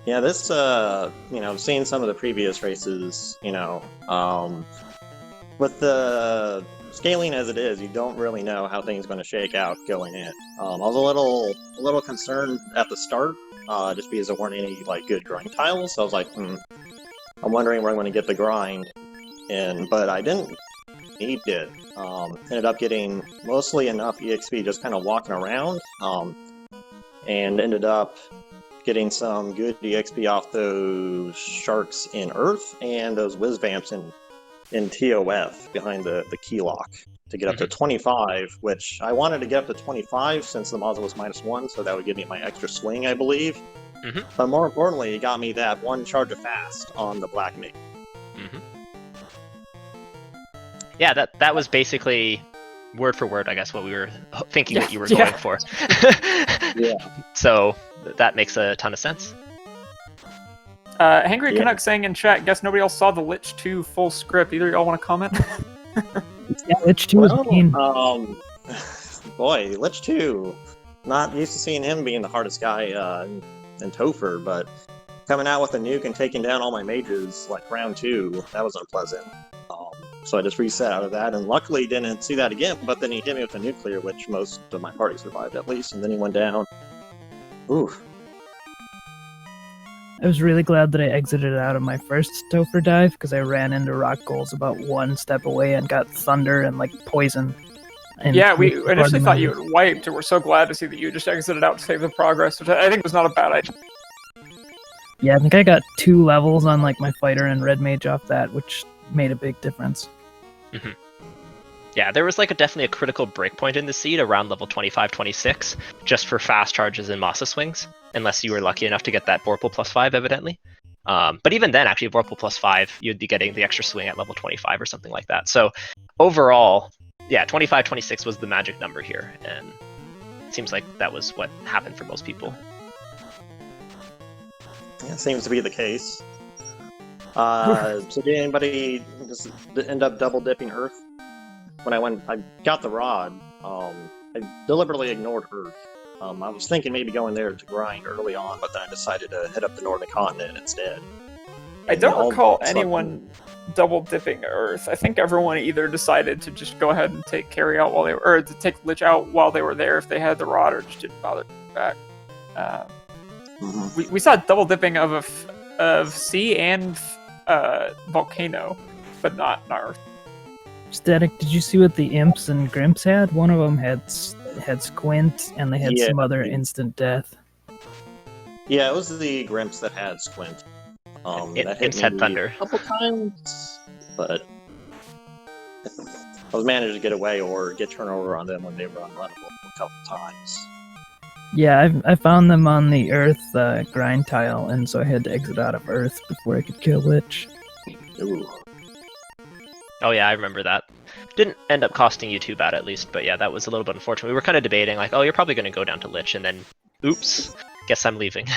Yeah, this, seeing some of the previous races, with the scaling as it is, you don't really know how things are going to shake out going in. I was a little concerned at the start, just because there weren't any good grind tiles. So I was like, I'm wondering where I'm going to get the grind in, but I didn't need it. Ended up getting mostly enough EXP just kind of walking around, and ended up getting some good EXP off those sharks in Earth and those whiz vamps in TOF behind the key lock to get up to 25, which I wanted to get up to 25 since the muzzle was -1, so that would give me my extra swing, I believe. But more importantly, it got me that 1 charge of fast on the Black Mage.
Yeah, that was basically word for word, I guess, what we were thinking that you were
Yeah.
going for.
Yeah.
So that makes a ton of sense.
Hangry
Yeah.
Canuck saying in chat, guess nobody else saw the Lich 2 full script. Either of y'all want to comment?
Yeah, Lich 2 was mean.
Boy, Lich 2. Not used to seeing him being the hardest guy in Topher, but coming out with a nuke and taking down all my mages round 2, that was unpleasant. So I just reset out of that, and luckily didn't see that again, but then he hit me with a nuclear, which most of my party survived at least, and then he went down. Ooh.
I was really glad that I exited out of my first Topher dive because I ran into rock goals about 1 step away and got thunder and poison. And
Yeah, we initially thought you had wiped, and we're so glad to see that you just exited out to save the progress, which I think was not a bad idea.
Yeah, I think I got 2 levels on my fighter and red mage off that, which made a big difference.
Yeah, there was definitely a critical breakpoint in the seed around level 25, 26, just for fast charges and Masa swings, unless you were lucky enough to get that Vorpal +5, evidently. But even then, actually, Vorpal +5, you'd be getting the extra swing at level 25 or something like that. So overall, yeah, 25, 26 was the magic number here, and it seems like that was what happened for most people.
Yeah, seems to be the case. So did anybody just end up double dipping Earth? When I got the rod, I deliberately ignored Earth. I was thinking maybe going there to grind early on, but then I decided to hit up the Northern Continent instead.
I don't recall anyone double dipping Earth. I think everyone either decided to just go ahead and take carry out while they were, or to take Lich out while they were there if they had the rod, or just didn't bother back. We saw double dipping of sea and volcano, but not Earth.
Static, did you see what the imps and grimps had? One of them had squint, and they had
Yeah.
some other instant death.
Yeah, it was the Grimps that had Squint. That hit
Imps had
me
Thunder.
a couple times, but I was managed to get away or get turnover on them when they were unrunnable a couple times.
Yeah, I found them on the Earth grind tile, and so I had to exit out of Earth before I could kill Lich.
Ooh.
Oh yeah, I remember that. Didn't end up costing you too bad at least, but yeah, that was a little bit unfortunate. We were kind of debating, like, oh, you're probably going to go down to Lich, and then, oops, guess I'm leaving.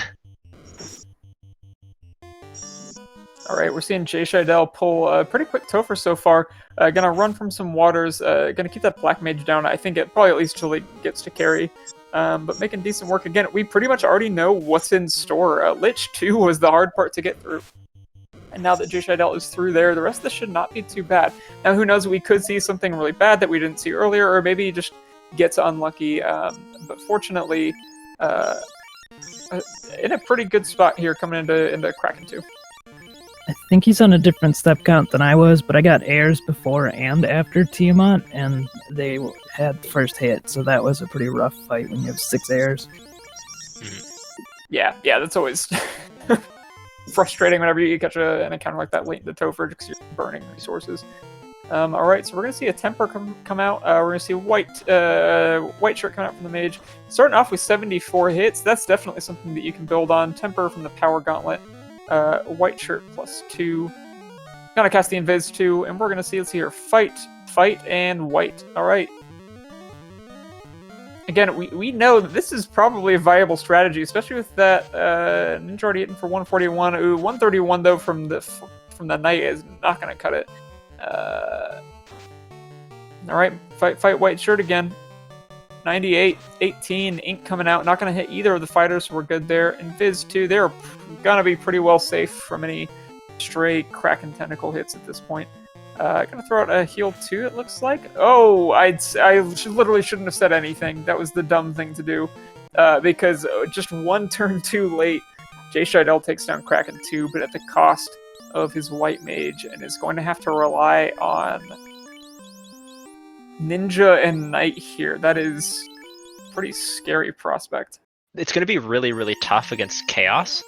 All right, we're seeing Jay Shidell pull a pretty quick Topher so far. Gonna run from some waters. Gonna keep that Black Mage down. I think it probably at least till he gets to carry. But making decent work again. We pretty much already know what's in store. Lich 2 was the hard part to get through. And now that Jay Shidell is through there, the rest of this should not be too bad. Now, who knows? We could see something really bad that we didn't see earlier, or maybe he just gets unlucky. But fortunately, in a pretty good spot here coming into Kraken 2.
I think he's on a different step count than I was, but I got airs before and after Tiamat, and they had the first hit, so that was a pretty rough fight when you have 6 airs.
Yeah, that's always frustrating whenever you catch an encounter like that late in the Topher because you're burning resources. Alright, so we're going to see a Temper come out. We're going to see white shirt coming out from the Mage. Starting off with 74 hits, that's definitely something that you can build on. Temper from the Power Gauntlet. White shirt +2. Gonna cast the Invis 2, and we're gonna see, let's see here, fight, and white. Alright. Again, we know that this is probably a viable strategy, especially with that Ninja already hitting for 141. Ooh, 131 though from the Knight is not gonna cut it. Alright, fight white shirt again. 98, 18, ink coming out, not gonna hit either of the fighters, so we're good there. Invis 2, they're gonna be pretty well safe from any stray Kraken tentacle hits at this point. Gonna throw out a heal 2, it looks like. Oh, I literally shouldn't have said anything. That was the dumb thing to do. Because just one turn too late, Jay Shidell takes down Kraken 2, but at the cost of his white mage, and is going to have to rely on Ninja and Knight here. That is a pretty scary prospect.
It's going to be really, really tough against Chaos,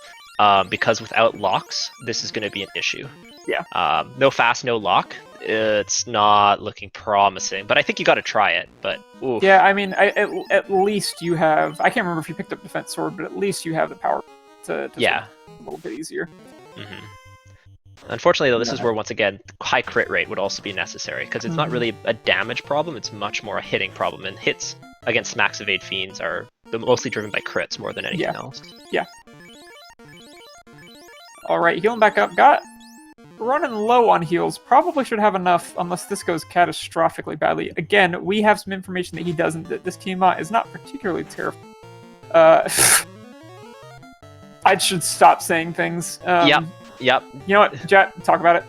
because without locks, this is going to be an issue.
Yeah.
No fast, no lock. It's not looking promising, but I think you got to try it. But oof.
Yeah, I mean, at least you have. I can't remember if you picked up Defense Sword, but at least you have the power to
yeah,
a little bit easier.
Mm-hmm. Unfortunately, though, this is where, once again, high crit rate would also be necessary, because it's not really a damage problem, it's much more a hitting problem, and hits against Max Evade Fiends are mostly driven by crits more than anything else.
Yeah. Alright, healing back up. Got running low on heals. Probably should have enough, unless this goes catastrophically badly. Again, we have some information that he doesn't, that this Tiamat is not particularly terrifying. I should stop saying things.
Yep.
You know what, Jet, talk about it.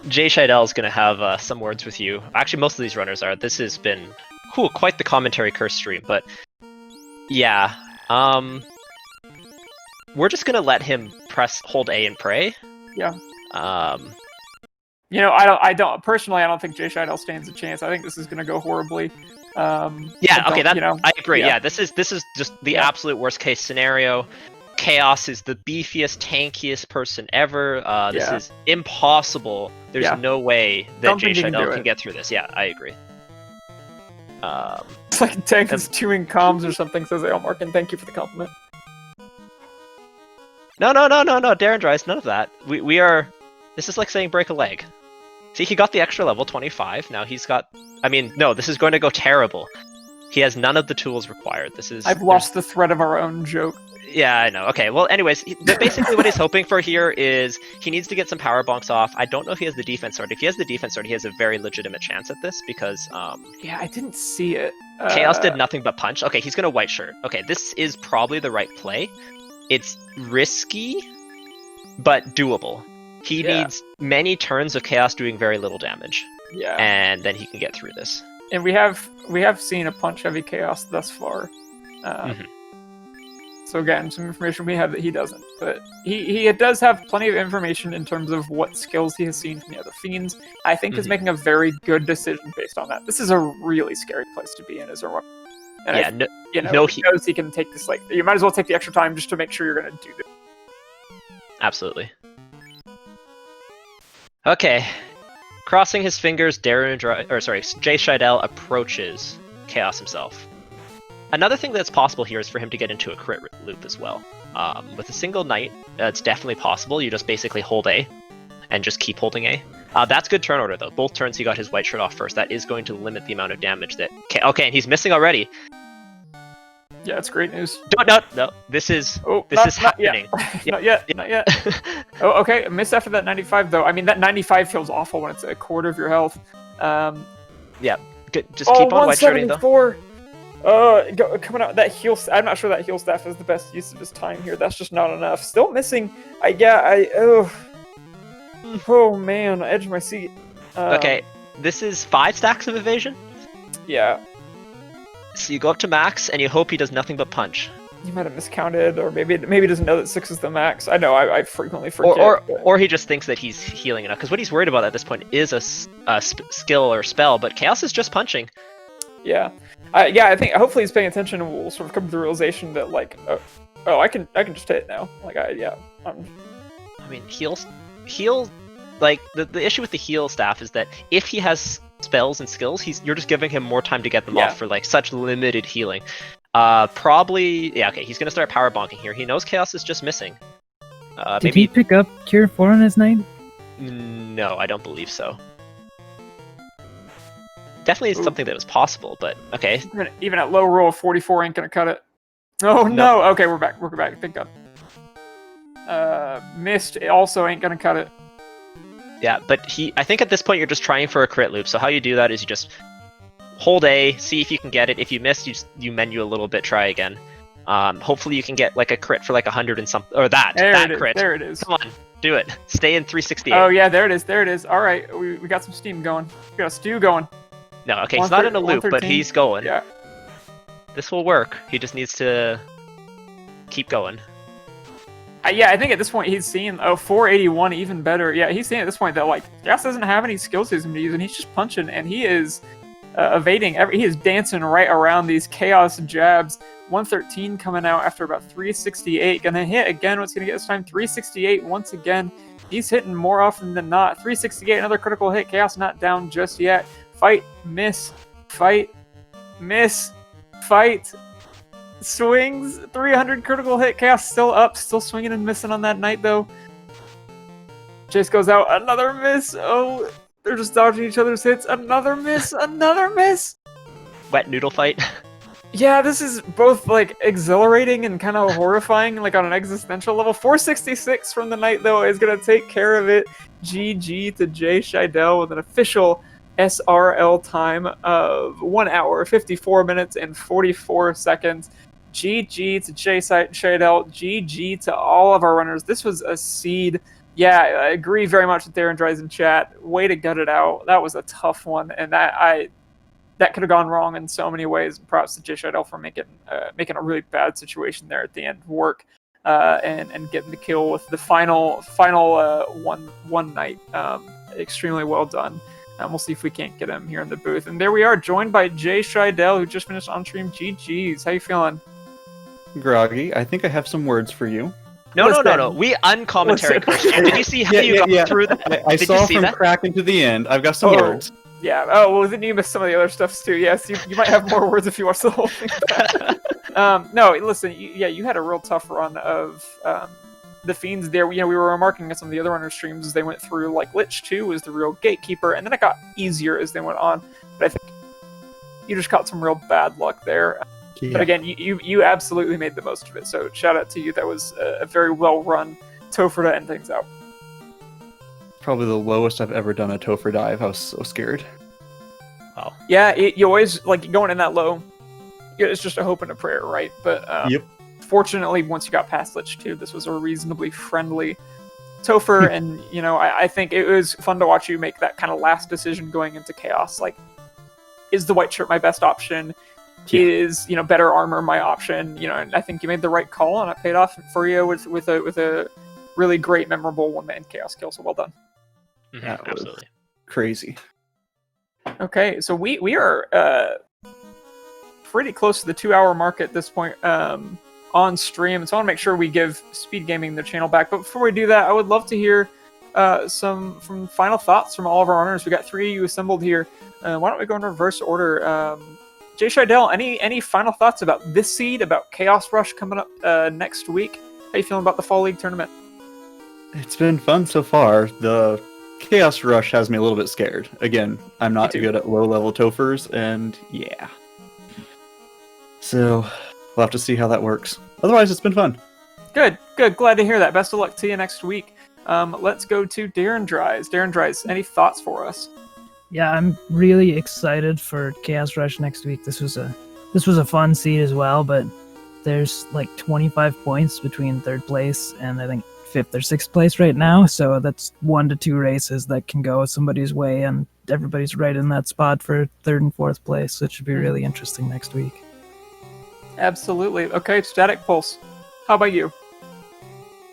Jay Shidell's going to have some words with you. Actually, most of these runners are. This has been quite the commentary curse stream, but yeah. We're just going to let him hold A and pray.
Yeah. You know, I don't personally. I don't think Jay Shidell stands a chance. I think this is going to go horribly.
Yeah. Okay. That, you know, I agree. Yeah. This is just the absolute worst case scenario. Chaos is the beefiest, tankiest person ever. This is impossible. There's no way that Jay Shidell can get through this. Yeah, I agree.
It's like Tank is chewing comms or something, says Aelmark, and thank you for the compliment.
No, Darren Dries, none of that. We are... This is like saying break a leg. See, he got the extra level, 25. Now he's got... I mean, no, this is going to go terrible. He has none of the tools required. This is...
I've lost the thread of our own joke.
Yeah, I know. Okay, well, anyways, basically what he's hoping for here is he needs to get some power bonks off. I don't know if he has the defense sword. If he has the defense sword, he has a very legitimate chance at this because...
yeah, I didn't see it.
Chaos did nothing but punch. Okay, he's going to white shirt. Okay, this is probably the right play. It's risky, but doable. He needs many turns of Chaos doing very little damage.
Yeah.
And then he can get through this.
And we have seen a punch heavy Chaos thus far. So again, some information we have that he doesn't. But he does have plenty of information in terms of what skills he has seen from the other fiends. I think is making a very good decision based on that. This is a really scary place to be in, is a and
Yeah,
he knows he can take this. Like, you might as well take the extra time just to make sure you're going to do this.
Absolutely. Okay. Crossing his fingers, Jay Scheidel approaches Chaos himself. Another thing that's possible here is for him to get into a crit loop as well. With a single knight, it's definitely possible. You just basically hold A and just keep holding A. That's good turn order, though. Both turns he got his white shirt off first. That is going to limit the amount of damage that... Okay, and he's missing already.
Yeah, it's great news.
No. This is happening.
Not yet. Oh, okay. A miss after that 95, though. I mean, that 95 feels awful when it's a quarter of your health.
Yeah, just keep on white shirting, though.
Coming out that heal. I'm not sure that heal staff is the best use of his time here. That's just not enough. Still missing. Oh man, edge of my seat.
Okay, this is 5 stacks of evasion.
Yeah.
So you go up to max, and you hope he does nothing but punch.
He might have miscounted, or maybe he doesn't know that 6 is the max. I know, I frequently forget.
Or he just thinks that he's healing enough, because what he's worried about at this point is a skill or spell, but Chaos is just punching.
Yeah. I think hopefully he's paying attention, and we'll sort of come to the realization that, like, I can just hit now. Like, I
mean, heal, like, the issue with the heal staff is that if he has spells and skills, you're just giving him more time to get them off for, like, such limited healing. Okay, he's gonna start power bonking here. He knows Chaos is just missing.
Did he pick up Cure 4 on his knight?
No, I don't believe so. Definitely something that was possible, but okay.
Even at low roll, 44 ain't gonna cut it. Oh no! Okay, we're back. Thank God. Missed also ain't gonna cut it.
Yeah, but I think at this point you're just trying for a crit loop. So how you do that is you just hold A, see if you can get it. If you miss, you menu a little bit, try again. Hopefully you can get like a crit for like 100 and something, or that crit.
There it is.
Come on, do it. Stay in 368.
Oh yeah, there it is. All right, we got some steam going. We got a stew going.
No, okay, he's not in a loop, but he's going.
Yeah.
This will work. He just needs to keep going.
Yeah, I think at this point he's seeing 481 even better. Yeah, he's seeing at this point that like Gas doesn't have any skill system to use, and he's just punching, and he is evading. He is dancing right around these Chaos jabs. 113 coming out after about 368. Gonna hit again. What's gonna get this time? 368 once again. He's hitting more often than not. 368, another critical hit. Chaos not down just yet. Fight, miss, fight, miss, fight. Swings, 300 critical hit. Chaos still up, still swinging and missing on that night though. Jace goes out, another miss. Oh, they're just dodging each other's hits. Another miss, another miss.
Wet noodle fight.
Yeah, this is both like exhilarating and kind of horrifying, like on an existential level. 466 from the night though is gonna take care of it. GG to Jay Scheidel with an official SRL time of 1 hour, 54 minutes, and 44 seconds. GG to Jay Scheidel. GG to all of our runners. This was a seed. Yeah, I agree very much with Darren Dries in chat. Way to gut it out. That was a tough one, and that could have gone wrong in so many ways. And props to Jay Scheidel for making a really bad situation there at the end work, and getting the kill with the final one night. Extremely well done. We'll see if we can't get him here in the booth. And there we are, joined by Jay Scheidel, who just finished on stream. GG's. How you feeling?
Groggy, I think I have some words for you.
No. We uncommentary Christian. Did you see how you got through that?
I saw from cracking to the end. I've got some words.
Yeah. Oh, well, then you missed some of the other stuff too. Yes, you might have more words if you watch the whole thing. No, listen. You had a real tough run of the Fiends there. We were remarking at some of the other runner streams as they went through, like Lich 2 was the real gatekeeper, and then it got easier as they went on. But I think you just got some real bad luck there. Yeah. But again, you absolutely made the most of it. So shout out to you. That was a very well run Topher to end things out.
Probably the lowest I've ever done a Topher dive. I was so scared.
Wow.
Yeah, you always like going in that low. It's just a hope and a prayer, right? But
yep.
Fortunately, once you got past Lich 2, this was a reasonably friendly Topher, and I think it was fun to watch you make that kind of last decision going into Chaos. Like, is the white shirt my best option?
Yeah.
is, better armor my option? And I think you made the right call, and it paid off for you with a really great, memorable one-man chaos kill. So well done.
That was
Absolutely.
crazy.
Okay, so we are pretty close to the 2-hour mark at this point on stream. So I want to make sure we give SpeedGaming their channel back. But before we do that, I would love to hear some final thoughts from all of our runners. We got 3 of you assembled here. Why don't we go in reverse order? Jay Scheidel, any final thoughts about this seed, about Chaos Rush coming up next week? How you feeling about the Fall League tournament?
It's been fun so far. The Chaos Rush has me a little bit scared. Again, I'm not
too.
good at low-level Tophers, and yeah. So, we'll have to see how that works. Otherwise, it's been fun.
Good. Glad to hear that. Best of luck to you next week. Let's go to Darren Dries. Darren Dries, any thoughts for us?
Yeah, I'm really excited for Chaos Rush next week. This was a fun seed as well, but there's like 25 points between 3rd place and I think 5th or 6th place right now. So that's 1 to 2 races that can go somebody's way, and everybody's right in that spot for 3rd and 4th place. So it should be really interesting next week.
Absolutely. Okay, Static Pulse. How about you?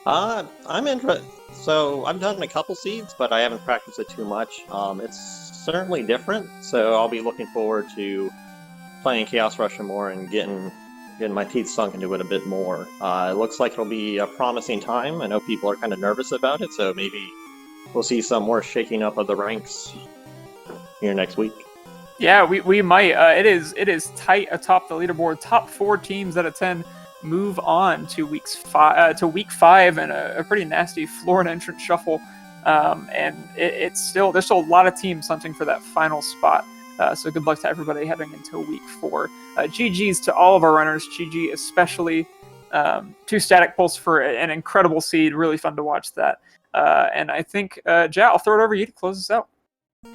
I'm interested. So I've done a couple seeds, but I haven't practiced it too much. It's certainly different, so I'll be looking forward to playing Chaos Rush more and getting my teeth sunk into it a bit more. It looks like it'll be a promising time. I know people are kind of nervous about it, so maybe we'll see some more shaking up of the ranks here next week.
Yeah, we might. It is tight atop the leaderboard. Top 4 teams out of 10 move on to week 5 and a pretty nasty Florida entrance shuffle. And there's still a lot of teams hunting for that final spot. So good luck to everybody heading into week 4. GG's to all of our runners. GG especially to Static Pulse for an incredible seed. Really fun to watch that. And I think, Jat, I'll throw it over to you to close this out.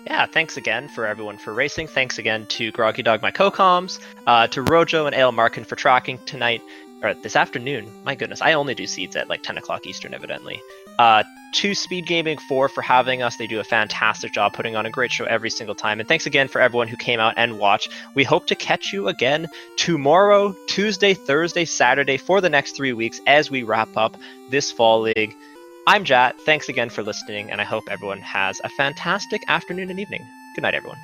Yeah, thanks again for everyone for racing. Thanks again to Groggy Dog, my co-coms, to Rojo and Ale Markin for tracking tonight, or this afternoon. My goodness, I only do seeds at like 10 o'clock Eastern, evidently. To SpeedGaming 4 for having us. They do a fantastic job putting on a great show every single time. And thanks again for everyone who came out and watched. We hope to catch you again tomorrow, Tuesday, Thursday, Saturday for the next 3 weeks as we wrap up this Fall League. I'm Jat. Thanks again for listening, and I hope everyone has a fantastic afternoon and evening. Good night, everyone.